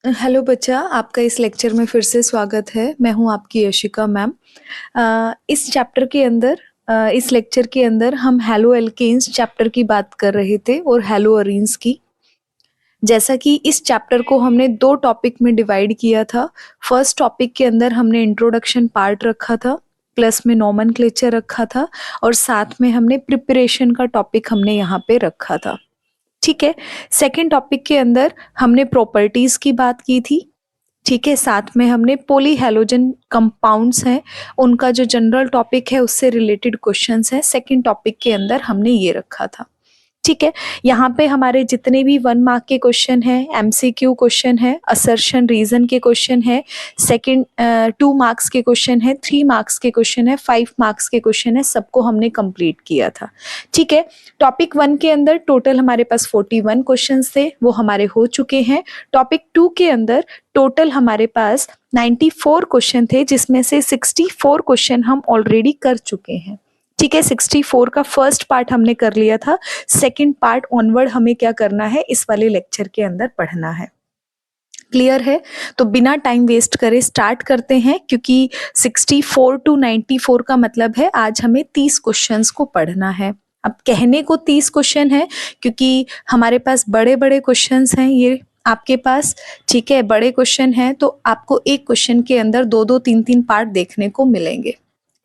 Hello बच्चा, आपका इस लेक्चर में फिर से स्वागत है। मैं हूं आपकी यशिका मैम। इस चैप्टर के अंदर इस लेक्चर के अंदर हम हैलो एल्केन्स चैप्टर की बात कर रहे थे और हैलो अरीन्स की। जैसा कि इस चैप्टर को हमने दो टॉपिक में डिवाइड किया था। फर्स्ट टॉपिक के अंदर हमने इंट्रोडक्शन पार्ट रखा था, प्लस में नॉमेनक्लेचर रखा था और साथ में हमने प्रिपरेशन का टॉपिक हमने यहाँ पे रखा था। ठीक है। सेकेंड टॉपिक के अंदर हमने प्रॉपर्टीज की बात की थी। ठीक है, साथ में हमने पॉली हैलोजन कंपाउंड्स हैं उनका जो जनरल टॉपिक है उससे रिलेटेड क्वेश्चंस हैं, सेकंड टॉपिक के अंदर हमने ये रखा था। ठीक है। यहाँ पे हमारे जितने भी 1 मार्क के क्वेश्चन हैं, एमसीक्यू क्वेश्चन है, असर्शन रीजन के क्वेश्चन है, सेकंड 2 मार्क्स के क्वेश्चन है, 3 मार्क्स के क्वेश्चन है, 5 मार्क्स के क्वेश्चन है, सबको हमने कंप्लीट किया था। ठीक है। टॉपिक 1 के अंदर टोटल हमारे पास 41 क्वेश्चन थे, वो हमारे हो चुके हैं। टॉपिक 2 के अंदर टोटल हमारे पास 94 क्वेश्चन थे, जिसमें से 64 क्वेश्चन हम ऑलरेडी कर चुके हैं। ठीक है, 64 का फर्स्ट पार्ट हमने कर लिया था। सेकंड पार्ट ऑनवर्ड हमें क्या करना है, इस वाले लेक्चर के अंदर पढ़ना है। क्लियर है? तो बिना टाइम वेस्ट करे स्टार्ट करते हैं, क्योंकि 64 to 94 का मतलब है आज हमें 30 क्वेश्चंस को पढ़ना है। अब कहने को 30 क्वेश्चन है, क्योंकि हमारे पास बड़े बड़े क्वेश्चंस हैं ये आपके पास। ठीक है, बड़े क्वेश्चन हैं तो आपको एक क्वेश्चन के अंदर 2-2 3-3 पार्ट देखने को मिलेंगे।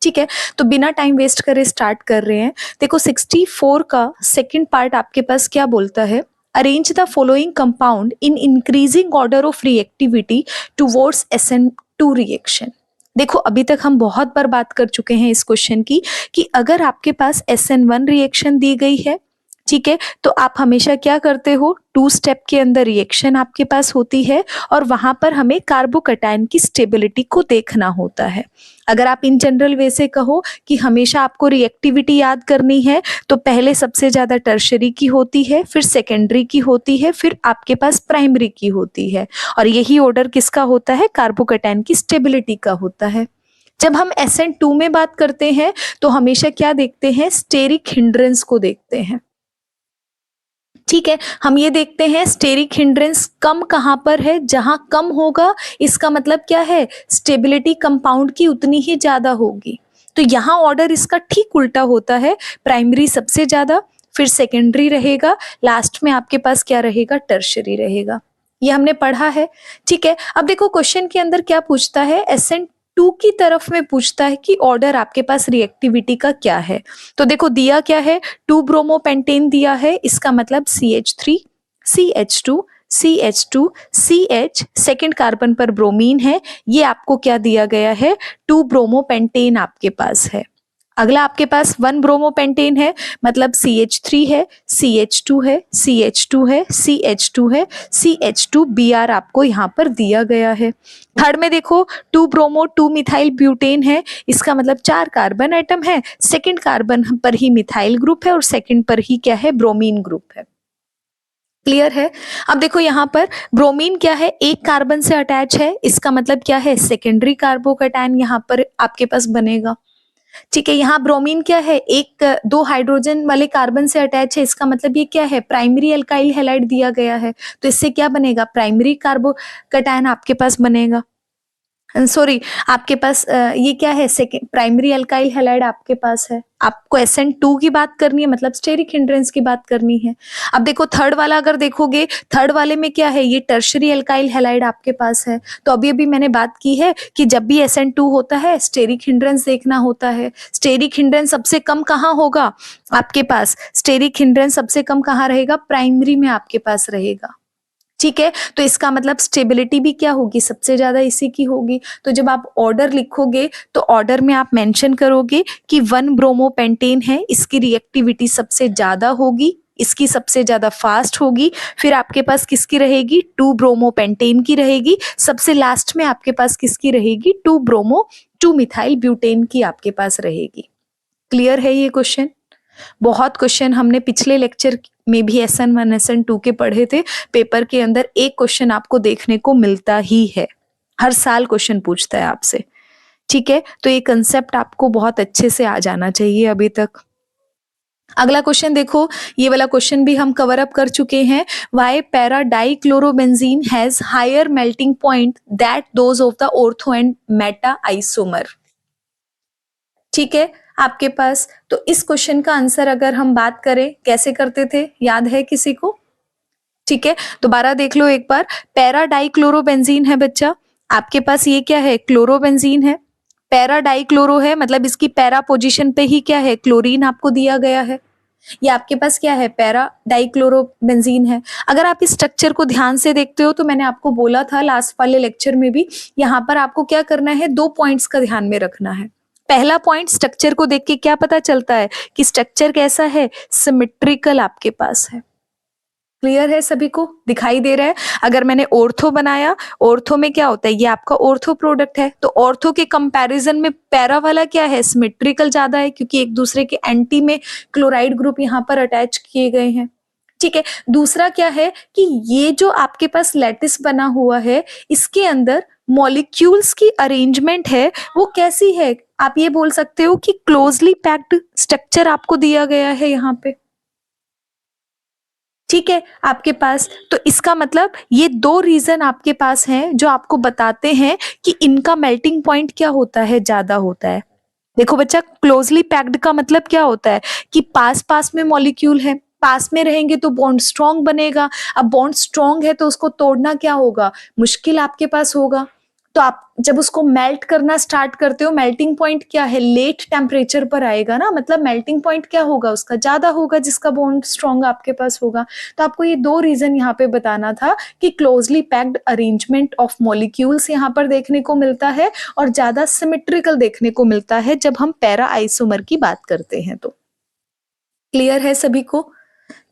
ठीक है, तो बिना टाइम वेस्ट करे स्टार्ट कर रहे हैं। देखो 64 का सेकंड पार्ट आपके पास क्या बोलता है, arrange the following compound in increasing order of reactivity towards SN2 reaction. देखो अभी तक हम बहुत बार बात कर चुके हैं इस क्वेश्चन की कि अगर आपके पास SN1 रिएक्शन दी गई है, ठीक है, तो आप हमेशा क्या करते हो, 2 स्टेप के अंदर रिएक्शन आपके पास होती है और वहां पर हमें कार्बोकैटायन की स्टेबिलिटी को देखना होता है। अगर आप इन जनरल वे से कहो कि हमेशा आपको रिएक्टिविटी याद करनी है, तो पहले सबसे ज्यादा टर्शरी की होती है, फिर सेकेंडरी की होती है, फिर आपके पास प्राइमरी की होती है, और यही ऑर्डर किसका होता है, कार्बोकैटायन की स्टेबिलिटी का होता है। जब हम SN2 में बात करते हैं तो हमेशा क्या देखते हैं, स्टेरिक हिंड्रेंस को देखते हैं। ठीक है, हम ये देखते हैं स्टेरिक हिंड्रेंस कम कहां पर है, जहां कम होगा इसका मतलब क्या है, स्टेबिलिटी कंपाउंड की उतनी ही ज्यादा होगी। तो यहां ऑर्डर इसका ठीक उल्टा होता है, प्राइमरी सबसे ज्यादा, फिर सेकेंडरी रहेगा, लास्ट में आपके पास क्या रहेगा, टर्शरी रहेगा। ये हमने पढ़ा है। ठीक है, अब देखो क्वेश्चन के अंदर क्या पूछता है, SN2 की तरफ में पूछता है कि ऑर्डर आपके पास रिएक्टिविटी का क्या है। तो देखो दिया क्या है, 2 ब्रोमोपेंटेन दिया है, इसका मतलब CH3 CH2 CH2 CH, second carbon पर ब्रोमीन है, ये आपको क्या दिया गया है, 2 ब्रोमोपेंटेन आपके पास है। अगला आपके पास 1 ब्रोमोपेंटेन है, मतलब CH3 है, CH2 है, CH2 है, CH2 है, CH2Br आपको यहाँ पर दिया गया है। थर्ड में देखो 2 ब्रोमो 2 मिथाइल ब्यूटेन है, इसका मतलब 4 कार्बन एटम है, सेकंड कार्बन पर ही मिथाइल ग्रुप है और सेकंड पर ही क्या है, ब्रोमीन ग्रुप है। क्लियर है? अब देखो यहाँ पर ब्रोमीन क्या है, एक कार्बन से अटैच है, इसका मतलब क्या है, सेकेंडरी कार्बोकैटायन यहाँ पर आपके पास बनेगा। ठीक है, यहाँ ब्रोमीन क्या है, एक 2 हाइड्रोजन वाले कार्बन से अटैच है, इसका मतलब ये क्या है, प्राइमरी अल्काइल हैलाइड दिया गया है, तो इससे क्या बनेगा, प्राइमरी कार्बोकैटायन आपके पास बनेगा। सॉरी, आपके पास ये क्या है, सेकेंड प्राइमरी अल्काइल हैलाइड आपके पास है। आपको SN2 की बात करनी है, मतलब स्टेरिक हिंड्रेंस की बात करनी है। अब देखो थर्ड वाला अगर देखोगे, थर्ड वाले में क्या है, ये टर्शरी अल्काइल हैलाइड आपके पास है। तो अभी अभी मैंने बात की है कि जब भी SN2 होता है स्टेरिक हिंड्रेंस देखना होता है। स्टेरिक हिंड्रेंस सबसे कम कहाँ होगा आपके पास, स्टेरिक हिंड्रेंस सबसे कम कहाँ रहेगा, प्राइमरी में आपके पास रहेगा। ठीक है, तो इसका मतलब स्टेबिलिटी भी क्या होगी, सबसे ज्यादा इसी की होगी। तो जब आप ऑर्डर लिखोगे तो ऑर्डर में आप मेंशन करोगे कि 1 ब्रोमोपेंटेन है, इसकी रिएक्टिविटी सबसे ज्यादा होगी, इसकी सबसे ज्यादा फास्ट होगी, फिर आपके पास किसकी रहेगी, 2 ब्रोमोपेंटेन की रहेगी, सबसे लास्ट में आपके पास किसकी रहेगी, 2 ब्रोमो 2 मिथाइल ब्यूटेन की आपके पास रहेगी। क्लियर है ये क्वेश्चन? बहुत क्वेश्चन हमने पिछले लेक्चर में भी SN1 SN2 के पढ़े थे, पेपर के अंदर एक क्वेश्चन आपको देखने को मिलता ही है, हर साल क्वेश्चन पूछता है आपसे। ठीक है, तो ये कंसेप्ट आपको बहुत अच्छे से आ जाना चाहिए अभी तक। अगला क्वेश्चन देखो, ये वाला क्वेश्चन भी हम कवर अप कर चुके हैं। Why para dichlorobenzene has higher melting point that those of the ortho and meta isomer. ठीक है आपके पास। तो इस क्वेश्चन का आंसर अगर हम बात करें कैसे करते थे, याद है किसी को? ठीक है, दोबारा देख लो एक बार। पैरा डाइक्लोरोबेंजीन है बच्चा, आपके पास ये क्या है, क्लोरोबेंजीन है। पैरा डाइक्लोरो है मतलब इसकी पैरा पोजीशन पे ही क्या है, क्लोरीन आपको दिया गया है। ये आपके पास क्या है, पैरा डाइक्लोरोबेंजीन है। अगर आप इस स्ट्रक्चर को ध्यान से देखते हो तो मैंने आपको बोला था लास्ट वाले लेक्चर में भी, यहाँ पर आपको क्या करना है, 2 पॉइंट्स का ध्यान में रखना है। पहला पॉइंट, स्ट्रक्चर को देख के क्या पता चलता है कि स्ट्रक्चर कैसा है, सिमेट्रिकल आपके पास है। क्लियर है सभी को, दिखाई दे रहा है? अगर मैंने ऑर्थो बनाया, ऑर्थो में क्या होता है, ये आपका ऑर्थो प्रोडक्ट है, तो ऑर्थो के कंपैरिजन में पैरा वाला क्या है, सिमेट्रिकल ज्यादा है, क्योंकि एक दूसरे के एंटी में क्लोराइड ग्रुप यहाँ पर अटैच किए गए हैं। ठीक है, दूसरा क्या है कि ये जो आपके पास लैटिस बना हुआ है, इसके अंदर मॉलिक्यूल्स की अरेंजमेंट है, वो कैसी है, आप ये बोल सकते हो कि क्लोजली पैक्ड स्ट्रक्चर आपको दिया गया है यहाँ पे। ठीक है आपके पास, तो इसका मतलब ये 2 रीजन आपके पास हैं जो आपको बताते हैं कि इनका मेल्टिंग पॉइंट क्या होता है, ज्यादा होता है। देखो बच्चा, क्लोजली पैक्ड का मतलब क्या होता है कि पास पास में मॉलिक्यूल है, पास में रहेंगे तो बॉन्ड स्ट्रॉन्ग बनेगा। अब बॉन्ड स्ट्रॉन्ग है तो उसको तोड़ना क्या होगा, मुश्किल आपके पास होगा। तो आप जब उसको मेल्ट करना स्टार्ट करते हो, मेल्टिंग पॉइंट क्या है, लेट टेम्परेचर पर आएगा ना, मतलब मेल्टिंग पॉइंट क्या होगा, उसका ज्यादा होगा जिसका बॉन्ड स्ट्रॉन्ग आपके पास होगा। तो आपको ये 2 रीजन यहाँ पे बताना था कि closely packed arrangement of molecules यहाँ पर देखने को मिलता है और ज्यादा सिमेट्रिकल देखने को मिलता है जब हम पैरा आइसोमर की बात करते हैं। तो क्लियर है सभी को?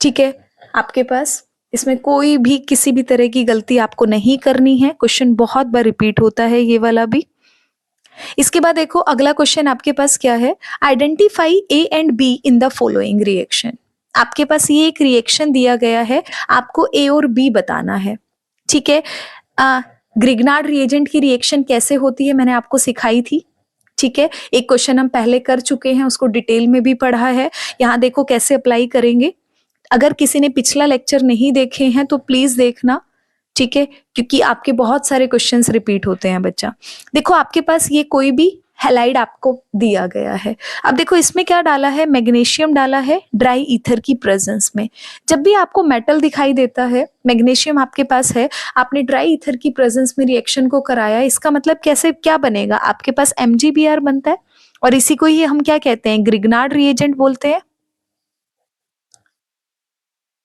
ठीक है आपके पास, इसमें कोई भी किसी भी तरह की गलती आपको नहीं करनी है। क्वेश्चन बहुत बार रिपीट होता है ये वाला भी। इसके बाद देखो अगला क्वेश्चन आपके पास क्या है, identify A and be in the following reaction. आपके पास ये एक रिएक्शन दिया गया है, आपको ए और बी बताना है। ठीक है, ग्रिग्नार्ड रिएजेंट की रिएक्शन कैसे होती है मैंने आपको सिखाई थी। ठीक है, एक क्वेश्चन हम पहले कर चुके हैं, उसको डिटेल में भी पढ़ा है। यहाँ देखो कैसे अप्लाई करेंगे। अगर किसी ने पिछला लेक्चर नहीं देखे हैं तो प्लीज देखना। ठीक है, क्योंकि आपके बहुत सारे क्वेश्चंस रिपीट होते हैं बच्चा। देखो आपके पास ये कोई भी हैलाइड आपको दिया गया है। अब देखो इसमें क्या डाला है, मैग्नीशियम डाला है ड्राई ईथर की प्रेजेंस में। जब भी आपको मेटल दिखाई देता है, मैग्नीशियम आपके पास है, आपने ड्राई ईथर की प्रेजेंस में रिएक्शन को कराया, इसका मतलब कैसे क्या बनेगा, आपके पास MgBr बनता है और इसी को ही हम क्या कहते हैं, ग्रिग्नार्ड रिएजेंट बोलते हैं।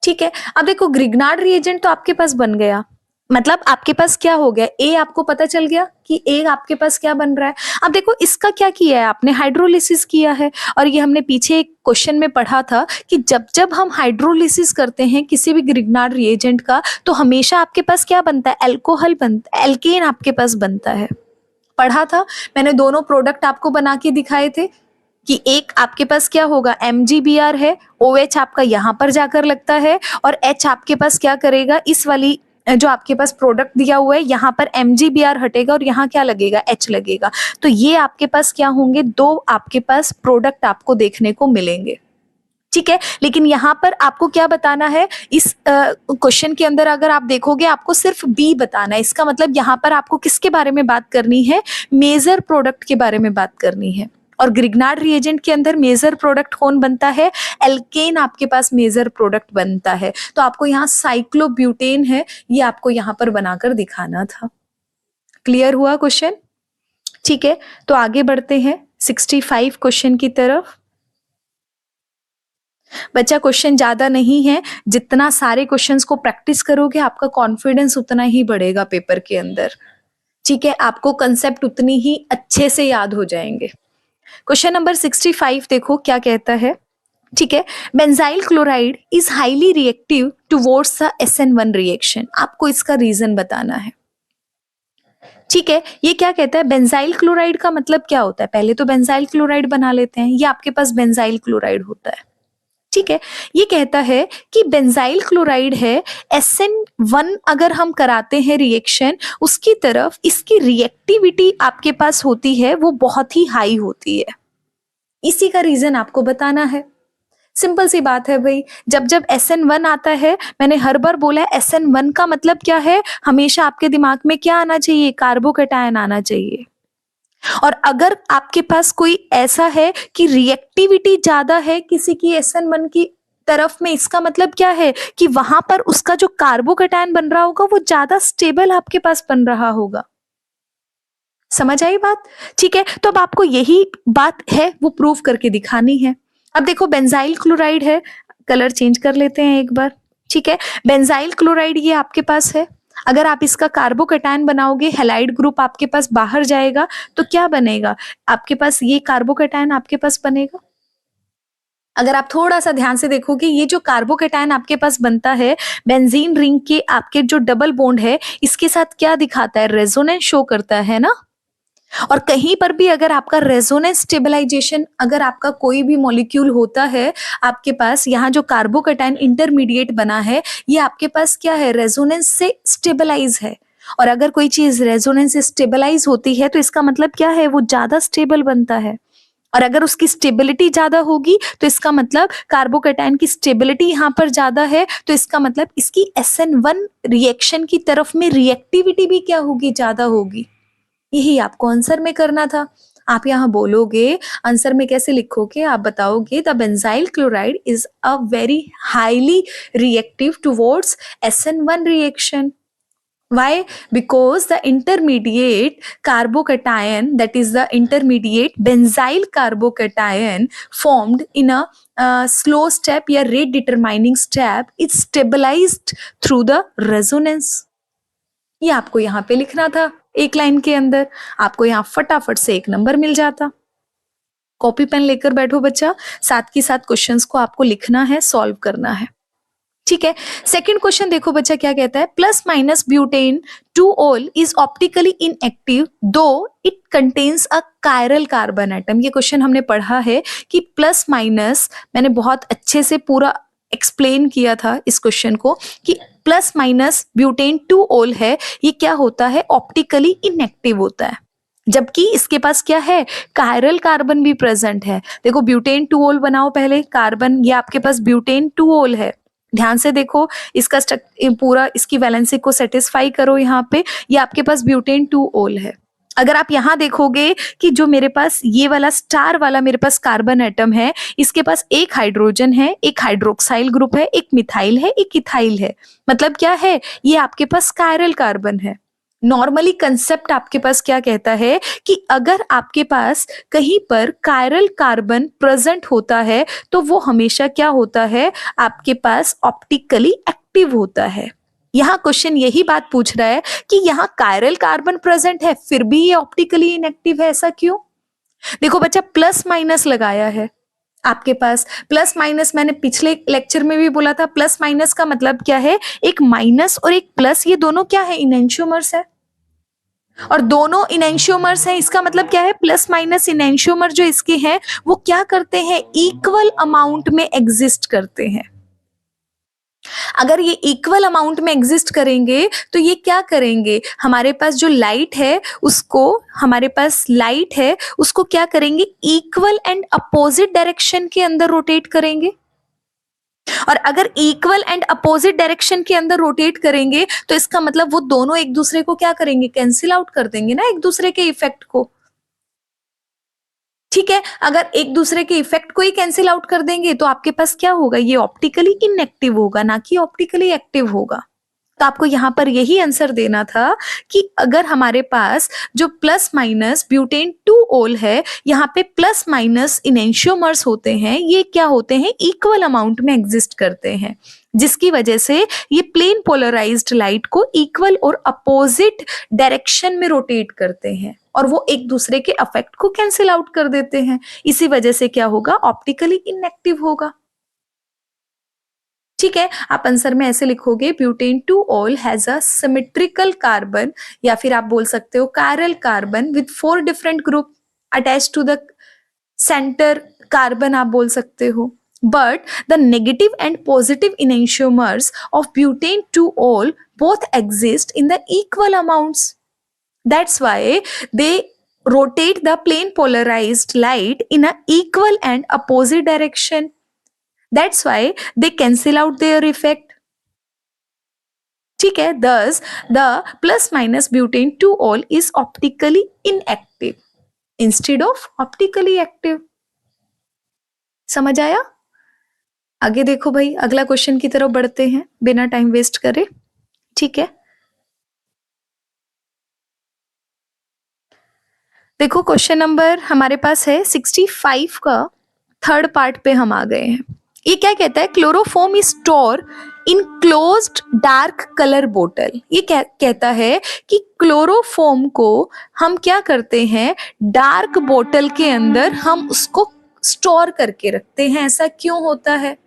ठीक है, अब देखो ग्रिग्नार्ड रिएजेंट तो आपके पास बन गया, मतलब आपके पास क्या हो गया, ए आपको पता चल गया कि ए आपके पास क्या बन रहा है। अब देखो इसका क्या किया है आपने, हाइड्रोलिसिस किया है। और ये हमने पीछे एक क्वेश्चन में पढ़ा था कि जब जब हम हाइड्रोलिसिस करते हैं किसी भी ग्रिग्नार्ड रिएजेंट का, तो हमेशा आपके पास क्या बनता है, एल्कोहल बनता है, एल्केन आपके पास बनता है। पढ़ा था मैंने, दोनों प्रोडक्ट आपको बना के दिखाए थे कि एक आपके पास क्या होगा, MgBr है, OH आपका यहाँ पर जाकर लगता है और H आपके पास क्या करेगा, इस वाली जो आपके पास प्रोडक्ट दिया हुआ है यहाँ पर MgBr हटेगा और यहाँ क्या लगेगा, H लगेगा। तो ये आपके पास क्या होंगे, 2 आपके पास प्रोडक्ट आपको देखने को मिलेंगे। ठीक है, लेकिन यहाँ पर आपको क्या बताना है, इस क्वेश्चन के अंदर अगर आप देखोगे आपको सिर्फ बी बताना है। इसका मतलब यहाँ पर आपको किसके बारे में बात करनी है, मेजर प्रोडक्ट के बारे में बात करनी है। और ग्रिग्नार्ड रिएजेंट के अंदर मेजर प्रोडक्ट कौन बनता है, एल्केन आपके पास मेजर प्रोडक्ट बनता है। तो आपको यहाँ साइक्लोब्यूटेन है, ये आपको यहाँ पर बनाकर दिखाना था। क्लियर हुआ क्वेश्चन? ठीक है, तो आगे बढ़ते हैं 65 क्वेश्चन की तरफ। बच्चा क्वेश्चन ज्यादा नहीं है, जितना सारे क्वेश्चंस को प्रैक्टिस करोगे आपका कॉन्फिडेंस उतना ही बढ़ेगा पेपर के अंदर। ठीक है, आपको कंसेप्ट उतनी ही अच्छे से याद हो जाएंगे। क्वेश्चन नंबर 65 देखो क्या कहता है। ठीक है, benzyl chloride is highly reactive towards the SN1 reaction. आपको इसका रीजन बताना है। ठीक है, ये क्या कहता है, बेंजाइल क्लोराइड का मतलब क्या होता है, पहले तो बेंजाइल क्लोराइड बना लेते हैं, ये आपके पास बेंजाइल क्लोराइड होता है। ठीक है, ये कहता है कि बेंजाइल क्लोराइड है, SN1 अगर हम कराते हैं रिएक्शन, उसकी तरफ इसकी रिएक्टिविटी आपके पास होती है वो बहुत ही हाई होती है। इसी का रीजन आपको बताना है। सिंपल सी बात है भाई, जब जब SN1 आता है, मैंने हर बार बोला है SN1 का मतलब क्या है, हमेशा आपके दिमाग में क्या आना चाहिए, कार्बोकैटायन आना चाहिए। और अगर आपके पास कोई ऐसा है कि रिएक्टिविटी ज्यादा है किसी की SN1 की तरफ में, इसका मतलब क्या है कि वहां पर उसका जो कार्बोकैटायन बन रहा होगा वो ज्यादा स्टेबल आपके पास बन रहा होगा। समझ आई बात? ठीक है, तो अब आपको यही बात है वो प्रूव करके दिखानी है। अब देखो बेंजाइल क्लोराइड है, कलर चेंज कर लेते हैं एक बार। ठीक है, बेंजाइल क्लोराइड ये आपके पास है। अगर आप इसका कार्बोकैटायन बनाओगे, हैलाइड ग्रुप आपके पास बाहर जाएगा तो क्या बनेगा, आपके पास ये कार्बोकैटायन आपके पास बनेगा। अगर आप थोड़ा सा ध्यान से देखोगे, ये जो कार्बोकैटायन आपके पास बनता है बेंजीन रिंग के आपके जो डबल बॉन्ड है, इसके साथ क्या दिखाता है, रेजोनेंस शो करता है ना। और कहीं पर भी अगर आपका रेजोनेंस स्टेबलाइजेशन, अगर आपका कोई भी मॉलिक्यूल होता है आपके पास, यहाँ जो कार्बोकैटायन इंटरमीडिएट बना है, ये आपके पास क्या है, रेजोनेंस से स्टेबलाइज है। और अगर कोई चीज रेजोनेंस से स्टेबलाइज होती है तो इसका मतलब क्या है, वो ज्यादा स्टेबल बनता है। और अगर उसकी स्टेबिलिटी ज्यादा होगी तो इसका मतलब कार्बोकैटायन की स्टेबिलिटी यहाँ पर ज्यादा है, तो इसका मतलब इसकी SN1 रिएक्शन की तरफ में रिएक्टिविटी भी क्या होगी, ज्यादा होगी। यही आपको आंसर में करना था। आप यहाँ बोलोगे, आंसर में कैसे लिखोगे, आप बताओगे the benzyl chloride is a very highly reactive towards SN1 reaction. Why? Because the intermediate carbocation, that is the intermediate benzyl carbocation formed in a slow step या rate determining step is stabilized through the resonance। ये आपको यहाँ पे लिखना था एक line के अंदर, आपको यहाँ फटाफट से 1 नंबर मिल जाता। कॉपी पेन लेकर बैठो बच्चा, साथ के साथ क्वेश्चंस को आपको लिखना है, सॉल्व करना है। ठीक है, सेकंड क्वेश्चन देखो बच्चा क्या कहता है, plus minus butan 2-ol is optically inactive though it contains a chiral carbon atom. ये क्वेश्चन हमने पढ़ा है कि प्लस माइनस, मैंने बहुत अच्छे से पूरा एक्सप्लेन किया था इस क्वेश्चन को कि प्लस माइनस ब्यूटेन 2-ol है, ये क्या होता है, ऑप्टिकली इनएक्टिव होता है। जबकि इसके पास क्या है, कायरल कार्बन भी प्रेजेंट है। देखो ब्यूटेन 2-ol बनाओ पहले, कार्बन ये आपके पास ब्यूटेन 2-ol है, ध्यान से देखो, इसका पूरा इसकी वैलेंसी को सेटिस्फाई करो। यहाँ पे ये आपके पास ब्यूटेन 2-ol है। अगर आप यहाँ देखोगे कि जो मेरे पास ये वाला स्टार वाला मेरे पास कार्बन एटम है, इसके पास एक हाइड्रोजन है, एक हाइड्रोक्साइल ग्रुप है, एक मिथाइल है, एक इथाइल है। मतलब क्या है, ये आपके पास कायरल कार्बन है। नॉर्मली कंसेप्ट आपके पास क्या कहता है कि अगर आपके पास कहीं पर कायरल कार्बन प्रेजेंट होता है तो वो हमेशा क्या होता है, आपके पास ऑप्टिकली एक्टिव होता है। यहाँ क्वेश्चन यही बात पूछ रहा है कि यहाँ कायरल कार्बन प्रेजेंट है फिर भी ये ऑप्टिकली इनएक्टिव है, ऐसा क्यों। देखो बच्चा, प्लस माइनस लगाया है आपके पास, प्लस माइनस मैंने पिछले लेक्चर में भी बोला था, प्लस माइनस का मतलब क्या है, एक माइनस और एक प्लस, ये दोनों क्या है, इनेंशियोमर्स है। और दोनों इनेंशियोमर्स हैं, इसका मतलब क्या है, प्लस माइनस इनेंशियोमर जो इसके हैं वो क्या करते हैं, इक्वल अमाउंट में एग्जिस्ट करते हैं। अगर ये इक्वल अमाउंट में एग्जिस्ट करेंगे तो ये क्या करेंगे, हमारे पास जो लाइट है उसको, हमारे पास लाइट है उसको क्या करेंगे, इक्वल एंड अपोजिट डायरेक्शन के अंदर रोटेट करेंगे। और अगर इक्वल एंड अपोजिट डायरेक्शन के अंदर रोटेट करेंगे तो इसका मतलब वो दोनों एक दूसरे को क्या करेंगे, कैंसिल आउट कर देंगे ना एक दूसरे के इफेक्ट को। ठीक है, अगर एक दूसरे के इफेक्ट को ही कैंसिल आउट कर देंगे तो आपके पास क्या होगा, ये ऑप्टिकली इनएक्टिव होगा, ना कि ऑप्टिकली एक्टिव होगा। तो आपको यहाँ पर यही आंसर देना था कि अगर हमारे पास जो प्लस माइनस ब्यूटेन 2-ol है, यहाँ पे प्लस माइनस इनेंशियोमर्स होते हैं, ये क्या होते हैं, इक्वल अमाउंट में एग्जिस्ट करते हैं, जिसकी वजह से ये प्लेन पोलराइज्ड लाइट को इक्वल और अपोजिट डायरेक्शन में रोटेट करते हैं और वो एक दूसरे के अफेक्ट को कैंसिल आउट कर देते हैं। इसी वजह से क्या होगा, ऑप्टिकली इनएक्टिव होगा। ठीक है, आप आंसर में ऐसे लिखोगे, butane 2-ol has a symmetrical carbon, या फिर आप बोल सकते हो chiral carbon with 4 different group attach to the centre carbon, आप बोल सकते हो। But the negative and positive enantiomers of butane 2-ol both exist in the equal amounts. That's why they rotate the plane polarized light in an equal and opposite direction. That's why they cancel out their effect. ठीक है, thus the plus minus butane to all is optically inactive instead of optically active। समझ आया? आगे देखो भाई, अगला question की तरफ बढ़ते हैं बिना टाइम वेस्ट करे। ठीक है, देखो क्वेश्चन नंबर हमारे पास है 65 का थर्ड पार्ट पे हम आ गए हैं। ये क्या कहता है, chloroform is store in closed dark colour बोतल। ये कहता है कि क्लोरोफॉर्म को हम क्या करते हैं, डार्क बोतल के अंदर हम उसको स्टोर करके रखते हैं। ऐसा क्यों होता है?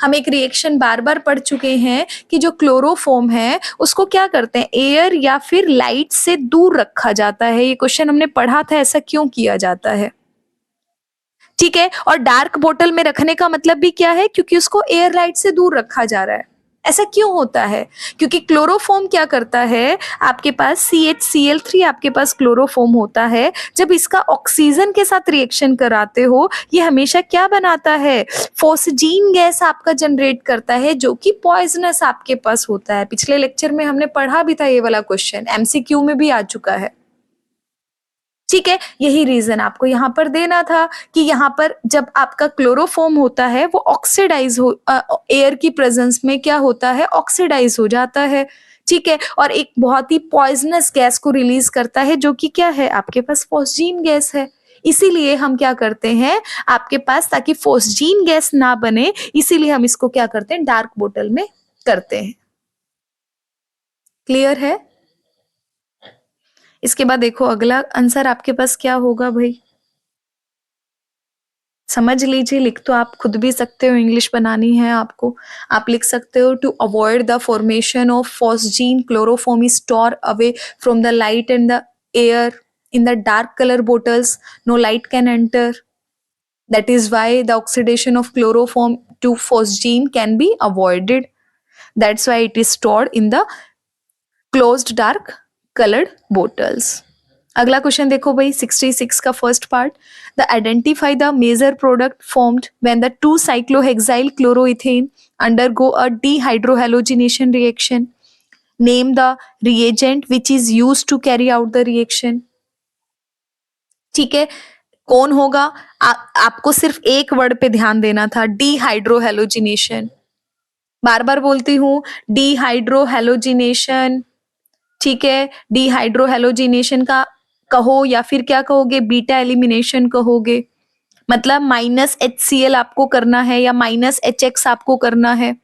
हम एक रिएक्शन बार बार पढ़ चुके हैं कि जो क्लोरोफॉर्म है उसको क्या करते हैं, एयर या फिर लाइट से दूर रखा जाता है। ये क्वेश्चन हमने पढ़ा था, ऐसा क्यों किया जाता है। ठीक है, और डार्क बोतल में रखने का मतलब भी क्या है, क्योंकि उसको एयर लाइट से दूर रखा जा रहा है। ऐसा क्यों होता है? क्योंकि क्लोरोफॉर्म क्या करता है, आपके पास CHCl3 आपके पास क्लोरोफॉर्म होता है। जब इसका ऑक्सीजन के साथ रिएक्शन कराते हो, ये हमेशा क्या बनाता है, फॉस्जीन गैस आपका जनरेट करता है, जो कि पॉइजनस आपके पास होता है। पिछले लेक्चर में हमने पढ़ा भी था ये वाला क्वेश्चन, MCQ में भी आ चुका है। ठीक है, यही रीजन आपको यहाँ पर देना था कि यहाँ पर जब आपका क्लोरोफॉर्म होता है वो ऑक्सीडाइज हो, एयर की प्रेजेंस में क्या होता है, ऑक्सीडाइज हो जाता है। ठीक है, और एक बहुत ही पॉइजनस गैस को रिलीज करता है, जो कि क्या है, आपके पास फॉस्जीन गैस है। इसीलिए हम क्या करते हैं आपके पास, ताकि फॉस्जीन गैस ना बने, इसीलिए हम इसको क्या करते हैं, डार्क बोतल में करते हैं। क्लियर है? इसके बाद देखो अगला आंसर आपके पास क्या होगा भाई, समझ लीजिए। लिख तो आप खुद भी सकते हो, इंग्लिश बनानी है आपको। आप लिख सकते हो, to avoid the formation of phosgene chloroform is store away from the light and the air in the dark colour bottles, no light can enter, that is why the oxidation of chloroform to phosgene can be avoided, that's why it is stored in the closed dark colored bottles। अगला question देखो भाई, 66 का first part, the identify the major product formed when the 2 cyclohexyl chloroethane undergo a dehydrohalogenation reaction, name the reagent which is used to carry out the reaction। ठीक है, कौन होगा, आपको सिर्फ एक वर्ड पे ध्यान देना था, डीहाइड्रोहेलोजिनेशन। बार बार बोलती हूं, डीहाइड्रोहेलोजिनेशन। ठीक है, डीहाइड्रोहेलोजिनेशन का कहो या फिर क्या कहोगे, बीटा एलिमिनेशन कहोगे। मतलब -HCl आपको करना है या -HX आपको करना है।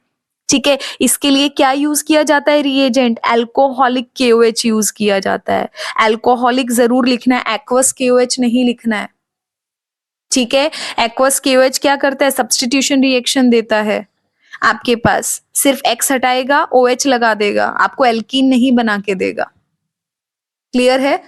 ठीक है, इसके लिए क्या यूज किया जाता है, रिएजेंट अल्कोहलिक KOH यूज किया जाता है। अल्कोहलिक जरूर लिखना है, एक्वस KOH नहीं लिखना है। ठीक है, एक्वस KOH क्या करता है, सब्स्टिट्यूशन रिएक्शन देता है। आपके पास सिर्फ X हटाएगा, OH लगा देगा, आपको एल्कीन नहीं बना के देगा। क्लियर है?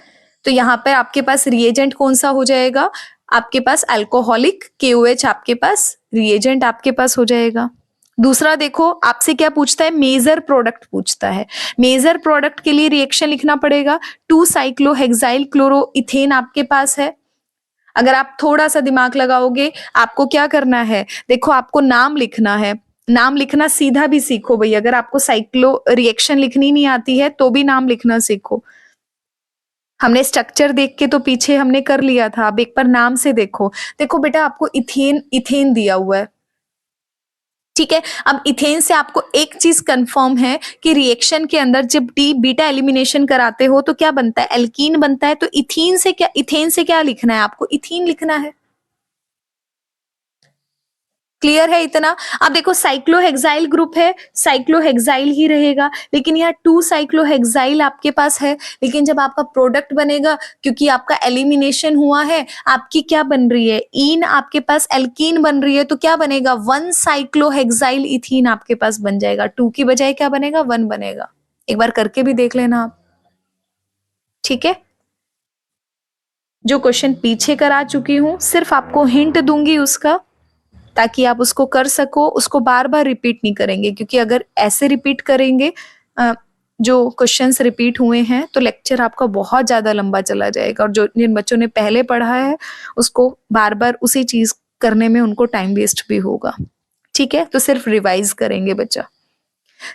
तो यहाँ पर आपके पास रिएजेंट कौन सा हो जाएगा, आपके पास अल्कोहलिक KOH आपके पास रिएजेंट आपके पास हो जाएगा। दूसरा देखो, आपसे क्या पूछता है, मेजर प्रोडक्ट पूछता है। मेजर प्रोडक्ट के लिए रिएक्शन लिखना पड़ेगा, 2 cyclohexyl क्लोरोइथेन आपके पास है। अगर आप थोड़ा सा दिमाग लगाओगे, आपको क्या करना है, देखो आपको नाम लिखना है। नाम लिखना सीधा भी सीखो भाई, अगर आपको साइक्लो रिएक्शन लिखनी नहीं आती है तो भी नाम लिखना सीखो। हमने स्ट्रक्चर देख के तो पीछे हमने कर लिया था, अब एक बार नाम से देखो। देखो बेटा, आपको इथेन दिया हुआ है। ठीक है, अब इथेन से आपको एक चीज कंफर्म है कि रिएक्शन के अंदर जब डी बीटा एलिमिनेशन कराते हो तो क्या बनता है, एल्कीन बनता है। तो इथेन से क्या लिखना है, आपको इथीन लिखना है। क्लियर है इतना? अब देखो साइक्लोहेक्साइल ग्रुप है, साइक्लोहेक्साइल ही रहेगा, लेकिन यहाँ 2 cyclohexyl आपके पास है। लेकिन जब आपका प्रोडक्ट बनेगा, क्योंकि आपका एलिमिनेशन हुआ है, आपकी क्या बन रही है, इन आपके पास एल्कीन बन रही है, तो क्या बनेगा, 1 cyclohexyl इथीन आपके पास बन जाएगा। 2 की बजाय क्या बनेगा, 1 बनेगा। एक बार करके भी देख लेना आप। ठीक है, जो क्वेश्चन पीछे करा चुकी हूं, सिर्फ आपको हिंट दूंगी उसका, ताकि आप उसको कर सको। उसको बार बार रिपीट नहीं करेंगे, क्योंकि अगर ऐसे रिपीट करेंगे, जो क्वेश्चंस रिपीट हुए हैं, तो लेक्चर आपका बहुत ज्यादा लंबा चला जाएगा, और जो जिन बच्चों ने पहले पढ़ा है उसको बार बार उसी चीज करने में उनको टाइम वेस्ट भी होगा। ठीक है, तो सिर्फ रिवाइज करेंगे बच्चा।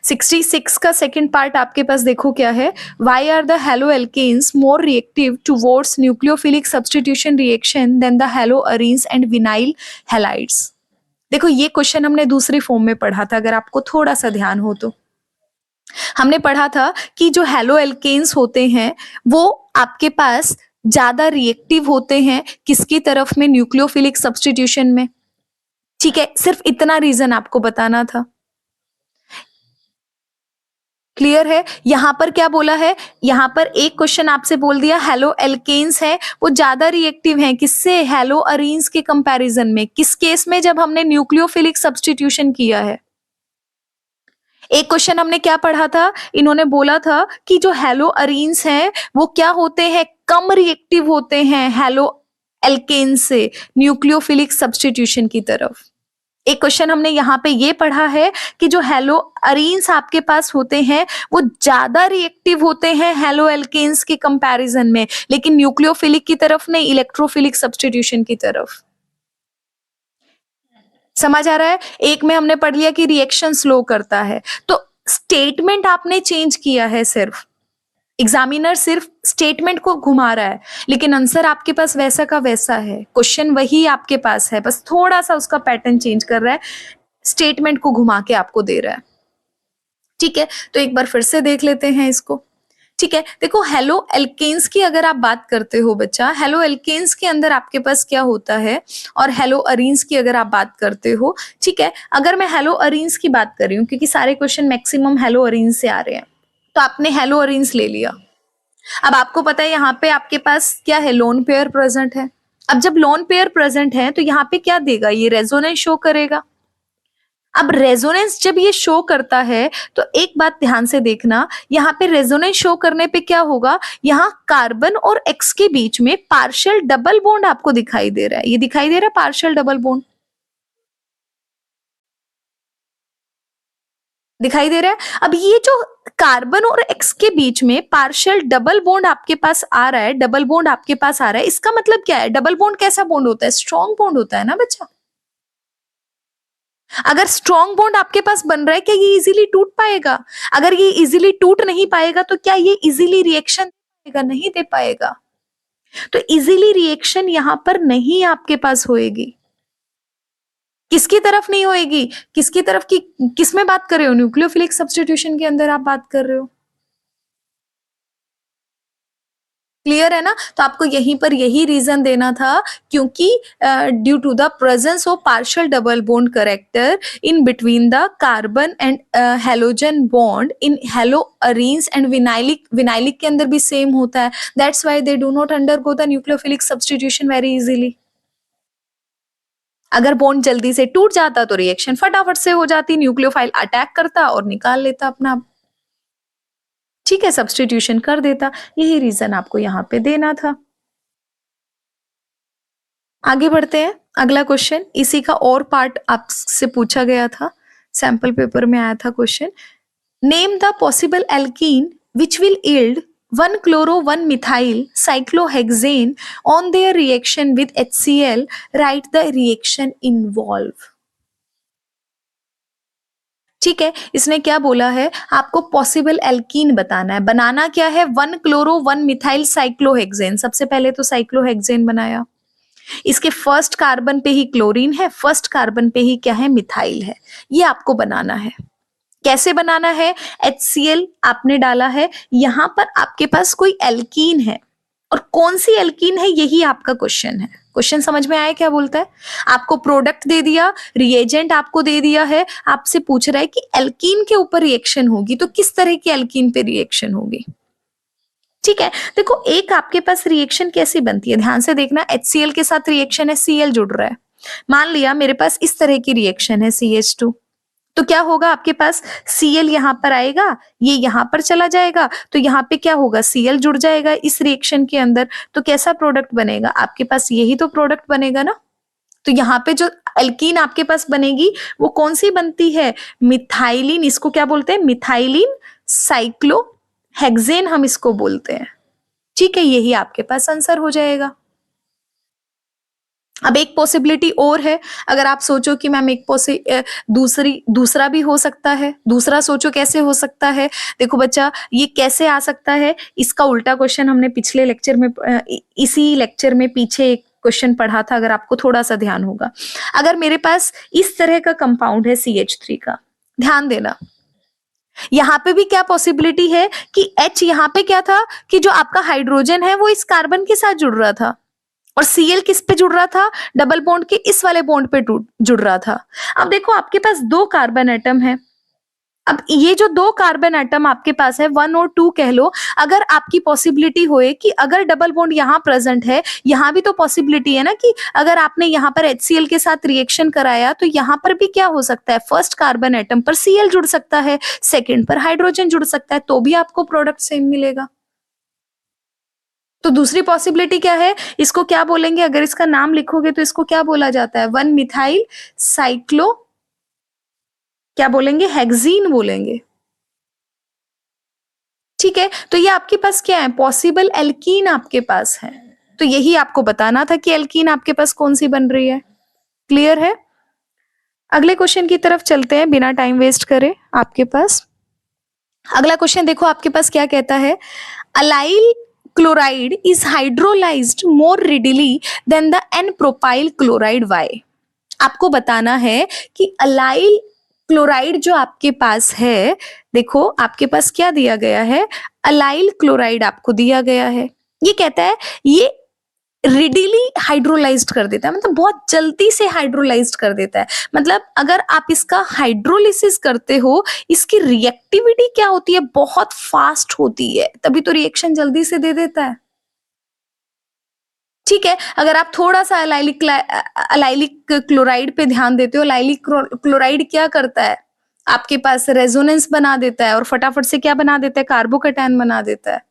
66 का सेकंड पार्ट आपके पास देखो क्या है, why are the halo alkanes more reactive towards nucleophilic substitution reaction than the halo arenes and vinyl halides. देखो ये क्वेश्चन हमने दूसरी फॉर्म में पढ़ा था, अगर आपको थोड़ा सा ध्यान हो तो हमने पढ़ा था कि जो हेलो एल्केन्स होते हैं वो आपके पास ज्यादा रिएक्टिव होते हैं किसकी तरफ में, न्यूक्लियोफिलिक सब्स्टिट्यूशन में। ठीक है, सिर्फ इतना रीजन आपको बताना था। क्लियर है? यहां पर क्या बोला है, यहां पर एक क्वेश्चन आपसे बोल दिया हेलो एल्केन्स है वो ज्यादा रिएक्टिव हैं किससे, हेलो अरीन्स के कंपैरिजन में। किस केस में, जब हमने न्यूक्लियोफिलिक सब्स्टिट्यूशन किया है। एक क्वेश्चन हमने क्या पढ़ा था, इन्होंने बोला था कि जो हेलो अरीन्स हैं वो क्या होते हैं, कम रिएक्टिव होते हैं हेलो एल्केन से न्यूक्लियोफिलिक सब्स्टिट्यूशन की तरफ। एक क्वेश्चन हमने यहाँ पे ये पढ़ा है कि जो हेलो अरीन्स आपके पास होते हैं वो ज्यादा रिएक्टिव होते हैं हेलो एल्केन्स के कंपैरिजन में, लेकिन न्यूक्लियोफिलिक की तरफ नहीं, इलेक्ट्रोफिलिक सब्स्टिट्यूशन की तरफ। समझ आ रहा है? एक में हमने पढ़ लिया कि रिएक्शन स्लो करता है, तो स्टेटमेंट आपने चेंज किया है, सिर्फ एग्जामिनर सिर्फ स्टेटमेंट को घुमा रहा है, लेकिन आंसर आपके पास वैसा का वैसा है, क्वेश्चन वही आपके पास है, बस थोड़ा सा उसका पैटर्न चेंज कर रहा है, स्टेटमेंट को घुमा के आपको दे रहा है। ठीक है, तो एक बार फिर से देख लेते हैं इसको। ठीक है, देखो हेलो एल्केन्स की अगर आप बात करते हो बच्चा, हेलो एल्केन्स के अंदर आपके पास क्या होता है, और हेलो अरीन्स की अगर आप बात करते हो। ठीक है, अगर मैं हेलो अरीन्स की बात कर रही हूँ क्योंकि सारे क्वेश्चन मैक्सिमम हेलो अरीन्स से आ रहे हैं, तो आपने हेलो अरीन्स ले लिया। अब आपको पता है यहाँ पे आपके पास क्या है, लोन पेयर प्रेजेंट है। अब जब लोन पेयर प्रेजेंट है तो यहाँ पे क्या देगा, ये रेजोनेंस शो करेगा। अब रेजोनेंस जब ये शो करता है तो एक बात ध्यान से देखना, यहाँ पे रेजोनेंस शो करने पे क्या होगा, यहाँ कार्बन और एक्स के बीच में पार्शियल डबल बॉन्ड आपको दिखाई दे रहा है, ये दिखाई दे रहा है पार्शियल डबल बॉन्ड, दिखाई दे रहा है। अब ये जो कार्बन और एक्स के बीच में पार्शियल डबल बॉन्ड आपके पास आ रहा है, डबल बॉन्ड आपके पास आ रहा है, इसका मतलब क्या है, डबल बॉन्ड कैसा बॉन्ड होता है, स्ट्रॉन्ग बॉन्ड होता है ना बच्चा। अगर स्ट्रॉन्ग बॉन्ड आपके पास बन रहा है, क्या ये इजीली टूट पाएगा? अगर ये इजीली टूट नहीं पाएगा तो क्या ये इजीली रिएक्शन दे पाएगा? नहीं दे पाएगा। तो इजीली रिएक्शन यहां पर नहीं आपके पास होएगी। किसकी तरफ नहीं होएगी, किसकी तरफ की, किस में बात कर रहे हो, न्यूक्लियोफिलिक सब्स्टिट्यूशन के अंदर आप बात कर रहे हो। क्लियर है ना? तो आपको यहीं पर यही रीजन देना था, क्योंकि due to the presence of partial double bond character in between the carbon and halogen bond in halo arenes and vinylic, vinylic के अंदर भी सेम होता है, that's why they do not undergo the nucleophilic substitution very easily. अगर bond जल्दी से टूट जाता तो रिएक्शन फटाफट से हो जाती, न्यूक्लियोफाइल अटैक करता और निकाल लेता अपना, ठीक है, सब्स्टिट्यूशन कर देता। यही रीजन आपको यहाँ पे देना था। आगे बढ़ते हैं, अगला क्वेश्चन इसी का और पार्ट आपसे पूछा गया था, सैंपल पेपर में आया था question. Name the possible alkene which will yield 1 chloro 1 methyl cyclohexane on their reaction with HCl, write the reaction involve। ठीक है, इसने क्या बोला है, आपको पॉसिबल एल्कीन बताना है, बनाना क्या है, 1 chloro 1 methyl cyclohexane। सबसे पहले तो साइक्लोहेक्सेन बनाया, इसके फर्स्ट कार्बन पे ही क्लोरीन है, फर्स्ट कार्बन पे ही क्या है, मिथाइल है, ये आपको बनाना है। कैसे बनाना है, HCl आपने डाला है, यहां पर आपके पास कोई एल्कीन है, और कौन सी एल्कीन है यही आपका क्वेश्चन है। क्वेश्चन समझ में आया क्या बोलता है, आपको प्रोडक्ट दे दिया, रिएजेंट आपको दे दिया है, आपसे पूछ रहा है कि एल्कीन के ऊपर रिएक्शन होगी तो किस तरह की एल्कीन पे रिएक्शन होगी। ठीक है, देखो एक आपके पास रिएक्शन कैसी बनती है, ध्यान से देखना, HCl के साथ रिएक्शन है, Cl जुड़ रहा है, मान लिया मेरे पास इस तरह की रिएक्शन है CH2, तो क्या होगा आपके पास, Cl यहां पर आएगा, ये यहां पर चला जाएगा, तो यहाँ पे क्या होगा, Cl जुड़ जाएगा इस रिएक्शन के अंदर, तो कैसा प्रोडक्ट बनेगा आपके पास, यही तो प्रोडक्ट बनेगा ना। तो यहाँ पे जो एल्कीन आपके पास बनेगी वो कौन सी बनती है, मिथाइलिन, इसको क्या बोलते हैं, मिथाइलिन साइक्लोहेक्सेन हम इसको बोलते हैं। ठीक है, यही आपके पास आंसर हो जाएगा। अब एक पॉसिबिलिटी और है, अगर आप सोचो कि मैम एक दूसरा भी हो सकता है, दूसरा सोचो कैसे हो सकता है। देखो बच्चा, ये कैसे आ सकता है, इसका उल्टा क्वेश्चन हमने पिछले लेक्चर में इसी लेक्चर में पीछे एक क्वेश्चन पढ़ा था, अगर आपको थोड़ा सा ध्यान होगा। अगर मेरे पास इस तरह का कंपाउंड है CH3 का, ध्यान देना, यहाँ पे भी क्या पॉसिबिलिटी है कि H यहाँ पे क्या था कि जो आपका हाइड्रोजन है वो इस कार्बन के साथ जुड़ रहा था, और Cl किस पे जुड़ रहा था, डबल बॉन्ड के इस वाले बॉन्ड पे जुड़ रहा था। अब देखो आपके पास दो कार्बन एटम है, अब ये जो दो कार्बन एटम आपके पास है 1 और 2 कह लो, अगर आपकी पॉसिबिलिटी होए कि अगर डबल बॉन्ड यहाँ प्रेजेंट है, यहाँ भी तो पॉसिबिलिटी है ना कि अगर आपने यहाँ पर HCl के साथ रिएक्शन कराया तो यहाँ पर भी क्या हो सकता है, फर्स्ट कार्बन एटम पर Cl जुड़ सकता है, सेकेंड पर हाइड्रोजन जुड़ सकता है, तो भी आपको प्रोडक्ट सेम मिलेगा। तो दूसरी पॉसिबिलिटी क्या है, इसको क्या बोलेंगे, अगर इसका नाम लिखोगे तो इसको क्या बोला जाता है, 1 मिथाइल साइक्लो, क्या बोलेंगे, हेक्सीन बोलेंगे। ठीक है, तो ये आपके पास क्या है, पॉसिबल एल्कीन आपके पास है। तो यही आपको बताना था कि एल्कीन आपके पास कौन सी बन रही है। क्लियर है? अगले क्वेश्चन की तरफ चलते हैं बिना टाइम वेस्ट करे। आपके पास अगला क्वेश्चन देखो, आपके पास क्या कहता है, allyl chloride is hydrolysed more readily than the n propyl chloride, why. आपको बताना है कि अलाइल क्लोराइड जो आपके पास है, देखो आपके पास क्या दिया गया है, अलाइल क्लोराइड आपको दिया गया है। ये कहता है ये रिडीली हाइड्रोलाइज्ड कर देता है, मतलब बहुत जल्दी से हाइड्रोलाइज्ड कर देता है। मतलब अगर आप इसका हाइड्रोलिसिस करते हो, इसकी रिएक्टिविटी क्या होती है, बहुत फास्ट होती है, तभी तो रिएक्शन जल्दी से दे देता है। ठीक है, अगर आप थोड़ा सा अलाइलिक क्लोराइड पे ध्यान देते हो, अलाइलिक क्लोराइड क्या करता है, आपके पास रेजोनेंस बना देता है और फटाफट से क्या बना देता है, कार्बोकैटायन बना देता है।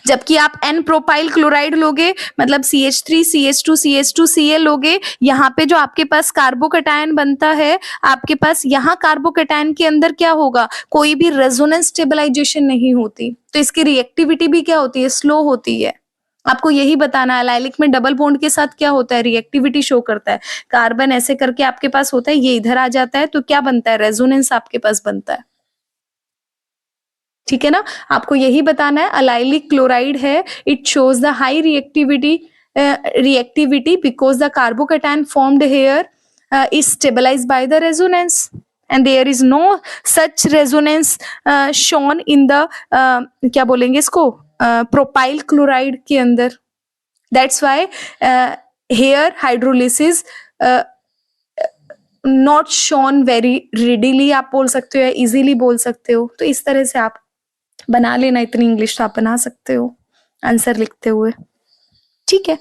जबकि आप एन प्रोपाइल क्लोराइड लोगे, मतलब CH3 CH2 CH2 Cl लोगे, यहाँ पे जो आपके पास कार्बोकैटायन बनता है, आपके पास यहाँ कार्बोकैटायन के अंदर क्या होगा, कोई भी रेजोनेंस स्टेबलाइजेशन नहीं होती, तो इसकी रिएक्टिविटी भी क्या होती है, स्लो होती है। आपको यही बताना है, अलाइलिक में डबल बॉन्ड के साथ क्या होता है, रिएक्टिविटी शो करता है, कार्बन ऐसे करके आपके पास होता है, ये इधर आ जाता है, तो क्या बनता है, रेजोनेंस आपके पास बनता है। ठीक है ना, आपको यही बताना है, अलाइलिक क्लोराइड है, it shows the high reactivity because the carbocation formed here is stabilized by the resonance and there is no such resonance shown in the क्या बोलेंगे इसको, प्रोपाइल क्लोराइड के अंदर। that's why here hydrolysis not shown very readily आप बोल सकते हो या easily बोल सकते हो। तो इस तरह से आप बना लेना, इतनी इंग्लिश तो आप बना सकते हो आंसर लिखते हुए। ठीक है,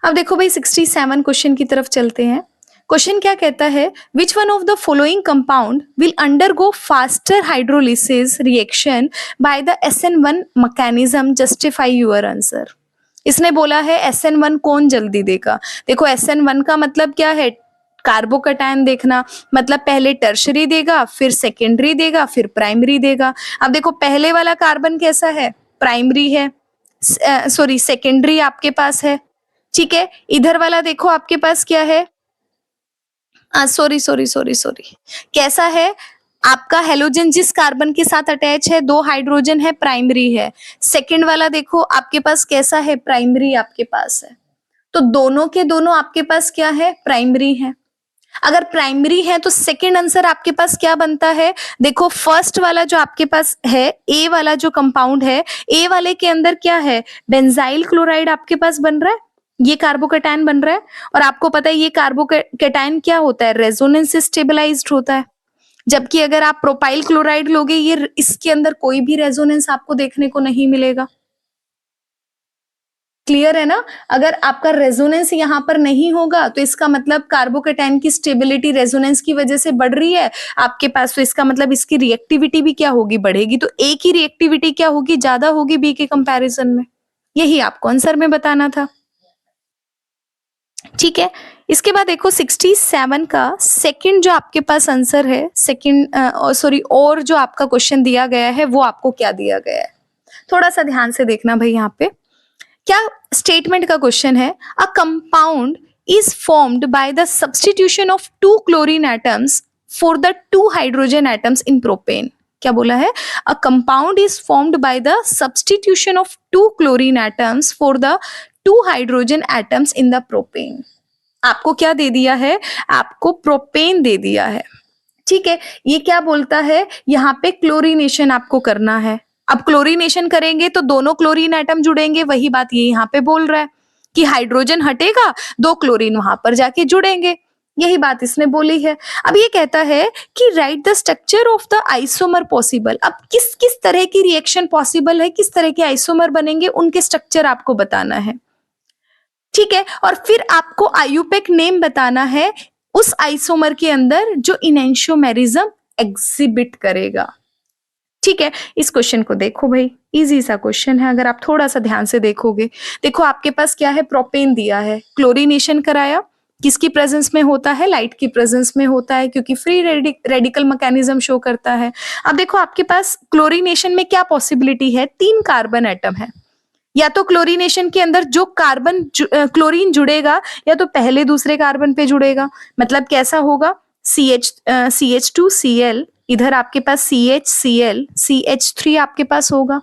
अब देखो भाई 67 क्वेश्चन की तरफ चलते हैं। क्वेश्चन क्या कहता है, which one of the following compound will undergo faster hydrolysis reaction by the SN1 mechanism, justify your answer. इसने बोला है SN1 कौन जल्दी देगा। देखो SN1 का मतलब क्या है, कार्बोकैटायन देखना, मतलब पहले टर्शरी देगा, फिर सेकेंडरी देगा, फिर प्राइमरी देगा। अब देखो पहले वाला कार्बन कैसा है, प्राइमरी है, सॉरी सेकेंडरी आपके पास है। ठीक है, इधर वाला देखो आपके पास क्या है, सॉरी कैसा है, आपका हेलोजन जिस कार्बन के साथ अटैच है, 2 हाइड्रोजन है, प्राइमरी है। सेकंड वाला देखो आपके पास कैसा है, प्राइमरी आपके पास है। तो दोनों के दोनों आपके पास क्या है, प्राइमरी है। अगर प्राइमरी है तो सेकंड आंसर आपके पास क्या बनता है, देखो फर्स्ट वाला जो आपके पास है, ए वाला जो कंपाउंड है, ए वाले के अंदर क्या है, बेंजाइल क्लोराइड आपके पास बन रहा है, ये कार्बोकैटायन बन रहा है, और आपको पता है ये कार्बोकैटायन क्या होता है, रेजोनेंस से स्टेबलाइज्ड होता है। जबकि अगर आप प्रोपाइल क्लोराइड लोगे, ये इसके अंदर कोई भी रेजोनेंस आपको देखने को नहीं मिलेगा। क्लियर है ना, अगर आपका रेजोनेंस यहाँ पर नहीं होगा तो इसका मतलब कार्बोकैटायन की स्टेबिलिटी रेजोनेंस की वजह से बढ़ रही है आपके पास, तो इसका मतलब इसकी रिएक्टिविटी भी क्या होगी, बढ़ेगी। तो ए की रिएक्टिविटी क्या होगी, ज्यादा होगी बी के कंपैरिजन में। यही आपको आंसर में बताना था। ठीक है, इसके बाद देखो 67 का सेकंड जो आपके पास आंसर है, सेकंड सॉरी और जो आपका क्वेश्चन दिया गया है वो आपको क्या दिया गया है, थोड़ा सा ध्यान से देखना भाई। यहाँ पे क्या स्टेटमेंट का क्वेश्चन है, a compound is formed by the substitution of 2 chlorine atoms for the 2 hydrogen atoms in propane. क्या बोला है? A compound is formed by the substitution of 2 chlorine atoms for the 2 hydrogen atoms in the propane. आपको क्या दे दिया है? आपको propane दे दिया है, ठीक है। ये क्या बोलता है? यहाँ पे क्लोरीनेशन आपको करना है। अब क्लोरीनेशन करेंगे तो दोनों क्लोरीन एटम जुड़ेंगे, वही बात ये यहाँ पे बोल रहा है कि हाइड्रोजन हटेगा, 2 क्लोरीन वहां पर जाके जुड़ेंगे, यही बात इसने बोली है। अब ये कहता है कि right the structure of the isomer possible. अब किस किस तरह की रिएक्शन पॉसिबल है, किस तरह के आइसोमर बनेंगे, उनके स्ट्रक्चर आपको बताना है, ठीक है। और फिर आपको आयुपेक नेम बताना है उस आइसोमर के अंदर जो इनेंशियोमेरिज्म एग्जिबिट करेगा, ठीक है। इस क्वेश्चन को देखो भाई, इजी सा क्वेश्चन है, अगर आप थोड़ा सा ध्यान से देखोगे। देखो आपके पास क्या है, प्रोपेन दिया है, क्लोरीनेशन कराया, किसकी प्रेजेंस में होता है? लाइट की प्रेजेंस में होता है, क्योंकि फ्री रेडिकल मैकेनिज्म शो करता है। अब देखो आपके पास क्लोरीनेशन में क्या पॉसिबिलिटी है? 3 कार्बन एटम है, या तो क्लोरीनेशन के अंदर जो कार्बन क्लोरीन जुड़ेगा या तो पहले दूसरे कार्बन पे जुड़ेगा, मतलब कैसा होगा? CH2Cl, इधर आपके पास CHCl, CH3 आपके पास होगा।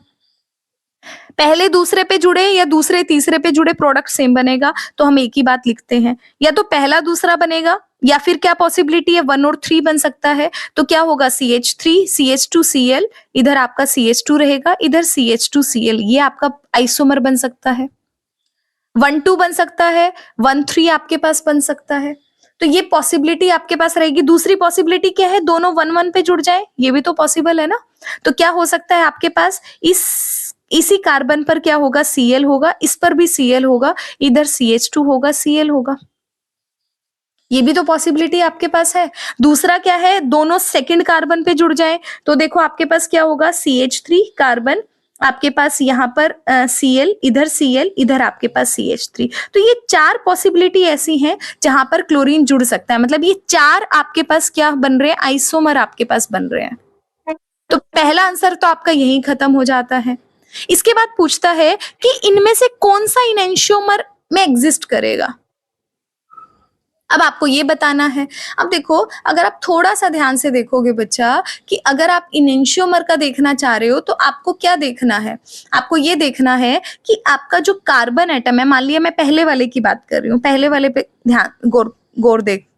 पहले दूसरे पे जुड़े या दूसरे तीसरे पे जुड़े, प्रोडक्ट सेम बनेगा, तो हम एक ही बात लिखते हैं, या तो पहला दूसरा बनेगा, या फिर क्या पॉसिबिलिटी है? 1 और 3 बन सकता है। तो क्या होगा? CH3 CH2Cl, इधर आपका CH2 रहेगा, इधर CH2Cl, ये आपका आइसोमर बन सकता है। 1-2 बन सकता है, 1-3 आपके पास बन सकता है। तो ये पॉसिबिलिटी आपके पास रहेगी। दूसरी पॉसिबिलिटी क्या है? दोनों 1-1 पे जुड़ जाए, ये भी तो पॉसिबल है ना। तो क्या हो सकता है आपके पास? इसी कार्बन पर क्या होगा? Cl होगा, इस पर भी Cl होगा, इधर CH2 होगा, Cl होगा, ये भी तो पॉसिबिलिटी आपके पास है। दूसरा क्या है? दोनों सेकंड कार्बन पे जुड़ जाए, तो देखो आपके पास क्या होगा? CH3 कार्बन, आपके पास यहाँ पर Cl, इधर Cl, इधर आपके पास CH3। तो ये 4 पॉसिबिलिटी ऐसी हैं जहां पर क्लोरीन जुड़ सकता है, मतलब ये 4 आपके पास क्या बन रहे हैं? आइसोमर आपके पास बन रहे हैं। तो पहला आंसर तो आपका यही खत्म हो जाता है। इसके बाद पूछता है कि इनमें से कौन सा इनेंशियोमर में एग्जिस्ट करेगा। अब आपको ये बताना है। अब देखो, अगर आप थोड़ा सा ध्यान से देखोगे बच्चा, कि अगर आप इनेंशियोमर का देखना चाह रहे हो तो आपको क्या देखना है? आपको ये देखना है कि आपका जो कार्बन एटम है, मान लिया मैं पहले वाले की बात कर रही हूँ, पहले वाले पे ध्यान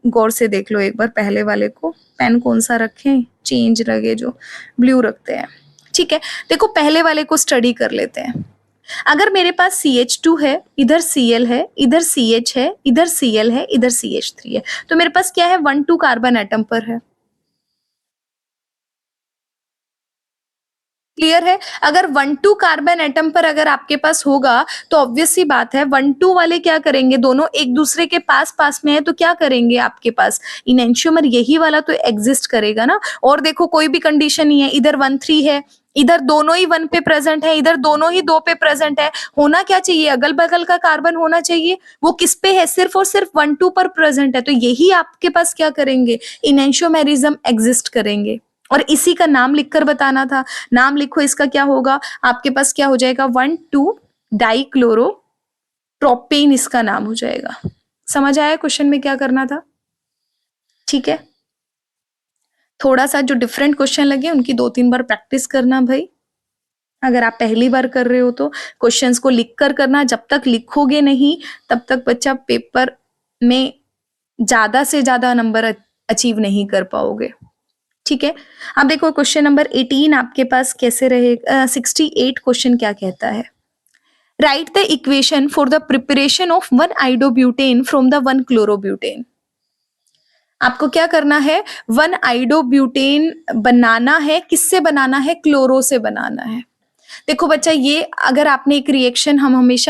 गौर से देख लो एक बार पहले वाले को। पेन कौन सा रखें? चेंज लगे जो ब्लू रखते हैं, ठीक है। देखो पहले वाले को स्टडी कर लेते हैं। अगर मेरे पास CH2 है, इधर Cl है, इधर CH है, इधर Cl है, इधर CH3 है, तो मेरे पास क्या है? 1-2 कार्बन एटम पर है। क्लियर है? अगर 1-2 कार्बन एटम पर अगर आपके पास होगा तो ऑब्वियस सी बात है 1-2 वाले क्या करेंगे? दोनों एक दूसरे के पास पास में है, तो क्या करेंगे? आपके पास इनेंशियोमर यही वाला तो एग्जिस्ट करेगा ना। और देखो कोई भी कंडीशन नहीं है, इधर 1-3 है, इधर दोनों ही 1 पे प्रेजेंट है, इधर दोनों ही 2 पे प्रेजेंट है। होना क्या चाहिए? अगल बगल का कार्बन होना चाहिए। वो किस पे है? सिर्फ और सिर्फ 1-2 पर प्रेजेंट है, तो यही आपके पास क्या करेंगे? इनेंशियोमेरिज्म एग्जिस्ट करेंगे। और इसी का नाम लिखकर बताना था। नाम लिखो, इसका क्या होगा? आपके पास क्या हो जाएगा? 1,2 डाइक्लोरो प्रोपेन, इसका नाम हो जाएगा। समझ आया क्वेश्चन में क्या करना था? ठीक है, थोड़ा सा जो डिफरेंट क्वेश्चन लगे उनकी 2-3 बार प्रैक्टिस करना भाई। अगर आप पहली बार कर रहे हो तो क्वेश्चंस को लिख कर करना। जब तक लिखोगे नहीं तब तक बच्चा पेपर में ज्यादा से ज्यादा नंबर अचीव नहीं कर पाओगे, ठीक है। अब देखो क्वेश्चन नंबर 18 आपके पास कैसे रहेगा। 68 क्वेश्चन क्या कहता है? Write the equation for the preparation of 1 iodobutane from the 1 chlorobutane. आपको क्या करना है? 1 आइडोब्यूटेन बनाना है। किससे बनाना है? क्लोरो से बनाना है। देखो बच्चा, ये अगर आपने एक रिएक्शन,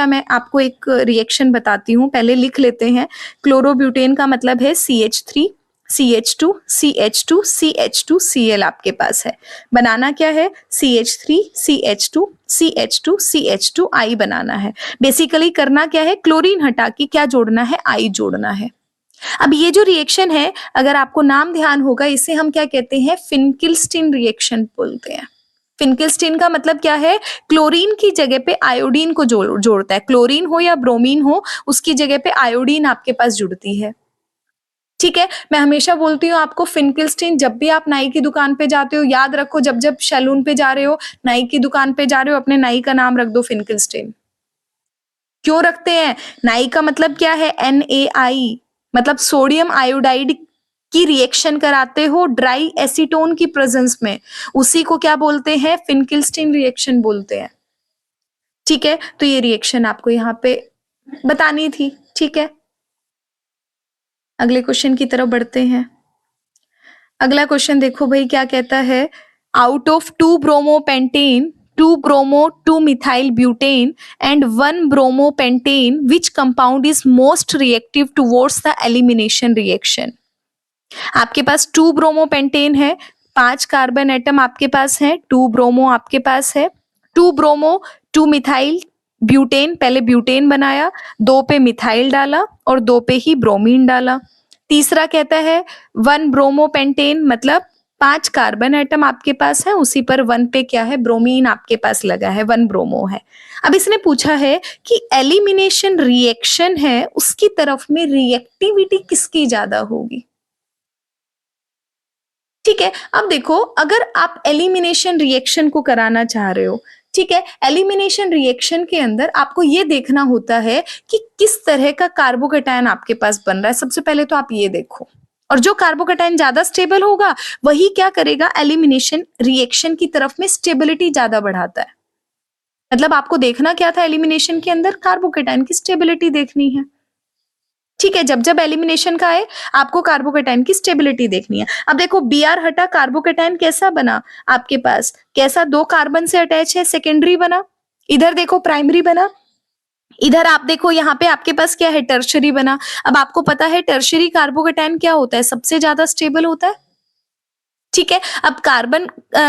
मैं आपको एक रिएक्शन बताती हूँ, पहले लिख लेते हैं। क्लोरोब्यूटेन का मतलब है CH3 CH2 CH2 CH2 Cl आपके पास है। बनाना क्या है? CH3 CH2 CH2 CH2 I बनाना है। बेसिकली करना क्या है? क्लोरीन हटा के क्या जोड़ना है? I जोड़ना है। अब ये जो रिएक्शन है, अगर आपको नाम ध्यान होगा, इसे हम क्या कहते हैं? फिनकिल्स्टीन रिएक्शन बोलते हैं। फिनकिलस्टीन का मतलब क्या है? क्लोरीन की जगह पे आयोडीन को जोड़ता है। क्लोरीन हो या ब्रोमीन हो, उसकी जगह पे आयोडीन आपके पास जुड़ती है। ठीक है, मैं हमेशा बोलती हूँ आपको फिनकिलस्टीन, जब भी आप नाई की दुकान पे जाते हो याद रखो, जब जब सैलून पे जा रहे हो, नाई की दुकान पे जा रहे हो, अपने नाई का नाम रख दो फिनकिलस्टीन। क्यों रखते हैं? नाई का मतलब क्या है? NaI, मतलब सोडियम आयोडाइड की रिएक्शन कराते हो ड्राई एसीटोन की प्रेजेंस में, उसी को क्या बोलते हैं? फिनकिलस्टीन रिएक्शन बोलते हैं। ठीक है, तो ये रिएक्शन आपको यहाँ पे बतानी थी। ठीक है, अगले क्वेश्चन की तरफ बढ़ते हैं। अगला क्वेश्चन देखो भाई, क्या कहता है? Out of 2 bromopentane, 2 bromo 2 methyl butane and 1 bromopentane, which compound is most reactive towards the elimination reaction? आपके पास 2 ब्रोमोपेंटेन है, 5 कार्बन एटम आपके पास है, 2 ब्रोमो आपके पास है, 2 ब्रोमो 2 मिथाइल ब्यूटेन, पहले ब्यूटेन बनाया, 2 पे मिथाइल डाला और 2 पे ही ब्रोमीन डाला। तीसरा कहता है 1 ब्रोमोपेंटेन, मतलब 5 कार्बन एटम आपके पास है, उसी पर 1 पे क्या है? ब्रोमीन आपके पास लगा है, 1 ब्रोमो है। अब इसने पूछा है कि एलिमिनेशन रिएक्शन है, उसकी तरफ में रिएक्टिविटी किसकी ज्यादा होगी? ठीक है, अब देखो, अगर आप एलिमिनेशन रिएक्शन को कराना चाह रहे हो, ठीक है, एलिमिनेशन रिएक्शन के अंदर आपको ये देखना होता है कि किस तरह का कार्बोकेटायन आपके पास बन रहा है। सबसे पहले तो आप ये देखो, और जो कार्बोकेटायन ज्यादा स्टेबल होगा वही क्या करेगा? एलिमिनेशन रिएक्शन की तरफ में स्टेबिलिटी ज्यादा बढ़ाता है। मतलब आपको देखना क्या था एलिमिनेशन के अंदर? कार्बोकेटायन की स्टेबिलिटी देखनी है। ठीक है, जब जब एलिमिनेशन का है आपको कार्बोकेटायन की स्टेबिलिटी देखनी है। अब देखो, Br हटा, कार्बोकेटायन कैसा बना आपके पास? कैसा? 2 कार्बन से अटैच है, सेकेंडरी बना। इधर देखो प्राइमरी बना। इधर आप देखो, यहाँ पे आपके पास क्या है? टर्शरी बना। अब आपको पता है टर्शरी कार्बोकेटायन क्या होता है? सबसे ज्यादा स्टेबल होता है। ठीक है, अब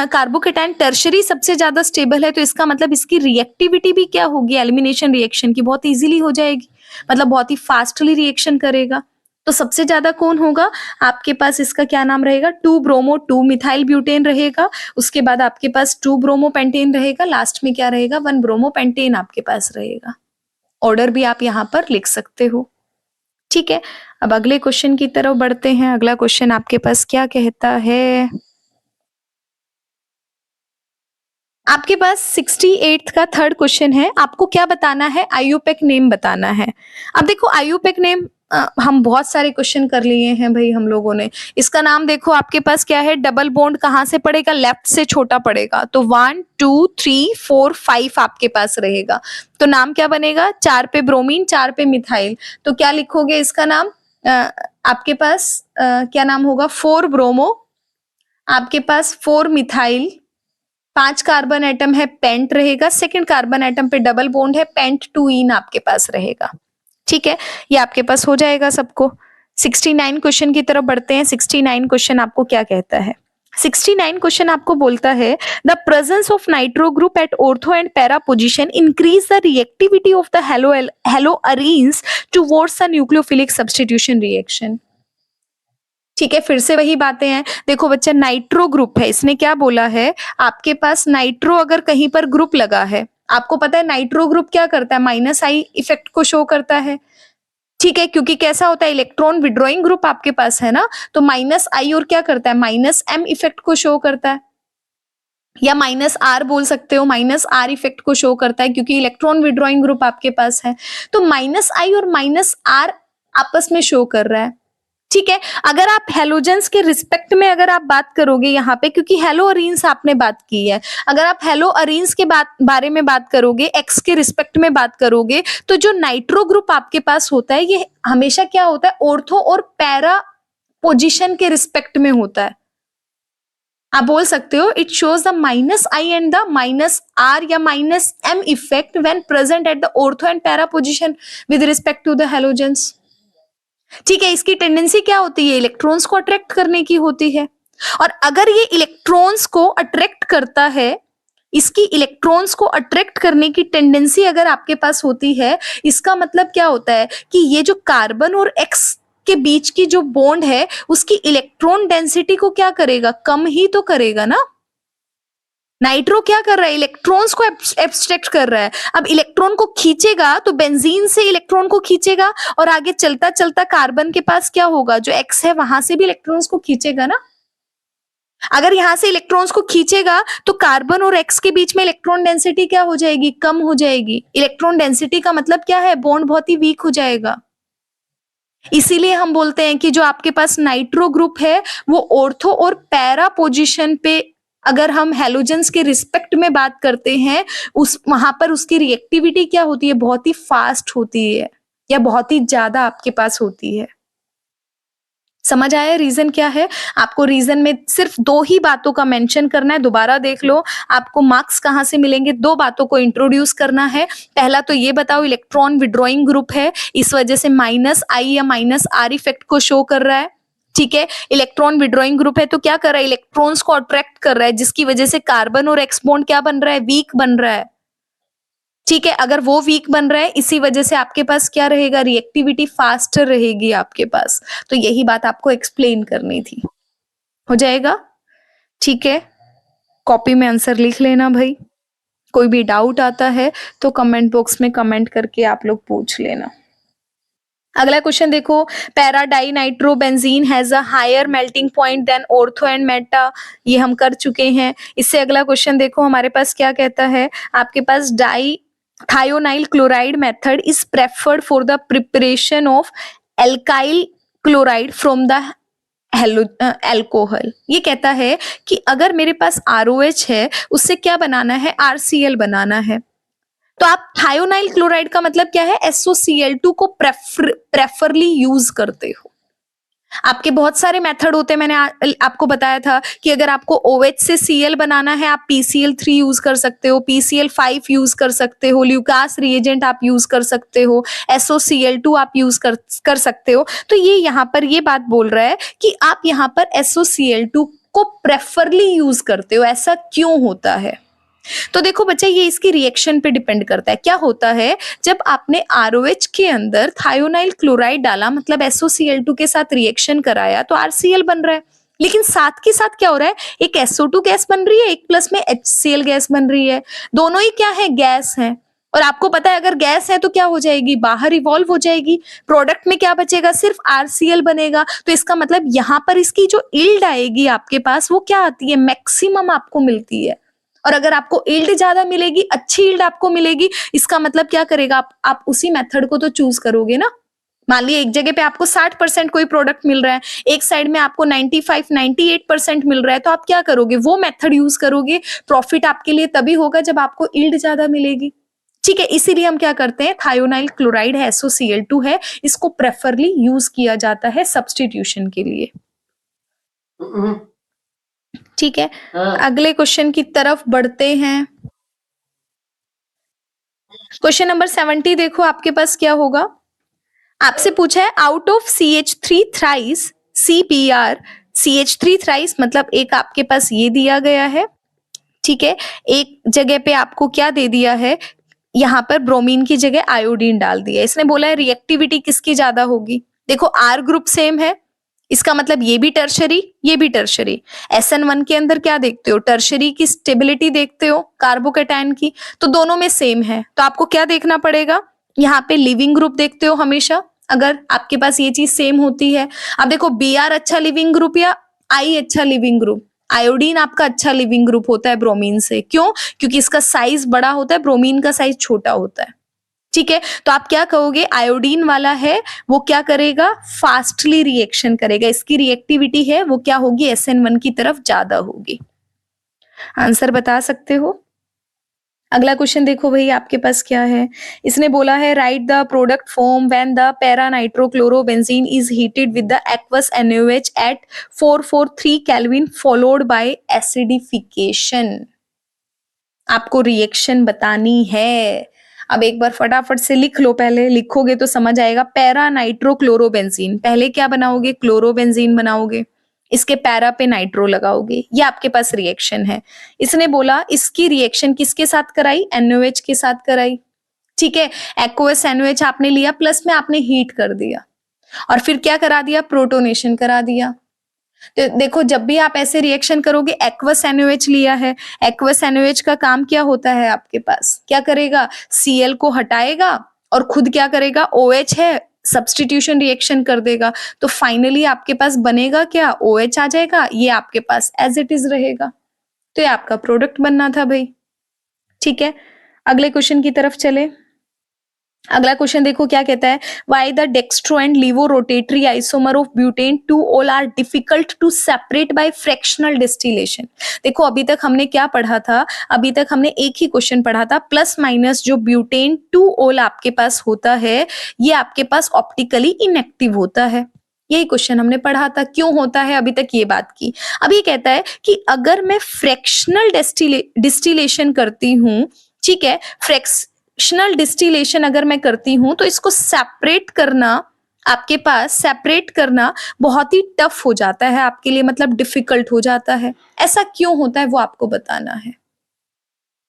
कार्बोकेटायन टर्शरी सबसे ज्यादा स्टेबल है, तो इसका मतलब इसकी रिएक्टिविटी भी क्या होगी? एलिमिनेशन रिएक्शन की बहुत इजीली हो जाएगी, मतलब बहुत ही फास्टली रिएक्शन करेगा। तो सबसे ज्यादा कौन होगा आपके पास? इसका क्या नाम रहेगा? 2 ब्रोमो 2 मिथाइल ब्यूटेन रहेगा, उसके बाद आपके पास 2 ब्रोमो पेंटेन रहेगा, लास्ट में क्या रहेगा? 1 ब्रोमो पेंटेन आपके पास रहेगा। ऑर्डर भी आप यहाँ पर लिख सकते हो। ठीक है, अब अगले क्वेश्चन की तरफ बढ़ते हैं। अगला क्वेश्चन आपके पास क्या कहता है? आपके पास 68th का थर्ड क्वेश्चन है। आपको क्या बताना है? आईयूपैक नेम बताना है। अब देखो, आईयूपैक नेम हम बहुत सारे क्वेश्चन कर लिए हैं भाई हम लोगों ने। इसका नाम देखो, आपके पास क्या है? डबल बॉन्ड कहाँ से पड़ेगा? लेफ्ट से छोटा पड़ेगा, तो 1 2 3 4 5 आपके पास रहेगा। तो नाम क्या बनेगा? 4 पे ब्रोमीन, 4 पे मिथाइल। तो क्या लिखोगे इसका नाम? आपके पास क्या नाम होगा? 4 ब्रोमो, आपके पास 4 मिथाइल, 5 कार्बन एटम है, पेंट रहेगा, सेकंड कार्बन एटम पे डबल बॉन्ड है, पेंट 2इन आपके पास रहेगा। ठीक है, ये आपके पास हो जाएगा सबको। 69 क्वेश्चन की तरफ बढ़ते हैं। 69 क्वेश्चन आपको क्या कहता है? 69 क्वेश्चन आपको बोलता है the presence of nitro group at ortho and para position increase the reactivity of the halo arenes towards the nucleophilic substitution reaction. ठीक है, फिर से वही बातें हैं। देखो बच्चा, नाइट्रो ग्रुप है, इसने क्या बोला है? आपके पास नाइट्रो अगर कहीं पर ग्रुप लगा है, आपको पता है नाइट्रो ग्रुप क्या करता है? -I इफेक्ट को शो करता है। ठीक है, क्योंकि कैसा होता है? इलेक्ट्रॉन विड्रॉइंग ग्रुप आपके पास है ना, तो -I और क्या करता है? -M इफेक्ट को शो करता है, या -R बोल सकते हो, -R इफेक्ट को शो करता है, क्योंकि इलेक्ट्रॉन विड्रॉइंग ग्रुप आपके पास है। तो -I और -R आपस में शो कर रहा है। ठीक है, अगर आप हेलोजेंस के रिस्पेक्ट में अगर आप बात करोगे यहाँ पे, क्योंकि हेलो अरीन्स आपने बात की है, अगर आप हेलो अरीन्स के बारे में बात करोगे, एक्स के रिस्पेक्ट में बात करोगे, तो जो नाइट्रो ग्रुप आपके पास होता है ये हमेशा क्या होता है? ऑर्थो और पैरा पोजीशन के रिस्पेक्ट में होता है। आप बोल सकते हो it shows the -I and the -R या -M effect when present at the ortho and para position with respect to the halogens. ठीक है, इसकी टेंडेंसी क्या होती है? इलेक्ट्रॉन्स को अट्रैक्ट करने की होती है, और अगर ये इलेक्ट्रॉन्स को अट्रैक्ट करता है, इसकी इलेक्ट्रॉन्स को अट्रैक्ट करने की टेंडेंसी अगर आपके पास होती है, इसका मतलब क्या होता है कि ये जो कार्बन और एक्स के बीच की जो बॉन्ड है, उसकी इलेक्ट्रॉन डेंसिटी को क्या करेगा? कम ही तो करेगा ना। नाइट्रो क्या कर रहा है, इलेक्ट्रॉन्स को एब्स्ट्रैक्ट कर रहा है। अब इलेक्ट्रॉन को खींचेगा तो बेंजीन से इलेक्ट्रॉन को खींचेगा और आगे चलता चलता कार्बन के पास क्या होगा, जो एक्स है वहां से भी इलेक्ट्रॉन्स को खींचेगा ना। अगर यहां से इलेक्ट्रॉन्स को खींचेगा तो कार्बन और एक्स के बीच में इलेक्ट्रॉन डेंसिटी क्या हो जाएगी, कम हो जाएगी। इलेक्ट्रॉन डेंसिटी का मतलब क्या है, बॉन्ड बहुत ही वीक हो जाएगा। इसीलिए हम बोलते हैं कि जो आपके पास नाइट्रो ग्रुप है वो ऑर्थो और पैरा पोजीशन पे, अगर हम हैलोजेंस के रिस्पेक्ट में बात करते हैं, उस वहां पर उसकी रिएक्टिविटी क्या होती है, बहुत ही फास्ट होती है या बहुत ही ज्यादा आपके पास होती है। समझ आया रीजन क्या है? आपको रीजन में सिर्फ दो ही बातों का मेंशन करना है, दोबारा देख लो। आपको मार्क्स कहाँ से मिलेंगे, दो बातों को इंट्रोड्यूस करना है। पहला तो ये बताओ इलेक्ट्रॉन विड्रॉइंग ग्रुप है, इस वजह से -I या -R इफेक्ट को शो कर रहा है। ठीक है, इलेक्ट्रॉन विड्रॉइंग ग्रुप है तो क्या कर रहा है, इलेक्ट्रॉन्स को अट्रैक्ट कर रहा है, जिसकी वजह से कार्बन और एक्स बॉन्ड क्या बन रहा है, वीक बन रहा है। ठीक है, अगर वो वीक बन रहा है इसी वजह से आपके पास क्या रहेगा, रिएक्टिविटी फास्टर रहेगी आपके पास। तो यही बात आपको एक्सप्लेन करनी थी। हो जाएगा? ठीक है, कॉपी में आंसर लिख लेना भाई। कोई भी डाउट आता है तो कमेंट बॉक्स में कमेंट करके आप लोग पूछ लेना। अगला क्वेश्चन देखो, para di nitro benzene has a higher melting point than ortho and meta. ये हम कर चुके हैं। इससे अगला क्वेश्चन देखो हमारे पास क्या कहता है, आपके पास die thionyl chloride method is preferred for the preparation of alkyl chloride from the alcohol। ये कहता है कि अगर मेरे पास ROH है उससे क्या बनाना है, RCl बनाना है। तो आप थायोनाइल क्लोराइड का मतलब क्या है, SOCl2 को प्रेफरली यूज करते हो। आपके बहुत सारे मेथड होते हैं, मैंने आपको बताया था कि अगर आपको OH से Cl बनाना है आप PCl3 यूज कर सकते हो, PCl5 यूज कर सकते हो, ल्यूकास रिएजेंट आप यूज कर सकते हो, SOCl2 आप यूज कर सकते हो। तो ये यहाँ पर ये बात बोल रहा है कि आप यहाँ पर SOCl2 को प्रेफरली यूज करते हो, ऐसा क्यों होता है? तो देखो बच्चा, ये इसकी रिएक्शन पे डिपेंड करता है। क्या होता है, जब आपने ROH के अंदर थायोनाइल क्लोराइड डाला, मतलब SOCl2 के साथ रिएक्शन कराया तो RCl बन रहा है, लेकिन साथ के साथ क्या हो रहा है, एक SO2 गैस बन रही है, एक प्लस में HCl गैस बन रही है। दोनों ही क्या है, गैस है। और आपको पता है अगर गैस है तो क्या हो जाएगी, बाहर इवॉल्व हो जाएगी। प्रोडक्ट में क्या बचेगा, सिर्फ RCl बनेगा। तो इसका मतलब यहाँ पर इसकी जो यील्ड आएगी आपके पास वो क्या आती है, मैक्सिमम आपको मिलती है। और अगर आपको यील्ड ज्यादा मिलेगी, अच्छी यील्ड आपको मिलेगी, इसका मतलब क्या करेगा, आप उसी मेथड को तो चूज करोगे ना। मान लिया एक जगह पे आपको 60% कोई प्रोडक्ट मिल रहा है, एक साइड में आपको 95-98% मिल रहा है, तो आप क्या करोगे, वो मेथड यूज करोगे। प्रॉफिट आपके लिए तभी होगा जब आपको यील्ड ज्यादा मिलेगी। ठीक है, इसीलिए हम क्या करते हैं, थायोनाइल क्लोराइड है, SOCl2 है, इसको प्रेफरली यूज किया जाता है सब्सटीट्यूशन के लिए। ठीक है, अगले क्वेश्चन की तरफ बढ़ते हैं। क्वेश्चन नंबर 70 देखो आपके पास क्या होगा। आपसे पूछा है out of CH3 thrice CPr, CH3 thrice मतलब एक आपके पास ये दिया गया है। ठीक है, एक जगह पे आपको क्या दे दिया है, यहाँ पर ब्रोमीन की जगह आयोडीन डाल दिया। इसने बोला है रिएक्टिविटी किसकी ज्यादा होगी। देखो R ग्रुप सेम है, इसका मतलब ये भी टर्शरी, ये भी टर्शरी। SN1 के अंदर क्या देखते हो, टर्शरी की स्टेबिलिटी देखते हो कार्बोकेटायन की, तो दोनों में सेम है। तो आपको क्या देखना पड़ेगा, यहाँ पे लिविंग ग्रुप देखते हो हमेशा, अगर आपके पास ये चीज सेम होती है। अब देखो Br अच्छा लिविंग ग्रुप या I अच्छा लिविंग ग्रुप, आयोडीन आपका अच्छा लिविंग ग्रुप होता है ब्रोमीन से। क्यों? क्योंकि इसका साइज बड़ा होता है, ब्रोमीन का साइज छोटा होता है। ठीक है, तो आप क्या कहोगे, आयोडीन वाला है वो क्या करेगा, फास्टली रिएक्शन करेगा, इसकी रिएक्टिविटी है वो क्या होगी, SN1 की तरफ ज्यादा होगी। आंसर बता सकते हो। अगला क्वेश्चन देखो भाई आपके पास क्या है, इसने बोला है write the product form when the para nitrochlorobenzene is heated with the aqueous NaOH at 443 kelvin followed by acidification. आपको रिएक्शन बतानी है। अब एक बार फटाफट से लिख लो, पहले लिखोगे तो समझ आएगा। पैरा नाइट्रोक्लोरोबेंजीन, पहले क्या बनाओगे, क्लोरोबेंजीन बनाओगे, इसके पैरा पे नाइट्रो लगाओगे, ये आपके पास रिएक्शन है। इसने बोला इसकी रिएक्शन किसके साथ कराई, NaOH के साथ कराई। ठीक है, एक्वस NaOH आपने लिया, प्लस में आपने हीट कर दिया और फिर क्या करा दिया, प्रोटोनेशन करा दिया। तो देखो जब भी आप ऐसे रिएक्शन करोगे, एक्वस NaOH लिया है, एक्वस NaOH का काम क्या होता है आपके पास, क्या करेगा, Cl को हटाएगा और खुद क्या करेगा, OH है, सब्स्टिट्यूशन रिएक्शन कर देगा, तो फाइनली आपके पास बनेगा क्या, OH आ जाएगा, ये आपके पास एज इट इज रहेगा। तो ये आपका प्रोडक्ट बनना था भाई। ठीक है, अगले क्वेश्चन की तरफ चले। अगला क्वेश्चन देखो क्या कहता है, why the dextro and laevo rotatory isomer of butane 2-ol are difficult to separate by fractional distillation. देखो अभी तक हमने क्या पढ़ा था, अभी तक हमने एक ही क्वेश्चन पढ़ा था, प्लस माइनस जो ब्यूटेन 2-ol आपके पास होता है, ये आपके पास ऑप्टिकली इनएक्टिव होता है। यही क्वेश्चन हमने पढ़ा था, क्यों होता है, अभी तक ये बात की। अब ये कहता है कि अगर मैं फ्रैक्शनल डिस्टिलेशन करती हूं, ठीक है, फ्रैक्शनल डिस्टिलेशन अगर मैं करती हूं तो इसको सेपरेट करना, आपके पास सेपरेट करना बहुत ही टफ हो जाता है आपके लिए, मतलब डिफिकल्ट हो जाता है। ऐसा क्यों होता है वो आपको बताना है।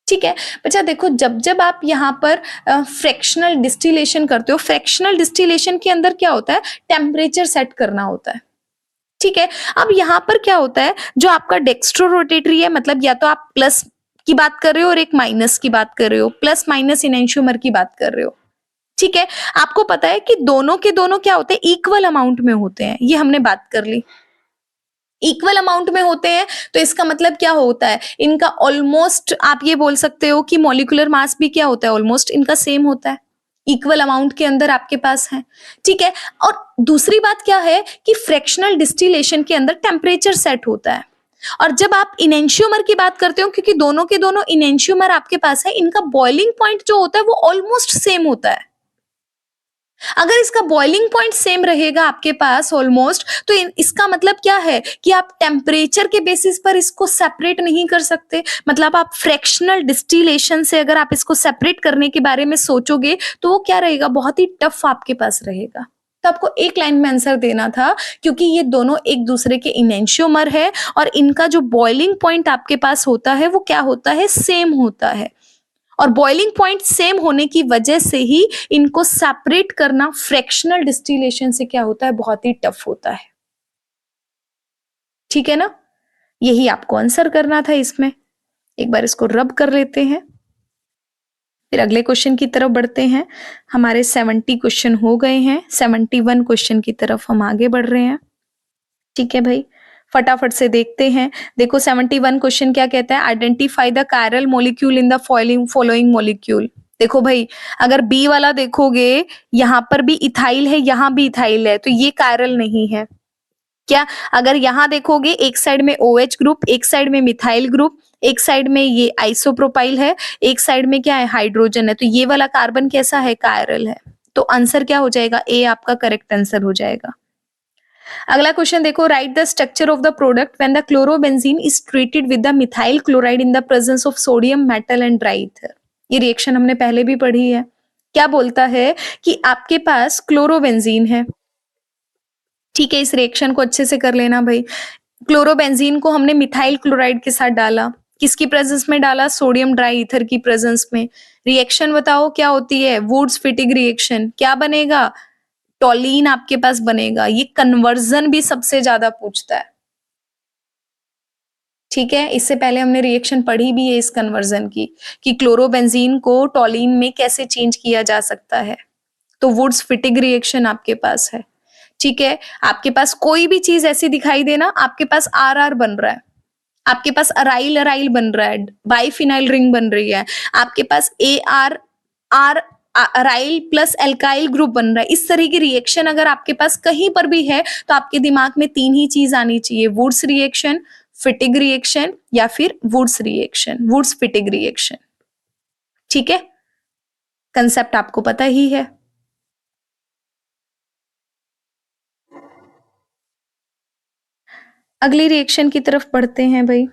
ठीक है बच्चा, देखो जब जब आप यहाँ पर फ्रैक्शनल डिस्टिलेशन करते हो, फ्रैक्शनल डिस्टिलेशन के अंदर क्या होता है, टेम्परेचर सेट करना होता है। ठीक है, अब यहाँ पर क्या होता है, जो आपका डेक्स्ट्रो रोटेटरी है, मतलब या तो आप प्लस की बात कर रहे हो और एक माइनस की बात कर रहे हो, प्लस माइनस इनेंशियोमर की बात कर रहे हो। ठीक है, आपको पता है कि दोनों के दोनों क्या होते हैं, इक्वल अमाउंट में होते हैं, ये हमने बात कर ली, इक्वल अमाउंट में होते हैं। तो इसका मतलब क्या होता है, इनका ऑलमोस्ट आप ये बोल सकते हो कि मॉलिक्यूलर मास भी क्या होता है, ऑलमोस्ट इनका सेम होता है, इक्वल अमाउंट के अंदर आपके पास है। ठीक है, और दूसरी बात क्या है कि फ्रैक्शनल डिस्टिलेशन के अंदर टेम्परेचर सेट होता है। और जब आप इनेंशियोमर की बात करते हो, क्योंकि दोनों के दोनों इनेंशियोमर आपके पास है, इनका बॉइलिंग पॉइंट जो होता है वो ऑलमोस्ट सेम होता है। अगर इसका बॉइलिंग पॉइंट सेम रहेगा आपके पास ऑलमोस्ट, तो इसका मतलब क्या है कि आप टेम्परेचर के बेसिस पर इसको सेपरेट नहीं कर सकते। मतलब आप फ्रैक्शनल डिस्टिलेशन से अगर आप इसको सेपरेट करने के बारे में सोचोगे तो वो क्या रहेगा, बहुत ही टफ आपके पास रहेगा। तो आपको एक लाइन में आंसर देना था, क्योंकि ये दोनों एक दूसरे के इनेंशियोमर है और इनका जो बॉइलिंग पॉइंट आपके पास होता है वो क्या होता है, सेम होता है। और बॉइलिंग पॉइंट सेम होने की वजह से ही इनको सेपरेट करना फ्रैक्शनल डिस्टिलेशन से क्या होता है, बहुत ही टफ होता है। ठीक है ना, यही आपको आंसर करना था इसमें। एक बार इसको रब कर लेते हैं, फिर अगले क्वेश्चन की तरफ बढ़ते हैं। हमारे 70 क्वेश्चन हो गए हैं, 71 क्वेश्चन की तरफ हम आगे बढ़ रहे हैं। ठीक है भाई, फटाफट से देखते हैं। देखो 71 क्वेश्चन क्या कहता है, identify the chiral molecule in the following molecule. देखो भाई, अगर बी वाला देखोगे, यहाँ पर भी इथाइल है, यहाँ भी इथाइल है, तो ये कायरल नहीं है क्या। अगर यहाँ देखोगे, एक साइड में OH ग्रुप, एक साइड में मिथाइल ग्रुप, एक साइड में ये आइसोप्रोपाइल है, एक साइड में क्या है, हाइड्रोजन है, तो ये वाला कार्बन कैसा है, कायरल है। तो आंसर क्या हो जाएगा, ए आपका करेक्ट आंसर हो जाएगा। अगला क्वेश्चन देखो, right the structure of the product when the chlorobenzene is treated with the methyl chloride in the presence of sodium metal and dry ether. ये रिएक्शन हमने पहले भी पढ़ी है। क्या बोलता है कि आपके पास क्लोरोबेंजीन है, ठीक है, इस रिएक्शन को अच्छे से कर लेना भाई। क्लोरोबेंजीन को हमने मिथाइल क्लोराइड के साथ डाला, किसकी प्रेजेंस में डाला, सोडियम ड्राई ईथर की प्रेजेंस में। रिएक्शन बताओ क्या होती है, वुड्स फिटिग रिएक्शन। क्या बनेगा, टॉलीन आपके पास बनेगा। ये कन्वर्जन भी सबसे ज्यादा पूछता है। ठीक है, इससे पहले हमने रिएक्शन पढ़ी भी है इस कन्वर्जन की, कि क्लोरोबेंजीन को टॉलीन में कैसे चेंज किया जा सकता है। तो वुड्स फिटिग रिएक्शन आपके पास है। ठीक है, आपके पास कोई भी चीज ऐसी दिखाई देना, आपके पास RR बन रहा है, आपके पास अराइल अराइल बन रहा है, बाइफिनाइल रिंग बन रही है, आपके पास AR aryl plus alkyl group बन रहा है। इस तरह की रिएक्शन अगर आपके पास कहीं पर भी है तो आपके दिमाग में 3 ही चीज आनी चाहिए, वुड्स रिएक्शन, फिटिग रिएक्शन या फिर वुड्स रिएक्शन, वुड्स फिटिग रिएक्शन। ठीक है, कंसेप्ट आपको पता ही है। अगली रिएक्शन की तरफ बढ़ते हैं भाई।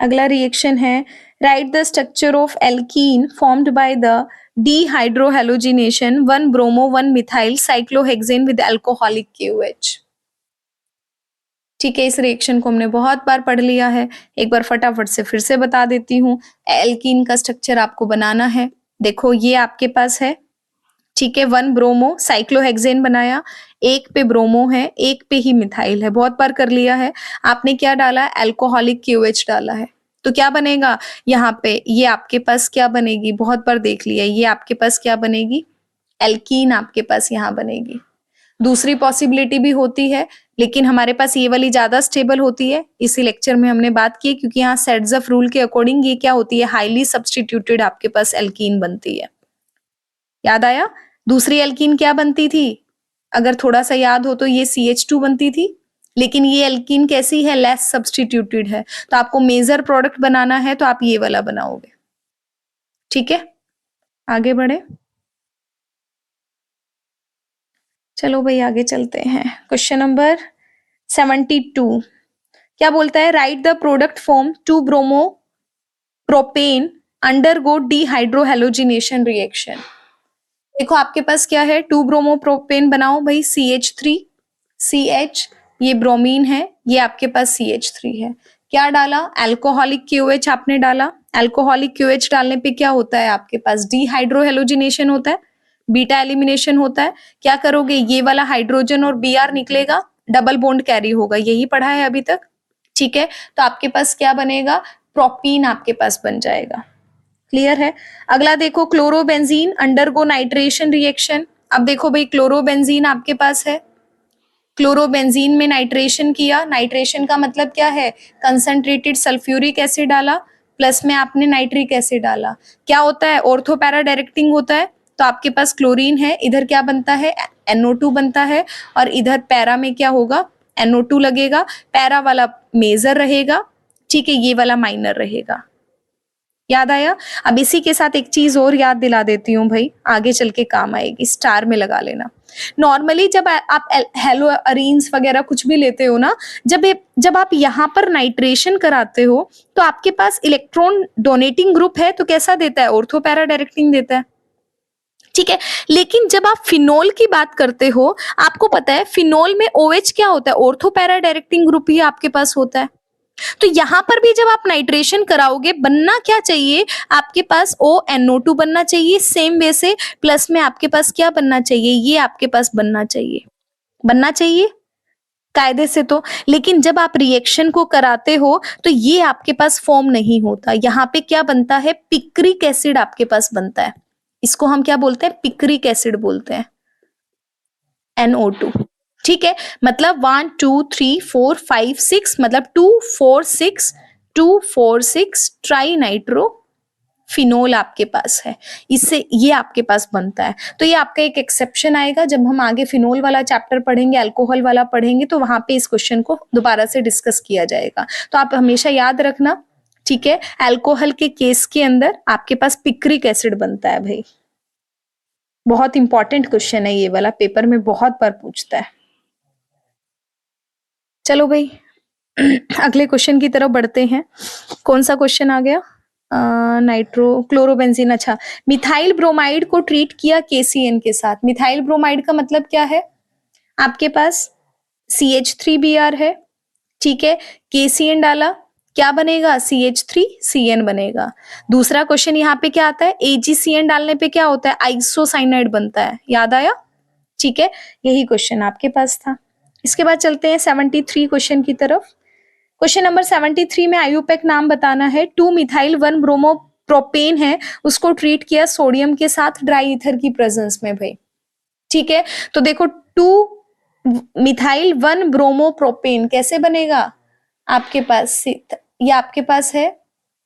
अगला रिएक्शन है, write the structure of alkene formed by the dehydrohalogenation 1 bromo 1 methyl cyclohexane with alcoholic KOH। ठीक है, इस रिएक्शन को हमने बहुत बार पढ़ लिया है, एक बार फटाफट से फिर से बता देती हूँ। एल्कीन का स्ट्रक्चर आपको बनाना है। देखो ये आपके पास है ठीक है, 1 ब्रोमो साइक्लोहेक्सेन बनाया, एक पे ब्रोमो है, एक पे ही मिथाइल है, बहुत बार कर लिया है आपने। क्या डाला? अल्कोहलिक क्यूएच डाला है, तो क्या बनेगा यहाँ पे? ये आपके पास क्या बनेगी? बहुत बार देख लिया, ये आपके पास क्या बनेगी? एल्कीन आपके पास यहाँ बनेगी। दूसरी पॉसिबिलिटी भी होती है, लेकिन हमारे पास ये वाली ज्यादा स्टेबल होती है, इसी लेक्चर में हमने बात की, क्योंकि यहाँ सेट्जफ रूल के अकॉर्डिंग ये क्या होती है? हाईली सब्सटीट्यूटेड आपके पास एल्कीन बनती है। याद आया? दूसरी एल्कीन क्या बनती थी? अगर थोड़ा सा याद हो तो ये CH2 बनती थी, लेकिन ये एल्कीन कैसी है? लेस सब्सटीट्यूटेड है। तो आपको मेजर प्रोडक्ट बनाना है तो आप ये वाला बनाओगे। ठीक है, आगे बढ़े। चलो भाई आगे चलते हैं। क्वेश्चन नंबर 72 क्या बोलता है? Write the product form 2 bromo propane undergo dehydrohalogenation reaction. देखो आपके पास क्या है? 2 ब्रोमो प्रोपेन बनाओ भाई, CH3 CH, ये ब्रोमीन है, ये आपके पास CH3 है। क्या डाला? अल्कोहलिक क्यूएच आपने डाला। अल्कोहलिक क्यूएच डालने पे क्या होता है आपके पास? डीहाइड्रोहेलोजिनेशन होता है, बीटा एलिमिनेशन होता है। क्या करोगे? ये वाला हाइड्रोजन और Br निकलेगा, डबल बॉन्ड कैरी होगा, यही पढ़ा है अभी तक। ठीक है, तो आपके पास क्या बनेगा? प्रोपीन आपके पास बन जाएगा। क्लियर है? अगला देखो, क्लोरोबेंजीन अंडरगो नाइट्रेशन रिएक्शन। अब देखो भाई, क्लोरोबेंजीन आपके पास है, क्लोरोबेंजीन में नाइट्रेशन किया। नाइट्रेशन का मतलब क्या है? कंसंट्रेटेड सल्फ्यूरिक एसिड डाला, प्लस में आपने नाइट्रिक एसिड डाला। क्या होता है? ऑर्थो पैरा डायरेक्टिंग होता है, तो आपके पास क्लोरीन है, इधर क्या बनता है? NO2 बनता है, और इधर पैरा में क्या होगा? NO2 लगेगा। पैरा वाला मेजर रहेगा, ठीक है, ये वाला माइनर रहेगा। याद आया? अब इसी के साथ एक चीज और याद दिला देती हूँ भाई, आगे चल के काम आएगी, स्टार में लगा लेना। नॉर्मली जब आप हेलो अरीन्स वगैरह कुछ भी लेते हो ना, जब आप यहाँ पर नाइट्रेशन कराते हो तो आपके पास इलेक्ट्रॉन डोनेटिंग ग्रुप है, तो कैसा देता है? ऑर्थो पैरा डायरेक्टिंग देता है। ठीक है, लेकिन जब आप फिनोल की बात करते हो, आपको पता है फिनोल में OH क्या होता है? ऑर्थो पैरा डायरेक्टिंग ग्रुप ही आपके पास होता है। तो यहां पर भी जब आप नाइट्रेशन कराओगे, बनना क्या चाहिए आपके पास? ONO2 बनना चाहिए, सेम वे से प्लस में आपके पास क्या बनना चाहिए? ये आपके पास बनना चाहिए, बनना चाहिए कायदे से तो। लेकिन जब आप रिएक्शन को कराते हो तो ये आपके पास फॉर्म नहीं होता, यहाँ पे क्या बनता है? पिक्रिक एसिड आपके पास बनता है। इसको हम क्या बोलते हैं? पिक्रिक एसिड बोलते हैं, NO2। ठीक है, मतलब 1 2 3 4 5 6, मतलब 2 4 6 ट्राई नाइट्रो फिनोल आपके पास है, इससे ये आपके पास बनता है। तो ये आपका एक एक्सेप्शन आएगा, जब हम आगे फिनोल वाला चैप्टर पढ़ेंगे, अल्कोहल वाला पढ़ेंगे, तो वहां पे इस क्वेश्चन को दोबारा से डिस्कस किया जाएगा। तो आप हमेशा याद रखना, ठीक है, अल्कोहल के केस के अंदर आपके पास पिक्रिक एसिड बनता है भाई। बहुत इंपॉर्टेंट क्वेश्चन है ये वाला, पेपर में बहुत बार पूछता है। चलो भाई अगले क्वेश्चन की तरफ बढ़ते हैं। कौन सा क्वेश्चन आ गया? Nitro chlorobenzene. अच्छा, मिथाइल ब्रोमाइड को ट्रीट किया KCN के साथ। मिथाइल ब्रोमाइड का मतलब क्या है? आपके पास CH3Br है, ठीक है, KCN डाला, क्या बनेगा? CH3CN बनेगा। दूसरा क्वेश्चन यहाँ पे क्या आता है? AgCN डालने पे क्या होता है? आइसोसाइनाइड बनता है। याद आया? ठीक है, यही क्वेश्चन आपके पास था। इसके बाद चलते हैं 73 क्वेश्चन की तरफ। क्वेश्चन नंबर 73 में आयुपैक नाम बताना है। 2 मिथाइल 1 ब्रोमो प्रोपेन है, उसको ट्रीट किया सोडियम के साथ ड्राई ईथर की प्रेजेंस में भाई। ठीक है, तो देखो 2 मिथाइल 1 ब्रोमो प्रोपेन कैसे बनेगा आपके पास? ये आपके पास है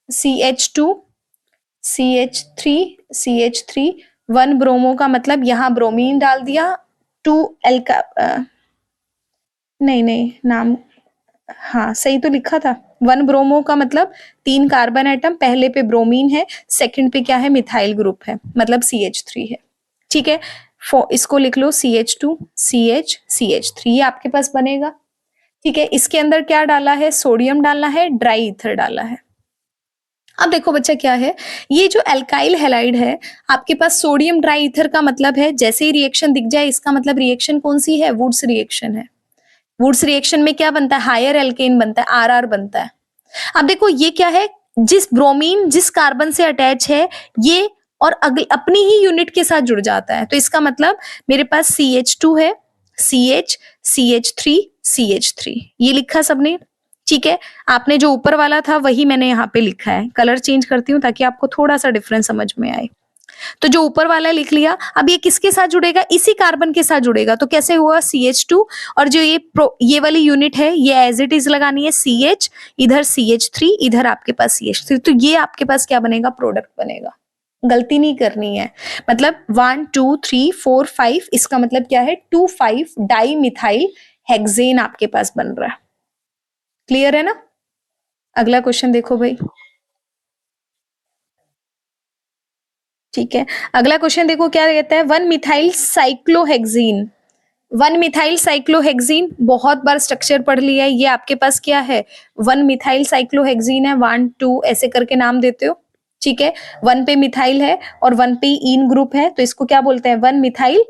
CH2 CH3 CH3 1 ब्रोमो का मतलब यहाँ ब्रोमीन डाल दिया, 2 एल्का नहीं नाम, हाँ सही तो लिखा था। 1 ब्रोमो का मतलब 3 कार्बन एटम, पहले पे ब्रोमीन है, सेकंड पे क्या है? मिथाइल ग्रुप है, मतलब CH3 है। ठीक है, इसको लिख लो CH2 CH CH3, ये आपके पास बनेगा। ठीक है, इसके अंदर क्या डाला है? सोडियम डालना है, ड्राई ईथर डाला है। अब देखो बच्चा क्या है, ये जो एल्काइल हैलाइड है आपके पास, सोडियम ड्राई ईथर का मतलब है जैसे ही रिएक्शन दिख जाए, इसका मतलब रिएक्शन कौन सी है? वुड्स रिएक्शन है। वुड्स रिएक्शन में क्या बनता है? हायर एल्केन बनता है, RR बनता है। अब देखो ये क्या है? जिस ब्रोमीन जिस कार्बन से अटैच है, ये और अपनी ही यूनिट के साथ जुड़ जाता है। तो इसका मतलब मेरे पास CH2 है, CH, CH3, CH3, ये लिखा सबने, ठीक है। आपने जो ऊपर वाला था वही मैंने यहाँ पे लिखा है, कलर चेंज करती हूँ ताकि आपको थोड़ा सा डिफरेंस समझ में आए। तो जो ऊपर वाला लिख लिया, अब ये किसके साथ जुड़ेगा, इसी कार्बन के साथ जुड़ेगा। तो कैसे हुआ, CH2, और जो ये वाली यूनिट है ये एज इट इज लगानी है, CH, इधर CH3, इधर आपके पास CH3, तो ये आपके पास क्या बनेगा, प्रोडक्ट बनेगा। गलती नहीं करनी है, मतलब 1 2 3 4 5, इसका मतलब क्या है, 2,5 डाई मिथाइल हेक्सेन आपके पास बन रहा है। क्लियर है ना। अगला क्वेश्चन देखो भाई, ठीक है। अगला क्वेश्चन देखो क्या कहता है, 1 मिथाइल साइक्लोहेक्सीन, 1 मिथाइल साइक्लोहेक्सीन, बहुत बार स्ट्रक्चर पढ़ लिया है। ये आपके पास क्या है, 1 मिथाइल साइक्लोहेक्सीन है, 1 2 ऐसे करके नाम देते हो, ठीक है। 1 पे मिथाइल है और 1 पे इन ग्रुप है, तो इसको क्या बोलते हैं, 1 मिथाइल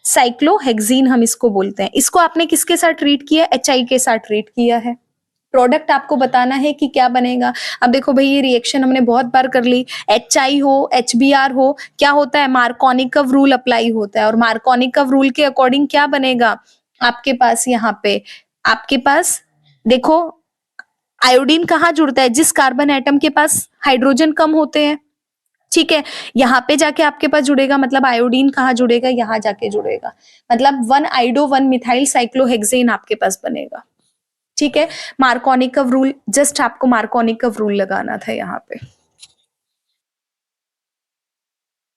साइक्लोहेक्सीन हम इसको बोलते हैं। इसको आपने किसके साथ ट्रीट किया, HI के साथ ट्रीट किया है। प्रोडक्ट आपको बताना है कि क्या बनेगा। अब देखो भाई, ये रिएक्शन हमने बहुत बार कर ली, HI हो, HBr हो, क्या होता है, मार्कोनिकव रूल अप्लाई होता है, और मार्कोनिकव रूल के अकॉर्डिंग क्या बनेगा आपके पास, यहाँ पे आपके पास देखो आयोडीन कहाँ जुड़ता है, जिस कार्बन एटम के पास हाइड्रोजन कम होते हैं, ठीक है। यहाँ पे जाके आपके पास जुड़ेगा, मतलब आयोडीन कहाँ जुड़ेगा, यहाँ जाके जुड़ेगा, मतलब 1 आइडो 1 मिथाइल साइक्लोहेक्सेन आपके पास बनेगा, ठीक है। मार्कोनिकव रूल, जस्ट आपको मार्कोनिकव रूल लगाना था यहाँ पे।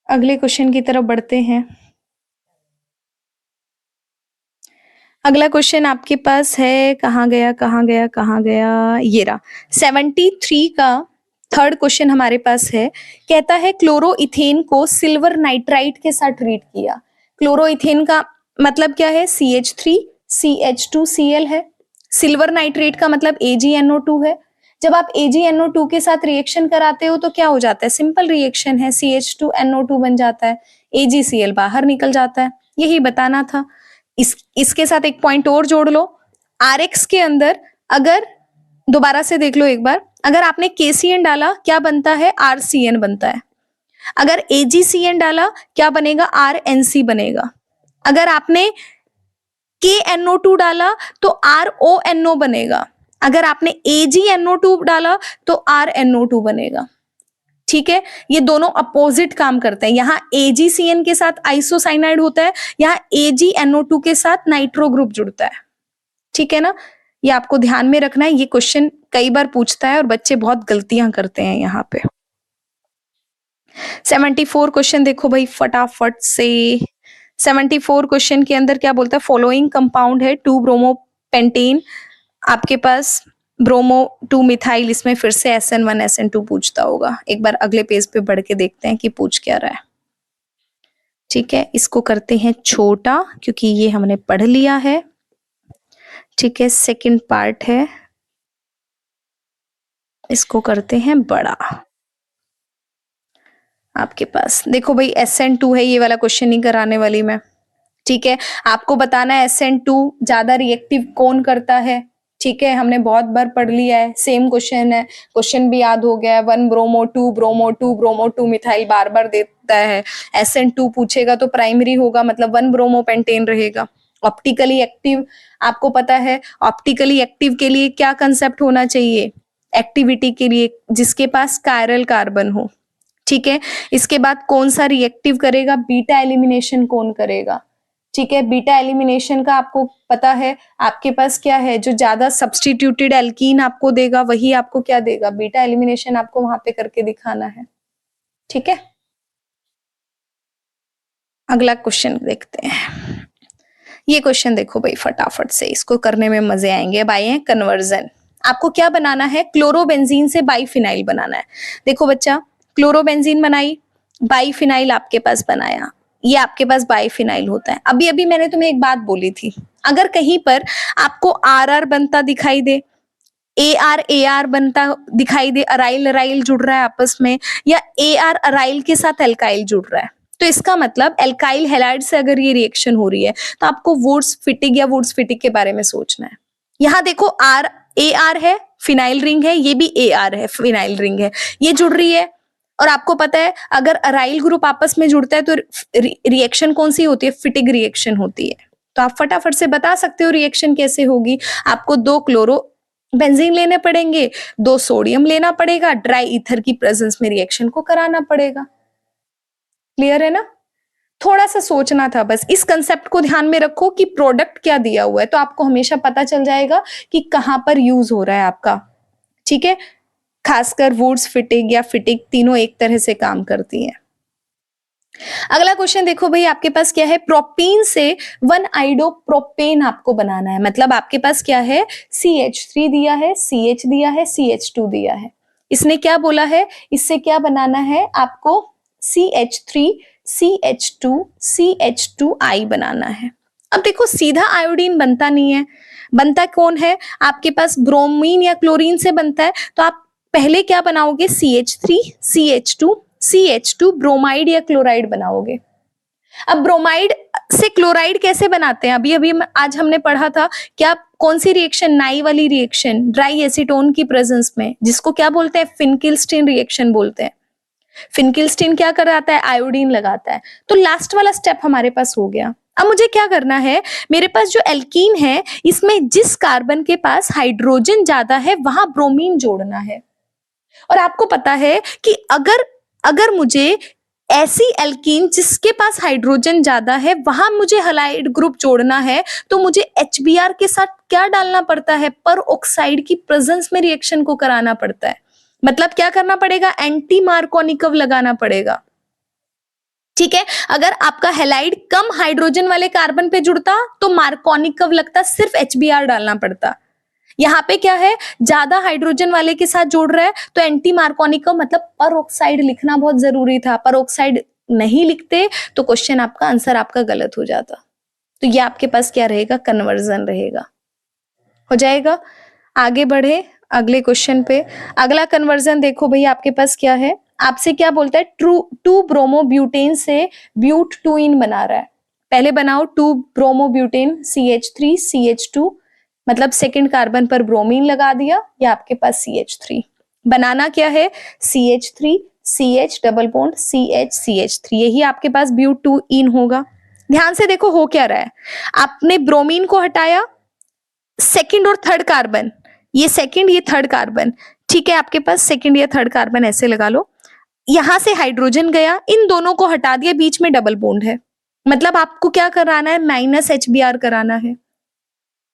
अगले क्वेश्चन की तरफ बढ़ते हैं। अगला क्वेश्चन आपके पास है, कहाँ गया कहाँ गया कहाँ गया, ये रहा 73 का थर्ड क्वेश्चन हमारे पास है। कहता है क्लोरोइथेन को सिल्वर नाइट्राइट के साथ ट्रीट किया। क्लोरोइथेन का मतलब क्या है, CH3 CH2Cl है। सिल्वर नाइट्रेट का मतलब AgNO2 है। जब आप AgNO2 के साथ रिएक्शन कराते हो तो क्या हो जाता है, सिंपल रिएक्शन है, CH2NO2 बन जाता है, AgCl बाहर निकल जाता है। यही बताना था। इसके साथ एक पॉइंट और जोड़ लो, RX के अंदर अगर दोबारा से देख लो एक बार, अगर आपने KCN डाला क्या बनता है, RCN बनता है। अगर AgCN डाला क्या बनेगा, RNC बनेगा। अगर आपने KNO2 डाला तो RONO बनेगा। अगर आपने AgNO2 डाला तो RNO2 बनेगा, ठीक है। ये दोनों अपोजिट काम करते हैं। यहाँ AgCN के साथ आइसोसाइनाइड होता है, यहाँ AgNO2 के साथ नाइट्रो ग्रुप जुड़ता है, ठीक है ना। ये आपको ध्यान में रखना है, ये क्वेश्चन कई बार पूछता है और बच्चे बहुत गलतियां करते हैं यहाँ पे। 74 क्वेश्चन देखो भाई फटाफट से। 74 क्वेश्चन के अंदर क्या बोलता है, फॉलोइंग कंपाउंड है 2 ब्रोमो पेंटेन, आपके पास ब्रोमो 2 मिथाइल, इसमें फिर से SN1 SN2 पूछता होगा। एक बार अगले पेज पे बढ़ के देखते हैं कि पूछ क्या रहा है, ठीक है। इसको करते हैं छोटा क्योंकि ये हमने पढ़ लिया है, ठीक है। सेकंड पार्ट है, इसको करते हैं बड़ा। आपके पास देखो भाई SN2 है, ये वाला क्वेश्चन नहीं कराने वाली मैं, ठीक है। आपको बताना है SN2 ज्यादा रिएक्टिव कौन करता है, ठीक है। हमने बहुत बार पढ़ लिया है, सेम क्वेश्चन है, क्वेश्चन भी याद हो गया है। 1 ब्रोमो 2 ब्रोमो 2 ब्रोमो 2 मिथाइल बार बार देता है। SN2 पूछेगा तो प्राइमरी होगा, मतलब 1 ब्रोमो पेंटेन रहेगा। ऑप्टिकली एक्टिव, आपको पता है ऑप्टिकली एक्टिव के लिए क्या कंसेप्ट होना चाहिए, एक्टिविटी के लिए जिसके पास कायरल कार्बन हो, ठीक है। इसके बाद कौन सा रिएक्टिव करेगा, बीटा एलिमिनेशन कौन करेगा, ठीक है। बीटा एलिमिनेशन का आपको पता है, आपके पास क्या है, जो ज्यादा सब्स्टिट्यूटेड एल्कीन आपको देगा वही आपको क्या देगा, बीटा एलिमिनेशन आपको वहां पे करके दिखाना है, ठीक है। अगला क्वेश्चन देखते हैं। ये क्वेश्चन देखो भाई फटाफट से, इसको करने में मजे आएंगे। अब आए हैं कन्वर्जन। आपको क्या बनाना है, क्लोरोबेंजीन से बाईफिनाइल बनाना है। देखो बच्चा, क्लोरोबेंजीन बनाई, बाईफिनाइल आपके पास बनाया, ये आपके पास बाईफिनाइल होता है। अभी अभी मैंने तुम्हें एक बात बोली थी, अगर कहीं पर आपको RR बनता दिखाई दे, AR बनता दिखाई दे, अराइल अराइल जुड़ रहा है आपस में, या AR अराइल के साथ एल्काइल जुड़ रहा है, तो इसका मतलब एल्काइल हैलाइड से अगर ये रिएक्शन हो रही है तो आपको वुड्स फिटिक या वुड्स फिटिक के बारे में सोचना है। यहाँ देखो AR है, फिनाइल रिंग है, ये भी AR है, फिनाइल रिंग है, ये जुड़ रही है, और आपको पता है अगर अराइल ग्रुप आपस में जुड़ता है तो रिएक्शन कौन सी होती है? फिटिक रिएक्शन होती है। तो आप फटाफट से बता सकते हो रिएक्शन कैसे होगी। आपको 2 क्लोरो बेंजीन लेने पड़ेंगे, 2 सोडियम लेना पड़ेगा, ड्राई ईथर की प्रेजेंस में रिएक्शन को कराना पड़ेगा। क्लियर है ना? थोड़ा सा सोचना था बस। इस कंसेप्ट को ध्यान में रखो कि प्रोडक्ट क्या दिया हुआ है, तो आपको हमेशा पता चल जाएगा कि कहां पर यूज हो रहा है आपका। ठीक है, खासकर वुड्स फिटिक या फिटिक तीनों एक तरह से काम करती हैं। अगला क्वेश्चन देखो भाई, आपके पास क्या है? प्रोपीन से 1 आइडोप्रोपेन आपको बनाना है। मतलब आपके पास क्या है? CH3 दिया है, CH दिया है, CH2 दिया है। इसने क्या बोला है? इससे क्या बनाना है आपको? CH3 CH2 CH2I बनाना है। अब देखो सीधा आयोडीन बनता नहीं है, बनता कौन है? आपके पास ब्रोमीन या क्लोरीन से बनता है। तो आप पहले क्या बनाओगे? CH3 CH2 CH2 ब्रोमाइड या क्लोराइड बनाओगे। अब ब्रोमाइड से क्लोराइड कैसे बनाते हैं? अभी अभी आज हमने पढ़ा था क्या? कौन सी रिएक्शन? नाई वाली रिएक्शन, ड्राई एसीटोन की प्रेजेंस में, जिसको क्या बोलते हैं? फिनकिलस्टीन रिएक्शन बोलते हैं। फिनकिलस्टीन क्या कराता है? आयोडीन लगाता है। तो लास्ट वाला स्टेप हमारे पास हो गया। अब मुझे क्या करना है? मेरे पास जो एल्कीन है, इसमें जिस कार्बन के पास हाइड्रोजन ज्यादा है वहां ब्रोमीन जोड़ना है। और आपको पता है कि अगर अगर मुझे ऐसी एल्कीन जिसके पास हाइड्रोजन ज्यादा है वहां मुझे हलाइड ग्रुप जोड़ना है, तो मुझे HBr के साथ क्या डालना पड़ता है? पर ऑक्साइड की प्रेजेंस में रिएक्शन को कराना पड़ता है। मतलब क्या करना पड़ेगा? एंटी मार्कोनिकव लगाना पड़ेगा। ठीक है, अगर आपका हेलाइड कम हाइड्रोजन वाले कार्बन पे जुड़ता तो मार्कोनिकव लगता, सिर्फ HBr डालना पड़ता। यहाँ पे क्या है? ज्यादा हाइड्रोजन वाले के साथ जोड़ रहा है तो एंटी मार्कोनिकव मतलब पर ऑक्साइड लिखना बहुत जरूरी था। पर ऑक्साइड नहीं लिखते तो क्वेश्चन आपका आंसर आपका गलत हो जाता। तो ये आपके पास क्या रहेगा? कन्वर्जन रहेगा। हो जाएगा। आगे बढ़े अगले क्वेश्चन पे। अगला कन्वर्जन देखो भैया, आपके पास क्या है? आपसे क्या बोलता है? 2 ब्रोमोब्यूटेन से ब्यूट टूइन बना रहा है। पहले बनाओ 2 ब्रोमोब्यूटेन CH3 CH2, मतलब सेकंड कार्बन पर ब्रोमीन लगा दिया, या आपके पास CH3 बनाना क्या है? CH3 CH double bond CH CH3, यही आपके पास ब्यूट टू इन होगा। ध्यान से देखो हो क्या रहा है। आपने ब्रोमीन को हटाया, सेकंड और थर्ड कार्बन, ये सेकंड ये थर्ड कार्बन, ठीक है, आपके पास सेकंड या थर्ड कार्बन ऐसे लगा लो। यहां से हाइड्रोजन गया, इन दोनों को हटा दिया, बीच में डबल बॉन्ड है। मतलब आपको क्या कराना है? माइनस HBr कराना है।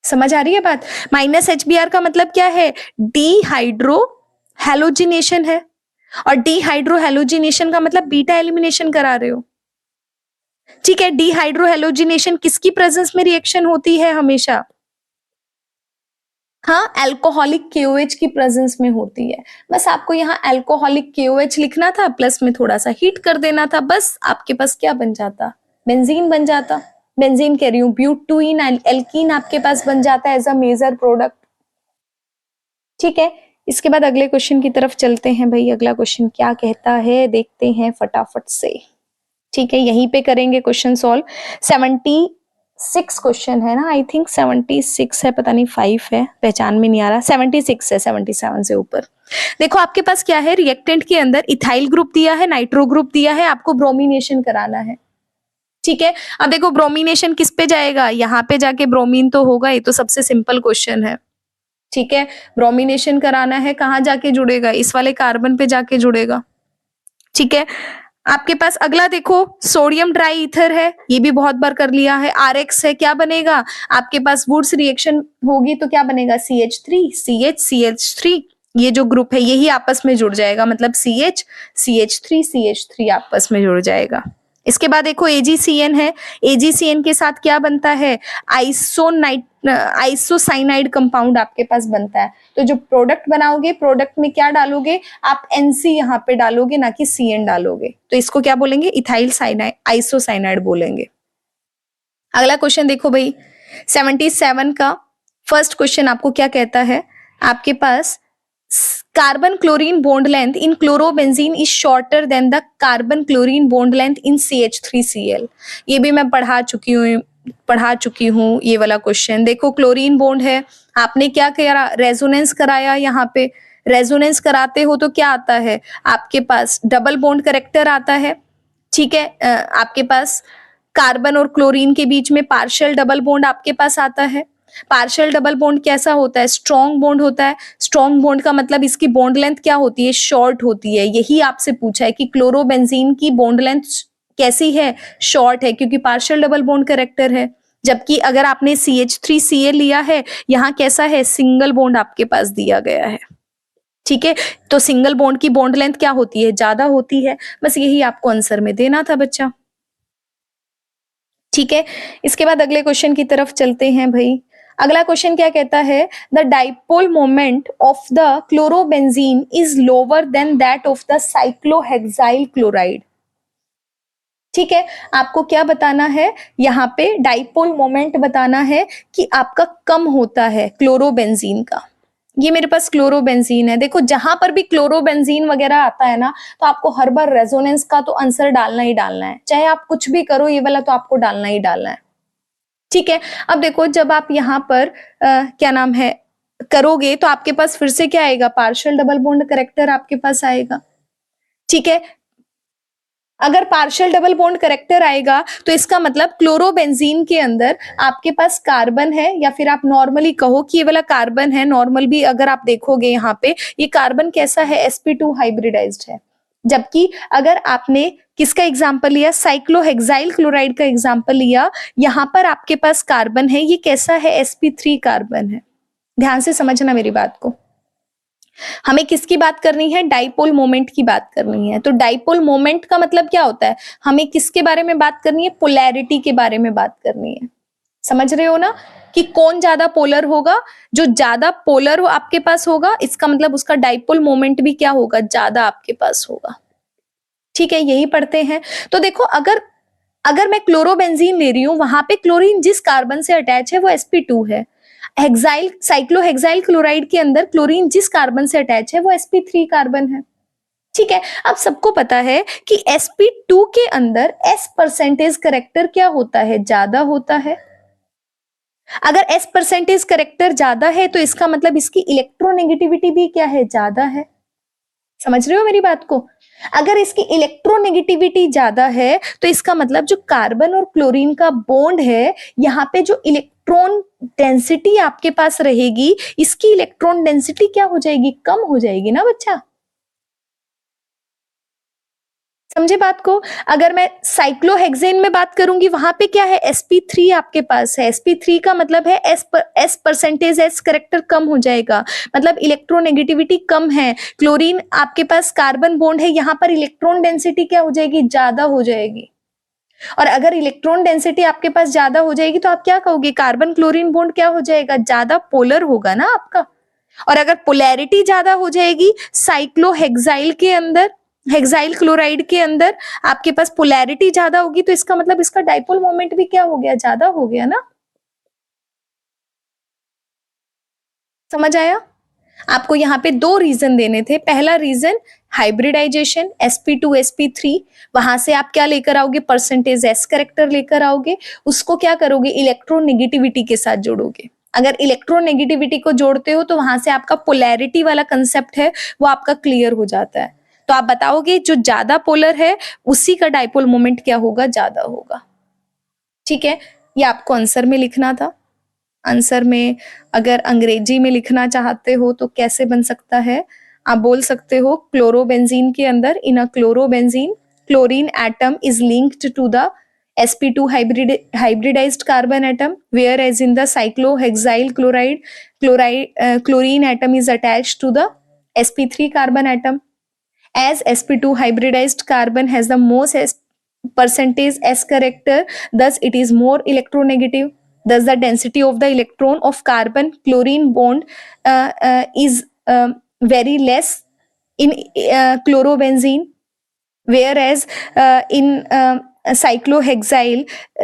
समझ आ रही है बात? माइनस HBr का मतलब क्या है? डीहाइड्रो हेलोजिनेशन है, और डीहाइड्रो हेलोजिनेशन का मतलब बीटा एलिमिनेशन करा रहे हो। ठीक है, डीहाइड्रो हेलोजिनेशन किसकी प्रेजेंस में रिएक्शन होती है हमेशा? हाँ, एल्कोहलिक KOH की प्रेजेंस में होती है। बस आपको यहाँ एल्कोहलिक KOH लिखना था, प्लस में थोड़ा सा हीट कर देना था, बस आपके पास क्या बन जाता? बेंजीन बन जाता। बेंजीन कह रही हूँ, ब्यूट टू इन एल्कीन आपके पास बन जाता है एज अ मेजर प्रोडक्ट। ठीक है, इसके बाद अगले क्वेश्चन की तरफ चलते हैं भाई। अगला क्वेश्चन क्या कहता है देखते हैं फटाफट से। ठीक है, यहीं पे करेंगे क्वेश्चन सॉल्व। 76 क्वेश्चन है ना, आई थिंक 76 है, पता नहीं 5 है, पहचान में नहीं आ रहा। 76 है, 77 से ऊपर। देखो आपके पास क्या है? रिएक्टेंट के अंदर इथाइल ग्रुप दिया है, नाइट्रो ग्रुप दिया है, आपको ब्रोमिनेशन कराना है। ठीक है, अब देखो ब्रोमिनेशन किस पे जाएगा? यहाँ पे जाके ब्रोमीन तो होगा, ये तो सबसे सिंपल क्वेश्चन है। ठीक है, ब्रोमिनेशन कराना है, कहाँ जाके जुड़ेगा? इस वाले कार्बन पे जाके जुड़ेगा। ठीक है, आपके पास अगला देखो, सोडियम ड्राई ईथर है, ये भी बहुत बार कर लिया है। RX है, क्या बनेगा? आपके पास वुड्स रिएक्शन होगी तो क्या बनेगा? CH3 CH CH3, ये जो ग्रुप है यही आपस में जुड़ जाएगा, मतलब CH CH3 CH3 आपस में जुड़ जाएगा। इसके बाद देखो AgCN है, AgCN के साथ क्या बनता है? आइसोसाइनाइड कंपाउंड आपके पास बनता है। तो जो प्रोडक्ट बनाओगे, प्रोडक्ट में क्या डालोगे? आप NC यहाँ पे डालोगे, ना कि CN डालोगे। तो इसको क्या बोलेंगे? इथाइल साइनाइड आइसोसाइनाइड बोलेंगे। अगला क्वेश्चन देखो भाई, 77 का फर्स्ट क्वेश्चन आपको क्या कहता है? आपके पास carbon chlorine bond length in chlorobenzene is shorter than the carbon chlorine bond length in CH3Cl। ये भी मैं पढ़ा चुकी हूँ ये वाला क्वेश्चन। देखो क्लोरीन बॉन्ड है, आपने क्या किया? रेजोनेंस कराया यहाँ पे, रेजोनेंस कराते हो तो क्या आता है, आपके पास डबल बॉन्ड करेक्टर आता है, ठीक है। आपके पास कार्बन और क्लोरीन के बीच में पार्शियल डबल बॉन्ड आपके पास आता है। पार्शियल डबल बॉन्ड कैसा होता है, स्ट्रॉन्ग बॉन्ड होता है। स्ट्रॉन्ग बॉन्ड का मतलब इसकी बॉन्ड लेंथ क्या होती है, शॉर्ट होती है। यही आपसे पूछा है कि क्लोरोबेंजीन की बॉन्ड लेंथ कैसी है, शॉर्ट है, क्योंकि पार्शियल डबल बॉन्ड करेक्टर है। जबकि अगर आपने CH3Cl लिया है, यहाँ कैसा है, सिंगल बॉन्ड आपके पास दिया गया है, ठीक है। तो सिंगल बॉन्ड की बॉन्ड लेंथ क्या होती है, ज्यादा होती है। बस यही आपको आंसर में देना था बच्चा, ठीक है। इसके बाद अगले क्वेश्चन की तरफ चलते हैं भाई। अगला क्वेश्चन क्या कहता है, the dipole moment of the chlorobenzene is lower than that of the cyclohexyl chloride, ठीक है। आपको क्या बताना है, यहाँ पे डाइपोल मोमेंट बताना है कि आपका कम होता है क्लोरोबेंजीन का। ये मेरे पास क्लोरोबेंजीन है, देखो जहां पर भी क्लोरोबेंजीन वगैरह आता है ना, तो आपको हर बार रेजोनेंस का तो आंसर डालना ही डालना है, चाहे आप कुछ भी करो, ये वाला तो आपको डालना ही डालना है, ठीक है। अब देखो जब आप यहाँ पर क्या नाम है करोगे, तो आपके पास फिर से क्या आएगा, पार्शियल डबल बॉन्ड करेक्टर आपके पास आएगा, ठीक है। अगर पार्शियल डबल बॉन्ड करेक्टर आएगा तो इसका मतलब क्लोरोबेंजीन के अंदर आपके पास कार्बन है, या फिर आप नॉर्मली कहो कि ये वाला कार्बन है। नॉर्मल भी अगर आप देखोगे यहाँ पे, ये कार्बन कैसा है, sp2 हाइब्रिडाइज्ड है। जबकि अगर आपने किसका एग्जाम्पल लिया, साइक्लोहेक्साइल क्लोराइड का एग्जाम्पल लिया, यहां पर आपके पास कार्बन है, ये कैसा है, sp3 कार्बन है। ध्यान से समझना मेरी बात को। हमें किसकी बात करनी है, डाइपोल मोमेंट की बात करनी है। तो डाइपोल मोमेंट का मतलब क्या होता है, हमें किसके बारे में बात करनी है, पोलैरिटी के बारे में बात करनी है। समझ रहे हो ना, कि कौन ज्यादा पोलर होगा, जो ज्यादा पोलर हो आपके पास होगा, इसका मतलब उसका डाइपोल मोमेंट भी क्या होगा, ज्यादा आपके पास होगा, ठीक है। यही पढ़ते हैं। तो देखो अगर अगर मैं क्लोरोबेंजीन ले रही हूं, वहां पे क्लोरीन जिस कार्बन से अटैच है वो sp2 है। हेक्साइल साइक्लोहेक्साइल क्लोराइड के अंदर क्लोरीन जिस कार्बन से अटैच है वो sp3 कार्बन है, ठीक है। अब सबको पता है कि sp2 के अंदर s परसेंटेज करेक्टर क्या होता है, ज्यादा होता है। अगर s परसेंटेज करेक्टर ज्यादा है तो इसका मतलब इसकी इलेक्ट्रोनेगेटिविटी भी क्या है, ज्यादा है। समझ रहे हो मेरी बात को। अगर इसकी इलेक्ट्रोनेगेटिविटी ज्यादा है तो इसका मतलब जो कार्बन और क्लोरीन का बॉन्ड है, यहाँ पे जो इलेक्ट्रॉन डेंसिटी आपके पास रहेगी, इसकी इलेक्ट्रॉन डेंसिटी क्या हो जाएगी, कम हो जाएगी ना बच्चा। समझे बात को। अगर मैं साइक्लोहेक्सेन में बात करूंगी, वहां पे क्या है, sp3 आपके पास है। sp3 का मतलब है s परसेंटेज s करेक्टर कम हो जाएगा, मतलब इलेक्ट्रोनेगेटिविटी कम है। क्लोरीन आपके पास कार्बन बॉन्ड है, यहाँ पर इलेक्ट्रॉन डेंसिटी क्या हो जाएगी, ज्यादा हो जाएगी। और अगर इलेक्ट्रॉन डेंसिटी आपके पास ज्यादा हो जाएगी तो आप क्या कहोगे, कार्बन क्लोरीन बॉन्ड क्या हो जाएगा, ज्यादा पोलर होगा ना आपका। और अगर पोलैरिटी ज्यादा हो जाएगी, साइक्लोहेक्साइल के अंदर, हेक्साइल क्लोराइड के अंदर आपके पास पोलैरिटी ज्यादा होगी, तो इसका मतलब इसका डाइपोल मोमेंट भी क्या हो गया, ज्यादा हो गया ना। समझ आया। आपको यहाँ पे दो रीजन देने थे। पहला रीजन हाइब्रिडाइजेशन, sp2 sp3, वहां से आप क्या लेकर आओगे, परसेंटेज s करेक्टर लेकर आओगे, उसको क्या करोगे, इलेक्ट्रोनेगेटिविटी के साथ जोड़ोगे। अगर इलेक्ट्रोनेगेटिविटी को जोड़ते हो तो वहां से आपका पोलैरिटी वाला कंसेप्ट है वो आपका क्लियर हो जाता है। तो आप बताओगे जो ज्यादा पोलर है उसी का डाइपोल मोमेंट क्या होगा, ज्यादा होगा, ठीक है। ये आपको आंसर में लिखना था। आंसर में अगर अंग्रेजी में लिखना चाहते हो तो कैसे बन सकता है, आप बोल सकते हो क्लोरोबेंजीन के अंदर, in a chlorobenzene chlorine atom is linked to the sp2 hybridized carbon atom, whereas in the cyclohexyl chlorine atom is attached to the sp3 carbon atom. As sp2 hybridized carbon has the most percentage s character, thus it is more electronegative. Thus the density of the electron of carbon chlorine bond is very less in chlorobenzene, whereas in cyclohexyl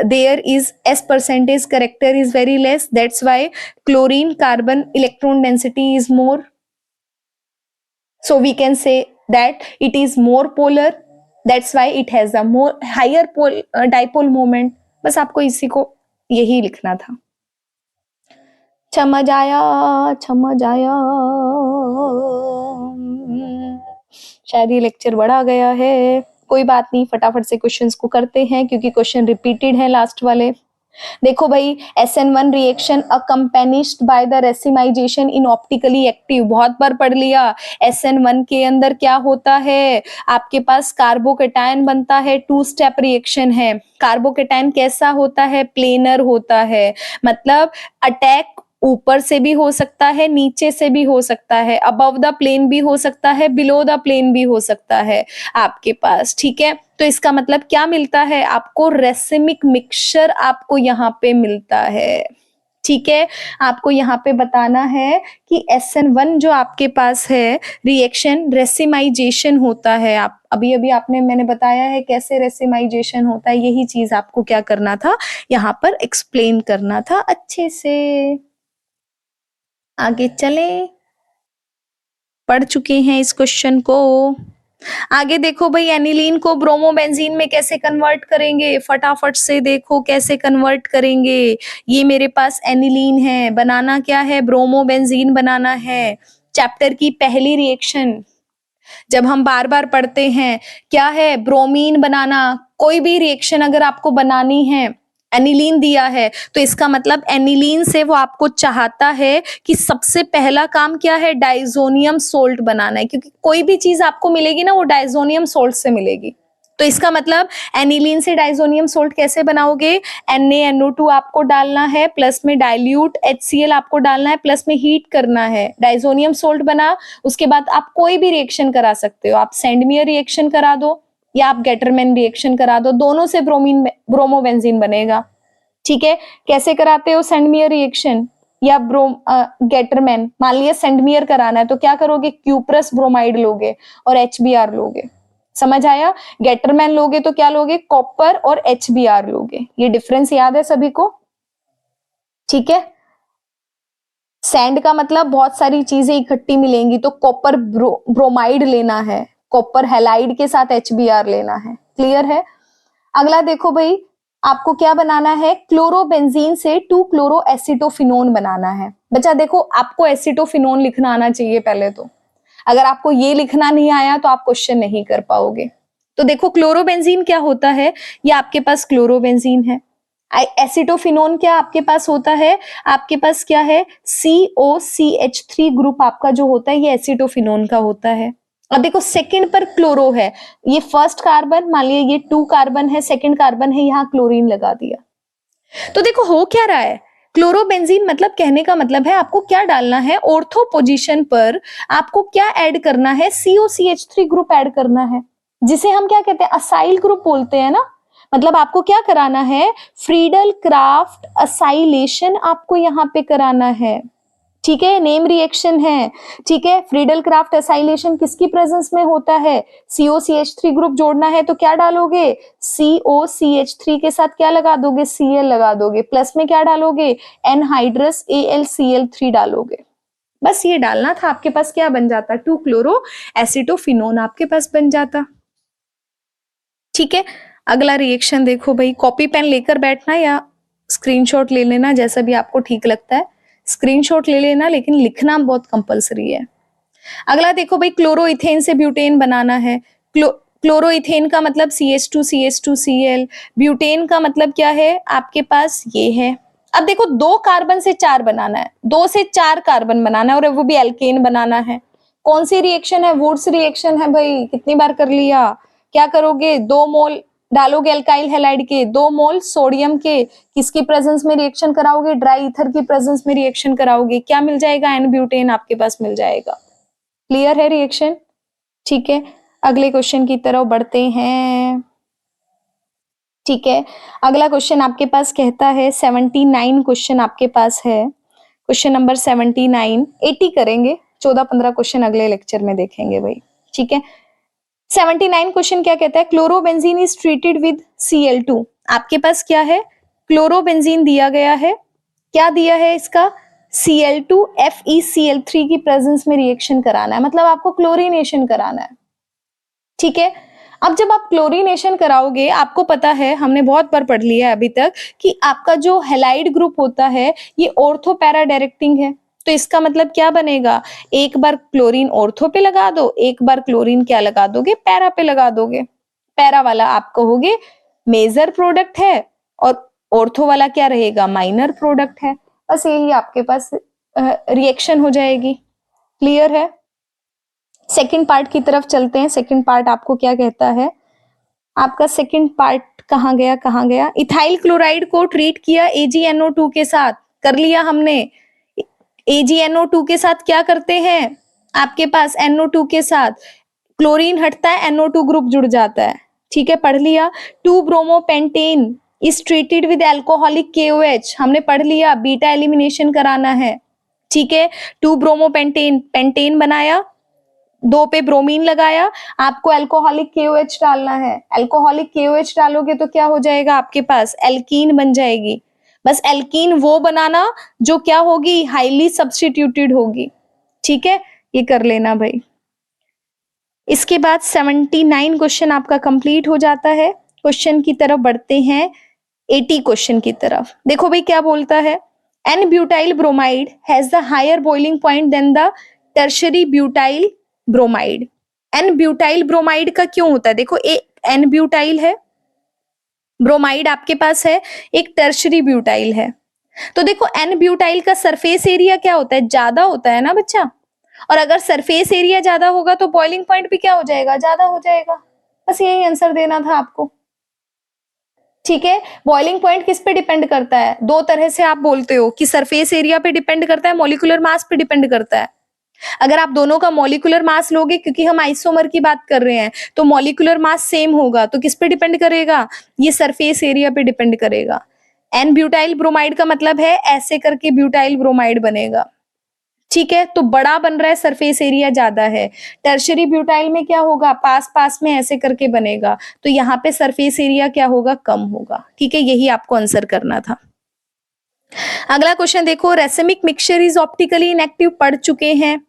there is s percentage character is very less, that's why chlorine carbon electron density is more. So we can say that it is more polar, that's why it has a more higher dipole moment. बस आपको इसी को यही लिखना था। समझ आया, समझ आया। शायद ये लेक्चर बड़ा गया है, कोई बात नहीं, फटाफट से क्वेश्चंस को करते हैं क्योंकि क्वेश्चन रिपीटेड है लास्ट वाले। देखो भाई, SN1 reaction accompanied by the racemisation in optically active, बहुत बार पढ़ लिया। SN1 के अंदर क्या होता है, आपके पास कार्बोकेटायन बनता है, 2 स्टेप रिएक्शन है। कार्बोकेटायन कैसा होता है, प्लेनर होता है, मतलब अटैक ऊपर से भी हो सकता है, नीचे से भी हो सकता है, अबव द प्लेन भी हो सकता है, बिलो द प्लेन भी हो सकता है आपके पास, ठीक है। तो इसका मतलब क्या मिलता है आपको, रेसिमिक मिक्सचर आपको यहाँ पे मिलता है, ठीक है। आपको यहाँ पे बताना है कि SN1 जो आपके पास है रिएक्शन रेसिमाइजेशन होता है। आप अभी अभी मैंने बताया है कैसे रेसिमाइजेशन होता है, यही चीज आपको क्या करना था, यहाँ पर एक्सप्लेन करना था अच्छे से। आगे चले, पढ़ चुके हैं इस क्वेश्चन को। आगे देखो भाई, एनिलीन को ब्रोमोबेंजीन में कैसे कन्वर्ट करेंगे, फटाफट से देखो कैसे कन्वर्ट करेंगे। ये मेरे पास एनिलीन है, बनाना क्या है, ब्रोमोबेंजीन बनाना है। चैप्टर की पहली रिएक्शन जब हम बार बार पढ़ते हैं क्या है, ब्रोमीन बनाना। कोई भी रिएक्शन अगर आपको बनानी है, एनिलीन दिया है तो इसका मतलब एनिलीन से वो आपको चाहता है कि सबसे पहला काम क्या है, डाइजोनियम सोल्ट बनाना है, क्योंकि कोई भी चीज आपको मिलेगी ना वो डाइजोनियम सोल्ट से मिलेगी। तो इसका मतलब एनिलीन से डाइजोनियम सोल्ट कैसे बनाओगे, NaNO2 आपको डालना है, प्लस में डाइल्यूट HCl आपको डालना है, प्लस में हीट करना है, डाइजोनियम सोल्ट बना। उसके बाद आप कोई भी रिएक्शन करा सकते हो, आप सेंडमियर रिएक्शन करा दो या आप गेटरमैन रिएक्शन करा दो, दोनों से ब्रोमोबेंजीन बनेगा, ठीक है। कैसे कराते हो सेंडमियर रिएक्शन या गेटरमैन, मान लिया सेंडमियर कराना है तो क्या करोगे, क्यूप्रस ब्रोमाइड लोगे और HBr लोगे, समझ आया। गेटरमैन लोगे तो क्या लोगे, कॉपर और HBr लोगे। ये डिफरेंस याद है सभी को, ठीक है। सैंड का मतलब बहुत सारी चीजें इकट्ठी मिलेंगी, तो कॉपर ब्रोमाइड लेना है, कॉपर हैलाइड के साथ HBr लेना है, क्लियर है। अगला देखो भाई, आपको क्या बनाना है, क्लोरोबेंजीन से 2 क्लोरो एसिटोफिनोन बनाना है। बच्चा देखो, आपको एसिटोफिनोन लिखना आना चाहिए पहले तो, अगर आपको ये लिखना नहीं आया तो आप क्वेश्चन नहीं कर पाओगे। तो देखो क्लोरोबेंजीन क्या होता है, ये आपके पास क्लोरोबेंजीन है। एसिटोफिनोन क्या आपके पास होता है, आपके पास क्या है, COCH3 ग्रुप आपका जो होता है ये एसिटोफिनोन का होता है। अब देखो सेकंड पर क्लोरो है, ये फर्स्ट कार्बन, मान लिया ये 2 कार्बन है, सेकंड कार्बन है, यहाँ क्लोरीन लगा दिया। तो देखो हो क्या रहा है, क्लोरोबेंजीन मतलब कहने का मतलब है आपको क्या डालना है, ऑर्थो पोजीशन पर आपको क्या ऐड करना है, COCH3 ग्रुप ऐड करना है, जिसे हम क्या कहते हैं, असाइल ग्रुप बोलते हैं ना। मतलब आपको क्या कराना है, फ्रीडल क्राफ्ट असाइलेशन आपको यहाँ पे कराना है, ठीक है। नेम रिएक्शन है, ठीक है। फ्रीडल क्राफ्ट एसाइलेशन किसकी प्रेजेंस में होता है, COCH3 ग्रुप जोड़ना है तो क्या डालोगे, COCH3 के साथ क्या लगा दोगे, Cl लगा दोगे, प्लस में क्या डालोगे, एनहाइड्रस AlCl3 डालोगे। बस ये डालना था, आपके पास क्या बन जाता, 2 क्लोरो एसिटोफिनोन आपके पास बन जाता, ठीक है। अगला रिएक्शन देखो भाई, कॉपी पेन लेकर बैठना या स्क्रीनशॉट ले लेना, जैसा भी आपको ठीक लगता है, स्क्रीनशॉट ले लेना, लेकिन लिखना बहुत कंपलसरी है। अगला देखो भाई, क्लोरोइथेन से ब्यूटेन बनाना है। क्लोरोइथेन का मतलब CH2CH2Cl, ब्यूटेन का मतलब क्या है आपके पास ये है। अब देखो 2 कार्बन से 4 बनाना है, 2 से 4 कार्बन बनाना है और वो भी एल्केन बनाना है। कौन सी रिएक्शन है, वुड्स रिएक्शन है भाई, कितनी बार कर लिया। क्या करोगे, 2 मोल डालोगे अल्काइल हैलाइड के, 2 मोल सोडियम के, किसकी प्रेजेंस में रिएक्शन कराओगे, ड्राई ईथर की प्रेजेंस में रिएक्शन कराओगे, क्या मिल जाएगा, एन ब्यूटेन आपके पास मिल जाएगा। क्लियर है रिएक्शन, ठीक है। अगले क्वेश्चन की तरफ बढ़ते हैं, ठीक है। अगला क्वेश्चन आपके पास कहता है 79 क्वेश्चन आपके पास है, क्वेश्चन नंबर 79, 80 करेंगे, 14-15 क्वेश्चन अगले लेक्चर में देखेंगे भाई, ठीक है। 79 क्वेश्चन क्या कहता है, chlorobenzene is treated with Cl2। आपके पास क्या है, क्लोरोबेंजीन दिया गया है, क्या दिया है इसका, Cl2 FeCl3 की प्रेजेंस में रिएक्शन कराना है, मतलब आपको क्लोरीनेशन कराना है, ठीक है। अब जब आप क्लोरीनेशन कराओगे, आपको पता है हमने बहुत बार पढ़ लिया है अभी तक कि आपका जो हैलाइड ग्रुप होता है ये ऑर्थो पैरा डायरेक्टिंग है, तो इसका मतलब क्या बनेगा, एक बार क्लोरीन ऑर्थो पे लगा दो, एक बार क्लोरीन क्या लगा दोगे, पैरा पे लगा दोगे। पैरा वाला आप कहोगे मेजर प्रोडक्ट है और ऑर्थो वाला क्या रहेगा, माइनर प्रोडक्ट है। बस यही आपके पास रिएक्शन हो जाएगी। क्लियर है? सेकंड पार्ट की तरफ चलते हैं। सेकंड पार्ट आपको क्या कहता है, आपका सेकंड पार्ट कहाँ गया, इथाइल क्लोराइड को ट्रीट किया AgNO2 के साथ, कर लिया हमने। AgNO2 के साथ क्या करते हैं, आपके पास NO2 के साथ क्लोरीन हटता है, NO2 ग्रुप जुड़ जाता है, ठीक है, पढ़ लिया। 2 bromopentane is treated with alcoholic KOH, हमने पढ़ लिया, बीटा एलिमिनेशन कराना है, ठीक है। 2 ब्रोमोपेंटेन, पेंटेन बनाया, 2 पे ब्रोमीन लगाया, आपको एल्कोहलिक KOH डालना है। एल्कोहलिक KOH डालोगे तो क्या हो जाएगा, आपके पास एल्कीन बन जाएगी। बस एल्कीन वो बनाना जो क्या होगी, हाईली सब्स्टिट्यूटेड होगी, ठीक है, ये कर लेना भाई। इसके बाद 79 क्वेश्चन आपका कंप्लीट हो जाता है। क्वेश्चन की तरफ बढ़ते हैं, 80 क्वेश्चन की तरफ। देखो भाई क्या बोलता है, n butyl bromide has the higher boiling point than the tertiary butyl bromide. N butyl bromide का क्यों होता है, देखो एन ब्यूटाइल है, ब्रोमाइड आपके पास है, एक टर्शरी ब्यूटाइल है। तो देखो एन ब्यूटाइल का सरफेस एरिया क्या होता है, ज्यादा होता है ना बच्चा, और अगर सरफेस एरिया ज्यादा होगा तो बॉइलिंग पॉइंट भी क्या हो जाएगा, ज्यादा हो जाएगा। बस यही आंसर देना था आपको, ठीक है। बॉइलिंग पॉइंट किस पे डिपेंड करता है, दो तरह से आप बोलते हो कि सरफेस एरिया पे डिपेंड करता है, मॉलिक्यूलर मास पे डिपेंड करता है। अगर आप दोनों का मॉलिक्यूलर मास लोगे, क्योंकि हम आइसोमर की बात कर रहे हैं, तो मॉलिक्यूलर मास सेम होगा, तो किस पे डिपेंड करेगा, ये सरफेस एरिया पे डिपेंड करेगा। एन ब्यूटाइल ब्रोमाइड का मतलब है ऐसे करके ब्यूटाइल ब्रोमाइड बनेगा, ठीक है, तो बड़ा बन रहा है, सरफेस एरिया ज्यादा है। टर्शरी ब्यूटाइल में क्या होगा, पास पास में ऐसे करके बनेगा, तो यहाँ पे सरफेस एरिया क्या होगा, कम होगा, ठीक है, यही आपको आंसर करना था। अगला क्वेश्चन देखो, racemic mixture is optically inactive, पढ़ चुके हैं,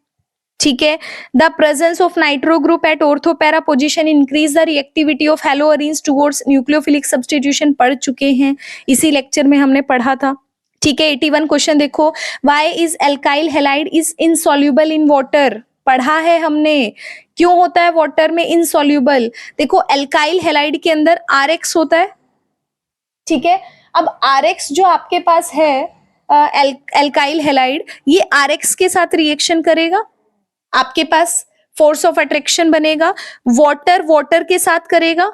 ठीक है। The presence of nitro group at ortho para position increase the reactivity of haloarenes towards nucleophilic substitution, पढ़ चुके हैं, इसी लेक्चर में हमने पढ़ा था, ठीक है। 81 क्वेश्चन देखो, why is alkyl halide is insoluble in water, पढ़ा है हमने, क्यों होता है वाटर में इनसॉल्युबल। देखो एल्काइल हैलाइड के अंदर RX होता है, ठीक है। अब RX जो आपके पास है एल्काइल हैलाइड, ये RX के साथ रिएक्शन करेगा, आपके पास फोर्स ऑफ अट्रैक्शन बनेगा, वाटर वाटर के साथ करेगा,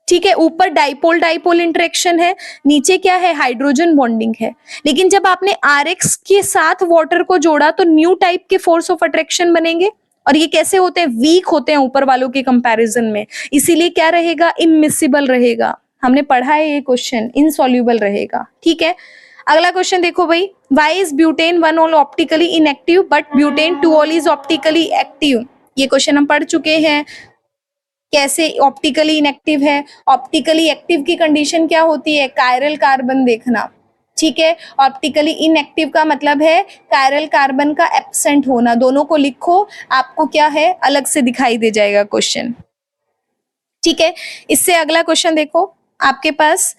ठीक है। ऊपर डाइपोल डाइपोल इंटरेक्शन है, नीचे क्या है, हाइड्रोजन बॉन्डिंग है। लेकिन जब आपने RX के साथ वाटर को जोड़ा तो न्यू टाइप के फोर्स ऑफ अट्रैक्शन बनेंगे, और ये कैसे होते हैं, वीक होते हैं ऊपर वालों के कंपैरिजन में, इसीलिए क्या रहेगा, इमिसिबल रहेगा। हमने पढ़ा है ये क्वेश्चन, इनसॉल्युबल रहेगा, ठीक है। अगला क्वेश्चन देखो भाई, why is butane 1 ol optically inactive but butane 2 ol is optically active, ये क्वेश्चन हम पढ़ चुके हैं। कैसे ऑप्टिकली इनएक्टिव है, ऑप्टिकली एक्टिव की कंडीशन क्या होती है, कायरल कार्बन देखना, ठीक है। ऑप्टिकली इनएक्टिव का मतलब है कायरल कार्बन का एब्सेंट होना, दोनों को लिखो, आपको क्या है, अलग से दिखाई दे जाएगा क्वेश्चन, ठीक है। इससे अगला क्वेश्चन देखो आपके पास,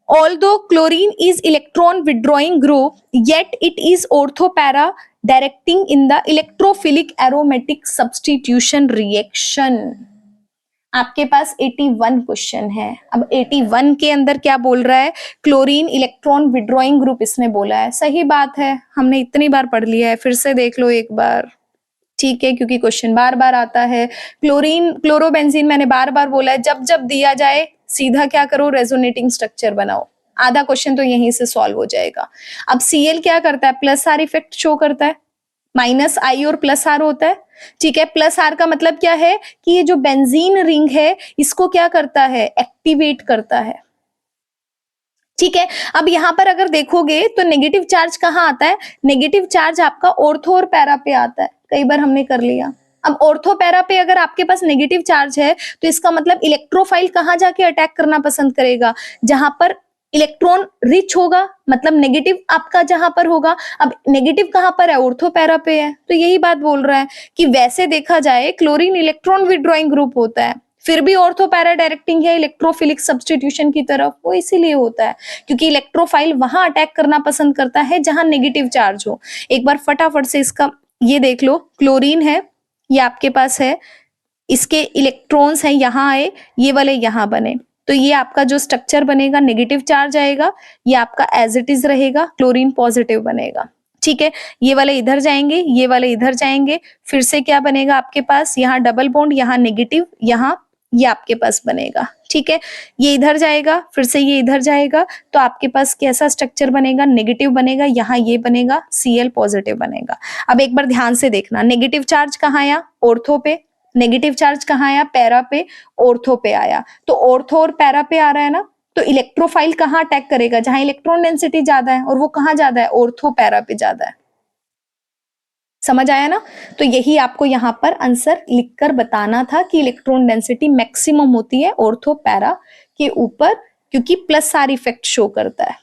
although chlorine is electron withdrawing group yet it is orthopara directing in the electrophilic aromatic substitution reaction। आपके पास 81 क्वेश्चन है। अब 81 के अंदर क्या बोल रहा है, क्लोरीन इलेक्ट्रॉन विड्रॉइंग ग्रुप इसने बोला है, सही बात है, हमने इतनी बार पढ़ लिया है, फिर से देख लो एक बार, ठीक है, क्योंकि क्वेश्चन बार बार आता है। क्लोरीन क्लोरोबेंजीन मैंने बार बार बोला है, जब जब दिया जाए सीधा क्या करो, रेजोनेटिंग स्ट्रक्चर बनाओ, आधा क्वेश्चन तो यहीं से सॉल्व हो जाएगा। अब Cl क्या करता है, प्लस आर इफेक्ट शो करता है, माइनस आई और प्लस आर होता है, ठीक है। प्लस आर का मतलब क्या है कि ये जो बेंजीन रिंग है इसको क्या करता है, एक्टिवेट करता है, ठीक है। अब यहां पर अगर देखोगे तो नेगेटिव चार्ज कहाँ आता है, नेगेटिव चार्ज आपका ऑर्थो और पैरा पे आता है, कई बार हमने कर लिया। अब ऑर्थो पैरा पे अगर आपके पास नेगेटिव चार्ज है तो इसका मतलब इलेक्ट्रोफाइल कहाँ जाके अटैक करना पसंद करेगा, जहां पर इलेक्ट्रॉन रिच होगा, मतलब नेगेटिव आपका जहां पर होगा। अब नेगेटिव कहां पर है, ऑर्थो पैरा पे है, तो यही बात बोल रहा है कि वैसे देखा जाए क्लोरीन इलेक्ट्रॉन विड्रॉइंग ग्रुप होता है, फिर भी ऑर्थो पैरा डायरेक्टिंग है इलेक्ट्रोफिलिक सब्स्टिट्यूशन की तरफ, वो इसीलिए होता है क्योंकि इलेक्ट्रोफाइल वहां अटैक करना पसंद करता है जहां नेगेटिव चार्ज हो। एक बार फटाफट से इसका ये देख लो, क्लोरीन है, ये आपके पास है, इसके इलेक्ट्रॉन्स हैं यहाँ आए, ये वाले यहाँ बने, तो ये आपका जो स्ट्रक्चर बनेगा नेगेटिव चार्ज आएगा, ये आपका एज इट इज रहेगा, क्लोरीन पॉजिटिव बनेगा। ठीक है, ये वाले इधर जाएंगे, ये वाले इधर जाएंगे, फिर से क्या बनेगा आपके पास, यहाँ डबल बॉन्ड, यहाँ नेगेटिव, यहाँ ये आपके पास बनेगा। ठीक है, ये इधर जाएगा, फिर से ये इधर जाएगा, तो आपके पास कैसा स्ट्रक्चर बनेगा, नेगेटिव बनेगा, यहाँ ये बनेगा, Cl पॉजिटिव बनेगा। अब एक बार ध्यान से देखना, नेगेटिव चार्ज कहाँ आया, ऑर्थो पे, नेगेटिव चार्ज कहाँ आया, पैरा पे, ऑर्थो पे आया, तो ऑर्थो और पैरा पे आ रहा है ना, तो इलेक्ट्रोफाइल कहाँ अटैक करेगा, जहां इलेक्ट्रॉन डेंसिटी ज्यादा है, और वो कहाँ ज्यादा है, ऑर्थो पैरा पे ज्यादा है। समझ आया ना? तो यही आपको यहाँ पर आंसर लिखकर बताना था कि इलेक्ट्रॉन डेंसिटी मैक्सिमम होती है ऑर्थो पैरा के ऊपर, क्योंकि प्लस आर इफेक्ट शो करता है।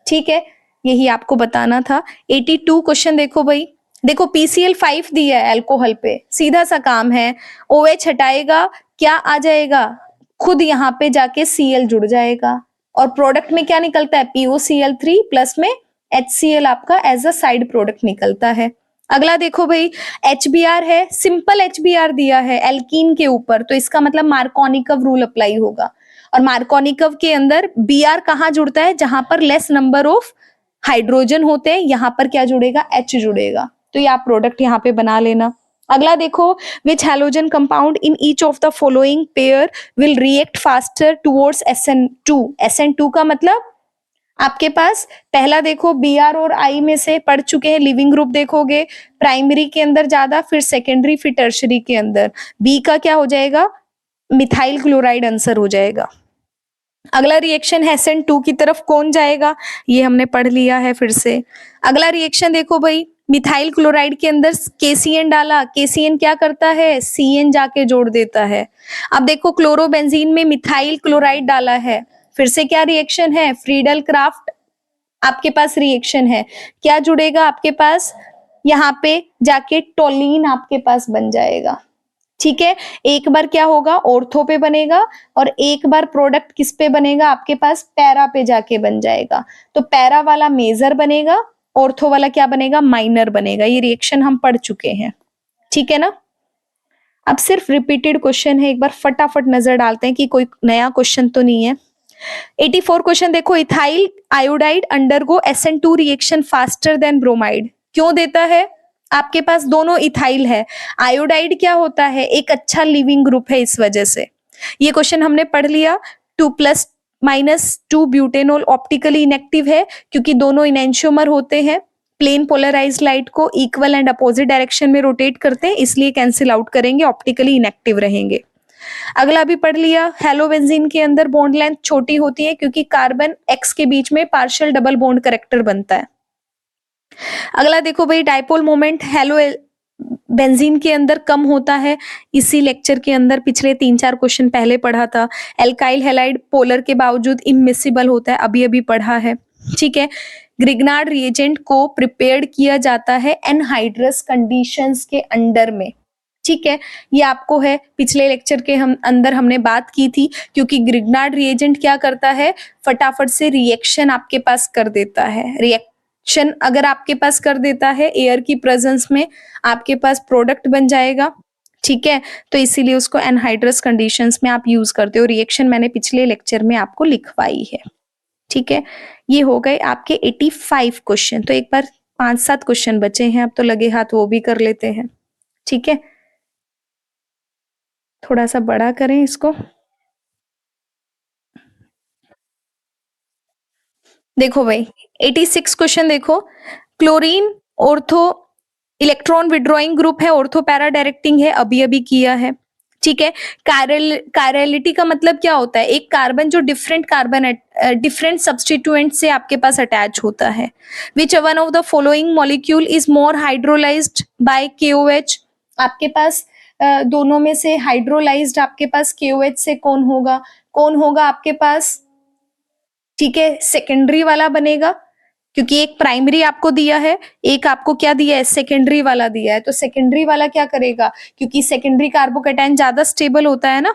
ठीक है, यही आपको बताना था। 82 क्वेश्चन देखो भाई, देखो PCl5 दिया है अल्कोहल पे, सीधा सा काम है, OH हटाएगा, क्या आ जाएगा, खुद यहाँ पे जाके Cl जुड़ जाएगा, और प्रोडक्ट में क्या निकलता है, POCl3 प्लस में HCl आपका एज अ साइड प्रोडक्ट निकलता है। अगला देखो भाई, HBr है, सिंपल HBr दिया है एल्कीन के ऊपर, तो इसका मतलब मार्कोनिकव रूल अप्लाई होगा, और मार्कोनिकव के अंदर Br कहाँ जुड़ता है, जहां पर लेस नंबर ऑफ हाइड्रोजन होते हैं, यहाँ पर क्या जुड़ेगा, H जुड़ेगा, तो ये आप प्रोडक्ट यहाँ पे बना लेना। अगला देखो, which halogen compound in each of the following pair will react faster towards SN2। SN2 का मतलब आपके पास पहला देखो Br और I में से पढ़ चुके हैं, लिविंग ग्रुप देखोगे, प्राइमरी के अंदर ज्यादा, फिर सेकेंडरी, फिर टर्शरी के अंदर, B का क्या हो जाएगा, मिथाइल क्लोराइड आंसर हो जाएगा। अगला रिएक्शन है SN2 की तरफ कौन जाएगा, ये हमने पढ़ लिया है फिर से। अगला रिएक्शन देखो भाई, मिथाइल क्लोराइड के अंदर KCN डाला, KCN क्या करता है, CN जाके जोड़ देता है। अब देखो क्लोरोबेंजीन में मिथाइल क्लोराइड डाला है, फिर से क्या रिएक्शन है, फ्रीडल क्राफ्ट आपके पास रिएक्शन है, क्या जुड़ेगा आपके पास, यहाँ पे जाके टोलीन आपके पास बन जाएगा। ठीक है, एक बार क्या होगा, ऑर्थो पे बनेगा, और एक बार प्रोडक्ट किस पे बनेगा, आपके पास पैरा पे जाके बन जाएगा, तो पैरा वाला मेजर बनेगा, ऑर्थो वाला क्या बनेगा, माइनर बनेगा। ये रिएक्शन हम पढ़ चुके हैं। ठीक है ना? अब सिर्फ रिपीटेड क्वेश्चन है, एक बार फटाफट नजर डालते हैं कि कोई नया क्वेश्चन तो नहीं है। 84 क्वेश्चन देखो, ethyl iodide undergo SN2 reaction faster than bromide, क्यों देता है, आपके पास दोनों इथाइल है, आयोडाइड क्या होता है, एक अच्छा लिविंग ग्रुप है, इस वजह से। ये क्वेश्चन हमने पढ़ लिया। 2+-2 ब्यूटेनॉल ऑप्टिकली इनएक्टिव है, क्योंकि दोनों इनेंशियोमर होते हैं, प्लेन पोलराइज्ड लाइट को इक्वल एंड अपोजिट डायरेक्शन में रोटेट करते हैं, इसलिए कैंसिल आउट करेंगे, ऑप्टिकली इनएक्टिव रहेंगे। अगला भी पढ़ लिया, हेलोबेंजीन के अंदर बॉन्ड लेंथ छोटी होती है, क्योंकि कार्बन X के बीच में पार्शियल डबल बॉन्ड करेक्टर बनता है। अगला देखो भाई, डाइपोल मोमेंट हेलो बेंजीन के अंदर कम होता है, इसी लेक्चर के अंदर पिछले 3-4 क्वेश्चन पहले पढ़ा था। एल्काइल हैलाइड पोलर के बावजूद इमिसिबल होता है, अभी अभी पढ़ा है। ठीक है, ग्रिग्नार्ड रिएजेंट को प्रिपेयर्ड किया जाता है एनहाइड्रस कंडीशंस के अंडर में। ठीक है, ये आपको है, पिछले लेक्चर के अंदर हमने बात की थी, क्योंकि ग्रिग्नार्ड रिएजेंट क्या करता है, फटाफट से रिएक्शन आपके पास कर देता है। रिएक्शन अगर आपके पास कर देता है एयर की प्रेजेंस में, आपके पास प्रोडक्ट बन जाएगा। ठीक है, तो इसीलिए उसको एनहाइड्रस कंडीशंस में आप यूज करते हो। रिएक्शन मैंने पिछले लेक्चर में आपको लिखवाई है। ठीक है, ये हो गए आपके 85 क्वेश्चन। तो एक बार 5-7 क्वेश्चन बचे हैं, अब तो लगे हाथ वो भी कर लेते हैं। ठीक है, थोड़ा सा बड़ा करें इसको। देखो भाई, 86 क्वेश्चन देखो, chlorine ortho electron withdrawing group है, ऑर्थो पैरा डायरेक्टिंग है, अभी अभी किया है। ठीक है, कायरलिटी का मतलब क्या होता है, एक कार्बन जो डिफरेंट सब्सटीट्यूएंट से आपके पास अटैच होता है। Which one of the following molecule is more hydrolysed bye KOH, आपके पास दोनों में से हाइड्रोलाइज्ड आपके पास KOH से कौन होगा आपके पास। ठीक है, सेकेंडरी वाला बनेगा, क्योंकि एक प्राइमरी आपको दिया है, एक आपको क्या दिया है, सेकेंडरी वाला दिया है, तो सेकेंडरी वाला क्या करेगा, क्योंकि सेकेंडरी कार्बोकैटायन ज्यादा स्टेबल होता है ना,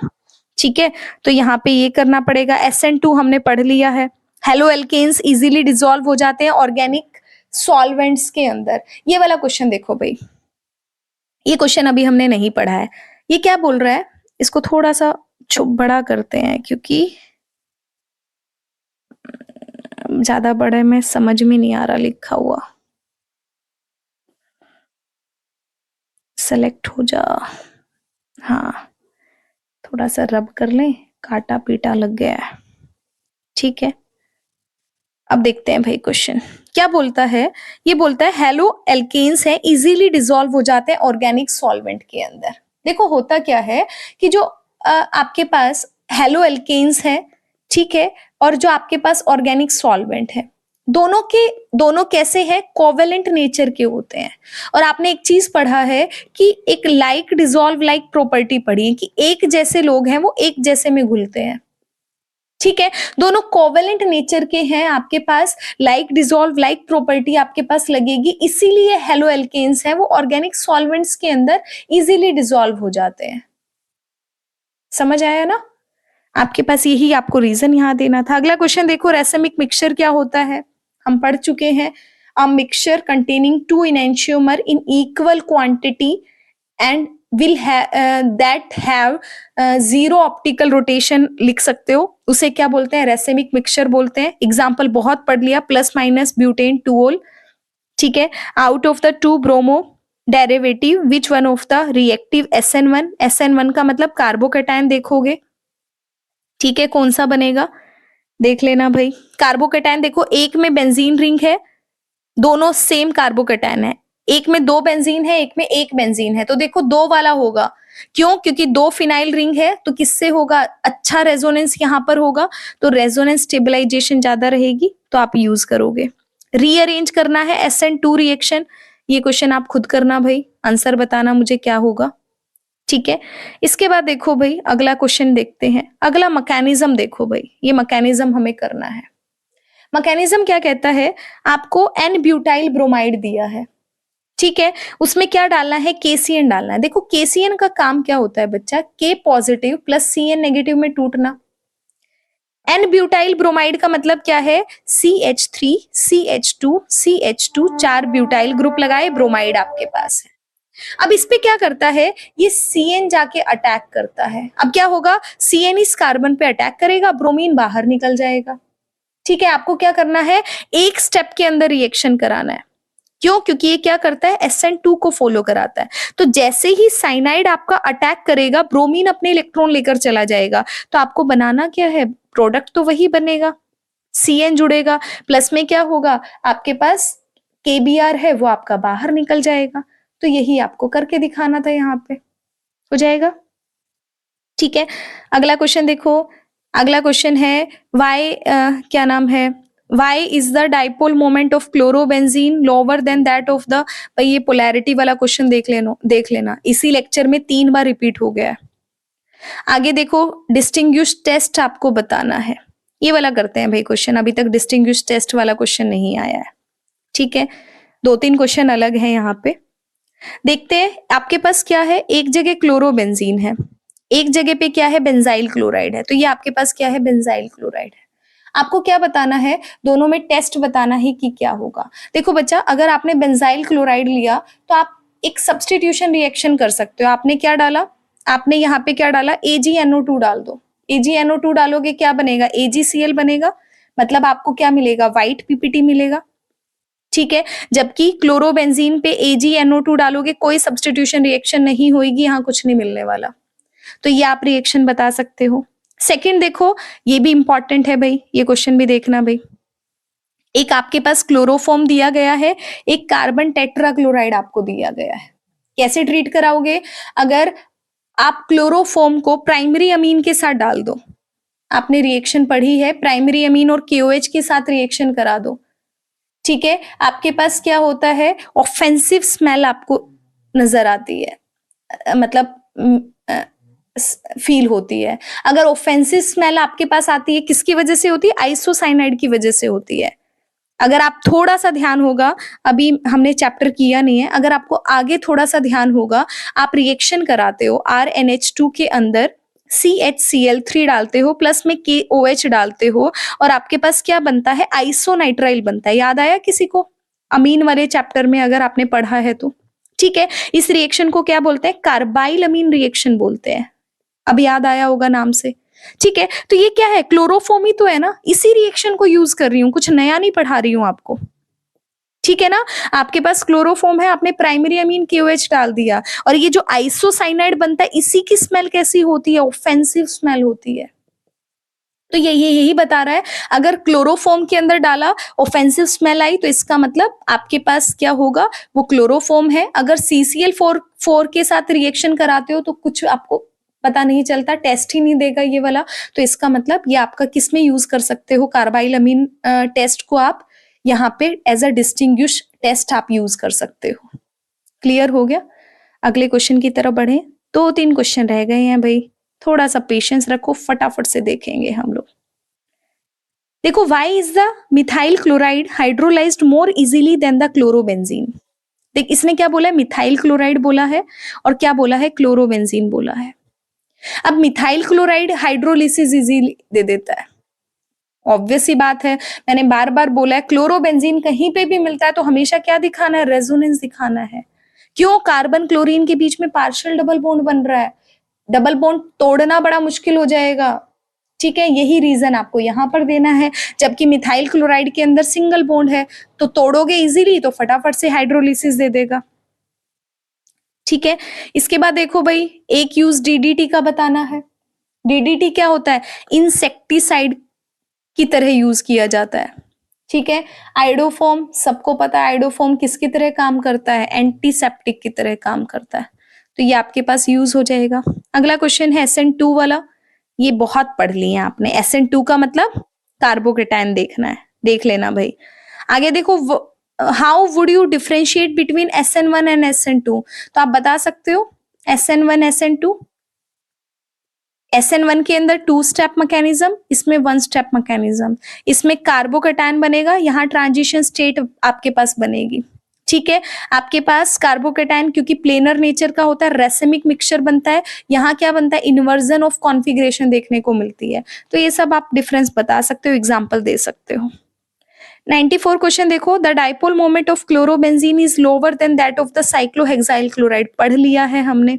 ठीक है, तो यहाँ पे ये करना पड़ेगा। SN2 हमने पढ़ लिया है। हेलो एल्केन्स इजीली डिसॉल्व हो जाते हैं ऑर्गेनिक सॉल्वेंट्स के अंदर। ये वाला क्वेश्चन देखो भाई, ये क्वेश्चन अभी हमने नहीं पढ़ा है। ये क्या बोल रहा है, इसको थोड़ा सा बड़ा करते हैं क्योंकि ज्यादा बड़े में समझ में नहीं आ रहा लिखा हुआ। सेलेक्ट हो जा, हाँ थोड़ा सा रब कर लें, काटा पीटा लग गया है। ठीक है, अब देखते हैं भाई क्वेश्चन क्या बोलता है। ये बोलता है हेलो एल्केन्स है इजीली डिसॉल्व हो जाते हैं ऑर्गेनिक सॉल्वेंट के अंदर। देखो होता क्या है कि जो आपके पास हेलो एल्केन्स है, ठीक है, और जो आपके पास ऑर्गेनिक सॉल्वेंट है, दोनों कैसे हैं, कोवेलेंट नेचर के होते हैं। और आपने एक चीज पढ़ा है कि एक लाइक डिसॉल्व लाइक प्रॉपर्टी पढ़ी है कि एक जैसे लोग हैं वो एक जैसे में घुलते हैं। ठीक है, दोनों कोवेलेंट नेचर के हैं, आपके पास लाइक डिसॉल्व लाइक प्रॉपर्टी आपके पास लगेगी, इसीलिए हेलो एल्केन्स हैं वो ऑर्गेनिक सॉल्वेंट्स के अंदर इजीली डिसॉल्व हो जाते हैं। समझ आया ना, आपके पास यही आपको रीजन यहां देना था। अगला क्वेश्चन देखो, रेसेमिक मिक्सचर क्या होता है, हम पढ़ चुके हैं। A mixture containing 2 enantiomer in equal quantity and will that have zero optical rotation लिख सकते हो, उसे क्या बोलते हैं, रेसेमिक मिक्सचर बोलते हैं। एग्जाम्पल बहुत पढ़ लिया, प्लस माइनस ब्यूटेन 2 ol। ठीक है, out of the 2 bromo derivative which one of the reactive SN1, SN1 का मतलब कार्बोकेटायन देखोगे। ठीक है, कौन सा बनेगा देख लेना भाई। कार्बोकेटायन देखो, एक में बेंजीन रिंग है, दोनों सेम कार्बोकेटायन है, एक में 2 बेंजीन है, एक में 1 बेंजीन है, तो देखो 2 वाला होगा। क्यों, क्योंकि 2 फिनाइल रिंग है, तो किससे होगा, अच्छा रेजोनेंस यहां पर होगा, तो रेजोनेंस स्टेबलाइजेशन ज्यादा रहेगी, तो आप यूज करोगे। रीअरेंज करना है SN2 रिएक्शन, ये क्वेश्चन आप खुद करना भाई, आंसर बताना मुझे क्या होगा। ठीक है, इसके बाद देखो भाई अगला क्वेश्चन देखते हैं। अगला मैकेनिज्म देखो भाई, ये मैकेनिज्म हमें करना है। मैकेनिज्म क्या कहता है, आपको एन ब्यूटाइल ब्रोमाइड दिया है, ठीक है, उसमें क्या डालना है, KCN डालना है। देखो KCN का काम क्या होता है बच्चा, K positive plus CN negative में टूटना। एन ब्यूटाइल ब्रोमाइड का मतलब क्या है, CH3 CH2 CH2, 4 butyl group लगाए, ब्रोमाइड आपके पास है। अब इस पे क्या करता है, ये CN जाके अटैक करता है। अब क्या होगा, CN इस कार्बन पे अटैक करेगा, ब्रोमीन बाहर निकल जाएगा। ठीक है, आपको क्या करना है, एक स्टेप के अंदर रिएक्शन कराना है। क्यों, क्योंकि ये क्या करता है, SN2 को फॉलो कराता है। तो जैसे ही साइनाइड आपका अटैक करेगा, ब्रोमीन अपने इलेक्ट्रॉन लेकर चला जाएगा, तो आपको बनाना क्या है, प्रोडक्ट तो वही बनेगा, CN जुड़ेगा, प्लस में क्या होगा, आपके पास KBr है वो आपका बाहर निकल जाएगा। तो यही आपको करके दिखाना था, यहाँ पे हो जाएगा। ठीक है, अगला क्वेश्चन देखो। अगला क्वेश्चन है वाई क्या नाम है, why is the dipole moment of chlorobenzene lower than that of the, भाई ये पोलैरिटी वाला क्वेश्चन देख लेना, इसी लेक्चर में 3 बार रिपीट हो गया है। आगे देखो, डिस्टिंग्विश टेस्ट आपको बताना है, ये वाला करते हैं भाई क्वेश्चन, अभी तक डिस्टिंग्विश टेस्ट वाला क्वेश्चन नहीं आया है। ठीक है, 2-3 क्वेश्चन अलग है यहाँ पे। देखते हैं आपके पास क्या है, एक जगह क्लोरोबेंजीन है, एक जगह पे क्या है, बेंजाइल क्लोराइड है, तो ये आपके पास क्या है, बेंजाइल क्लोराइड है। आपको क्या बताना है, दोनों में टेस्ट बताना है कि क्या होगा। देखो बच्चा, अगर आपने बेंजाइल क्लोराइड लिया तो आप एक सब्स्टिट्यूशन रिएक्शन कर सकते हो। आपने क्या डाला, आपने यहाँ पे क्या डाला, AgNO2 डाल दो। AgNO2 डालोगे क्या बनेगा, AgCl बनेगा, मतलब आपको क्या मिलेगा, व्हाइट PPT मिलेगा। ठीक है, जबकि क्लोरोबेंजीन पे AgNO2 डालोगे, कोई सब्स्टिट्यूशन रिएक्शन नहीं होगी, यहाँ कुछ नहीं मिलने वाला। तो ये आप रिएक्शन बता सकते हो। सेकंड देखो, ये भी इंपॉर्टेंट है भाई, ये क्वेश्चन भी देखना भाई। एक आपके पास क्लोरोफॉर्म दिया गया है, एक कार्बन टेट्राक्लोराइड आपको दिया गया है, कैसे ट्रीट कराओगे, अगर आप क्लोरोफॉर्म को प्राइमरी अमीन के साथ डाल दो, आपने रिएक्शन पढ़ी है, प्राइमरी अमीन और KOH के साथ रिएक्शन करा दो। ठीक है, आपके पास क्या होता है, ऑफेंसिव स्मेल आपको नजर आती है, मतलब फील होती है। अगर ऑफेंसिव स्मेल आपके पास आती है, किसकी वजह से होती है, आइसोसाइनाइड की वजह से होती है। अगर आप थोड़ा सा ध्यान होगा, अभी हमने चैप्टर किया नहीं है, अगर आपको आगे थोड़ा सा ध्यान होगा, आप रिएक्शन कराते हो RNH2 के अंदर CHCl3 डालते हो, प्लस में KOH डालते हो, और आपके पास क्या बनता है, आइसोनाइट्राइल बनता है। याद आया किसी को? अमीन वाले चैप्टर में अगर आपने पढ़ा है तो। ठीक है, इस रिएक्शन को क्या बोलते हैं, कार्बाइल अमीन रिएक्शन बोलते हैं। अब याद आया होगा नाम से। ठीक है, तो ये क्या है, क्लोरोफॉर्म ही तो है ना, इसी रिएक्शन को यूज कर रही हूँ, कुछ नया नहीं पढ़ा रही हूँ आपको। ठीक है ना, आपके पास क्लोरोफॉर्म है, आपने प्राइमरी अमीन KOH डाल दिया, और ये जो आइसोसाइनाइड बनता है, इसी की स्मेल कैसी होती है, ऑफेंसिव स्मेल होती है। तो यही बता रहा है, अगर क्लोरोफॉर्म के अंदर डाला, ऑफेंसिव स्मेल आई, तो इसका मतलब आपके पास क्या होगा, वो क्लोरोफॉर्म है। अगर CCl4 के साथ रिएक्शन कराते हो तो कुछ आपको पता नहीं चलता, टेस्ट ही नहीं देगा ये वाला, तो इसका मतलब ये आपका किस में यूज कर सकते हो, कार्बाइल अमीन टेस्ट को आप यहाँ पे एज अ डिस्टिंग्विश टेस्ट आप यूज कर सकते हो। क्लियर हो गया? अगले क्वेश्चन की तरफ बढ़े, 2-3 क्वेश्चन रह गए हैं भाई, थोड़ा सा पेशेंस रखो, फटाफट से देखेंगे हम लोग। देखो, why is the methyl chloride hydrolysed more easily than the chlorobenzene. देख, इसने क्या बोला है, मिथाइल क्लोराइड बोला है, और क्या बोला है, क्लोरोबेंजीन बोला है। अब मिथाइल क्लोराइड हाइड्रोलिसिस इजीली दे देता है, ऑब्वियस सी बात है, मैंने बार बार बोला है, क्लोरोबेंजीन कहीं पे भी मिलता है तो हमेशा क्या दिखाना है, रेजोनेंस दिखाना है। क्यों? कार्बन क्लोरीन के बीच में पार्शियल डबल बॉन्ड बन रहा है, डबल बॉन्ड तोड़ना बड़ा मुश्किल हो जाएगा। ठीक है, यही रीजन आपको यहां पर देना है। जबकि मिथाइल क्लोराइड के अंदर सिंगल बॉन्ड है, तो तोड़ोगे इजीली तो फटाफट से हाइड्रोलिसिस दे देगा। ठीक है, इसके बाद देखो भाई, एक यूज DDT का बताना है। DDT क्या होता है, इंसेक्टिसाइड की तरह यूज किया जाता है। ठीक है, आइडोफॉर्म सबको पता है, आइडोफॉर्म किसकी तरह काम करता है, एंटीसेप्टिक की तरह काम करता है, तो ये आपके पास यूज हो जाएगा। अगला क्वेश्चन है SN2 वाला, ये बहुत पढ़ लिए आपने। SN2 का मतलब कार्बोकेटायन देखना है, देख लेना भाई। आगे देखो, how would you differentiate between SN1 and SN2, तो आप बता सकते हो SN1 SN2। SN1 के अंदर 2 स्टेप मैकेनिज्म, इसमें 1 स्टेप मैकेनिज्म। इसमें कार्बोकेटायन बनेगा, यहाँ ट्रांजिशन स्टेट आपके पास बनेगी। ठीक है, आपके पास कार्बोकेटायन क्योंकि प्लेनर नेचर का होता है, रेसिमिक मिक्सचर बनता है, यहाँ क्या बनता है, इन्वर्जन ऑफ कॉन्फ़िगरेशन देखने को मिलती है। तो ये सब आप डिफरेंस बता सकते हो, एग्जाम्पल दे सकते हो। 94 क्वेश्चन देखो, the dipole moment of chlorobenzene is lower than that of the cyclohexyl chloride, पढ़ लिया है हमने।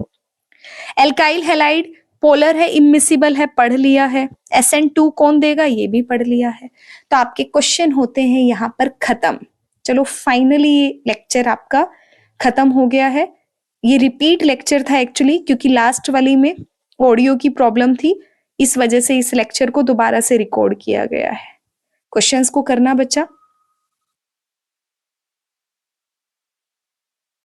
एल्काइल हैलाइड पोलर है, इमिसिबल है, पढ़ लिया है। SN2 कौन देगा, ये भी पढ़ लिया है। तो आपके क्वेश्चन होते हैं यहाँ पर खत्म। चलो, फाइनली ये लेक्चर आपका खत्म हो गया है। ये रिपीट लेक्चर था एक्चुअली, क्योंकि लास्ट वाली में ऑडियो की प्रॉब्लम थी, इस वजह से इस लेक्चर को दोबारा से रिकॉर्ड किया गया है। क्वेश्चंस को करना बच्चा।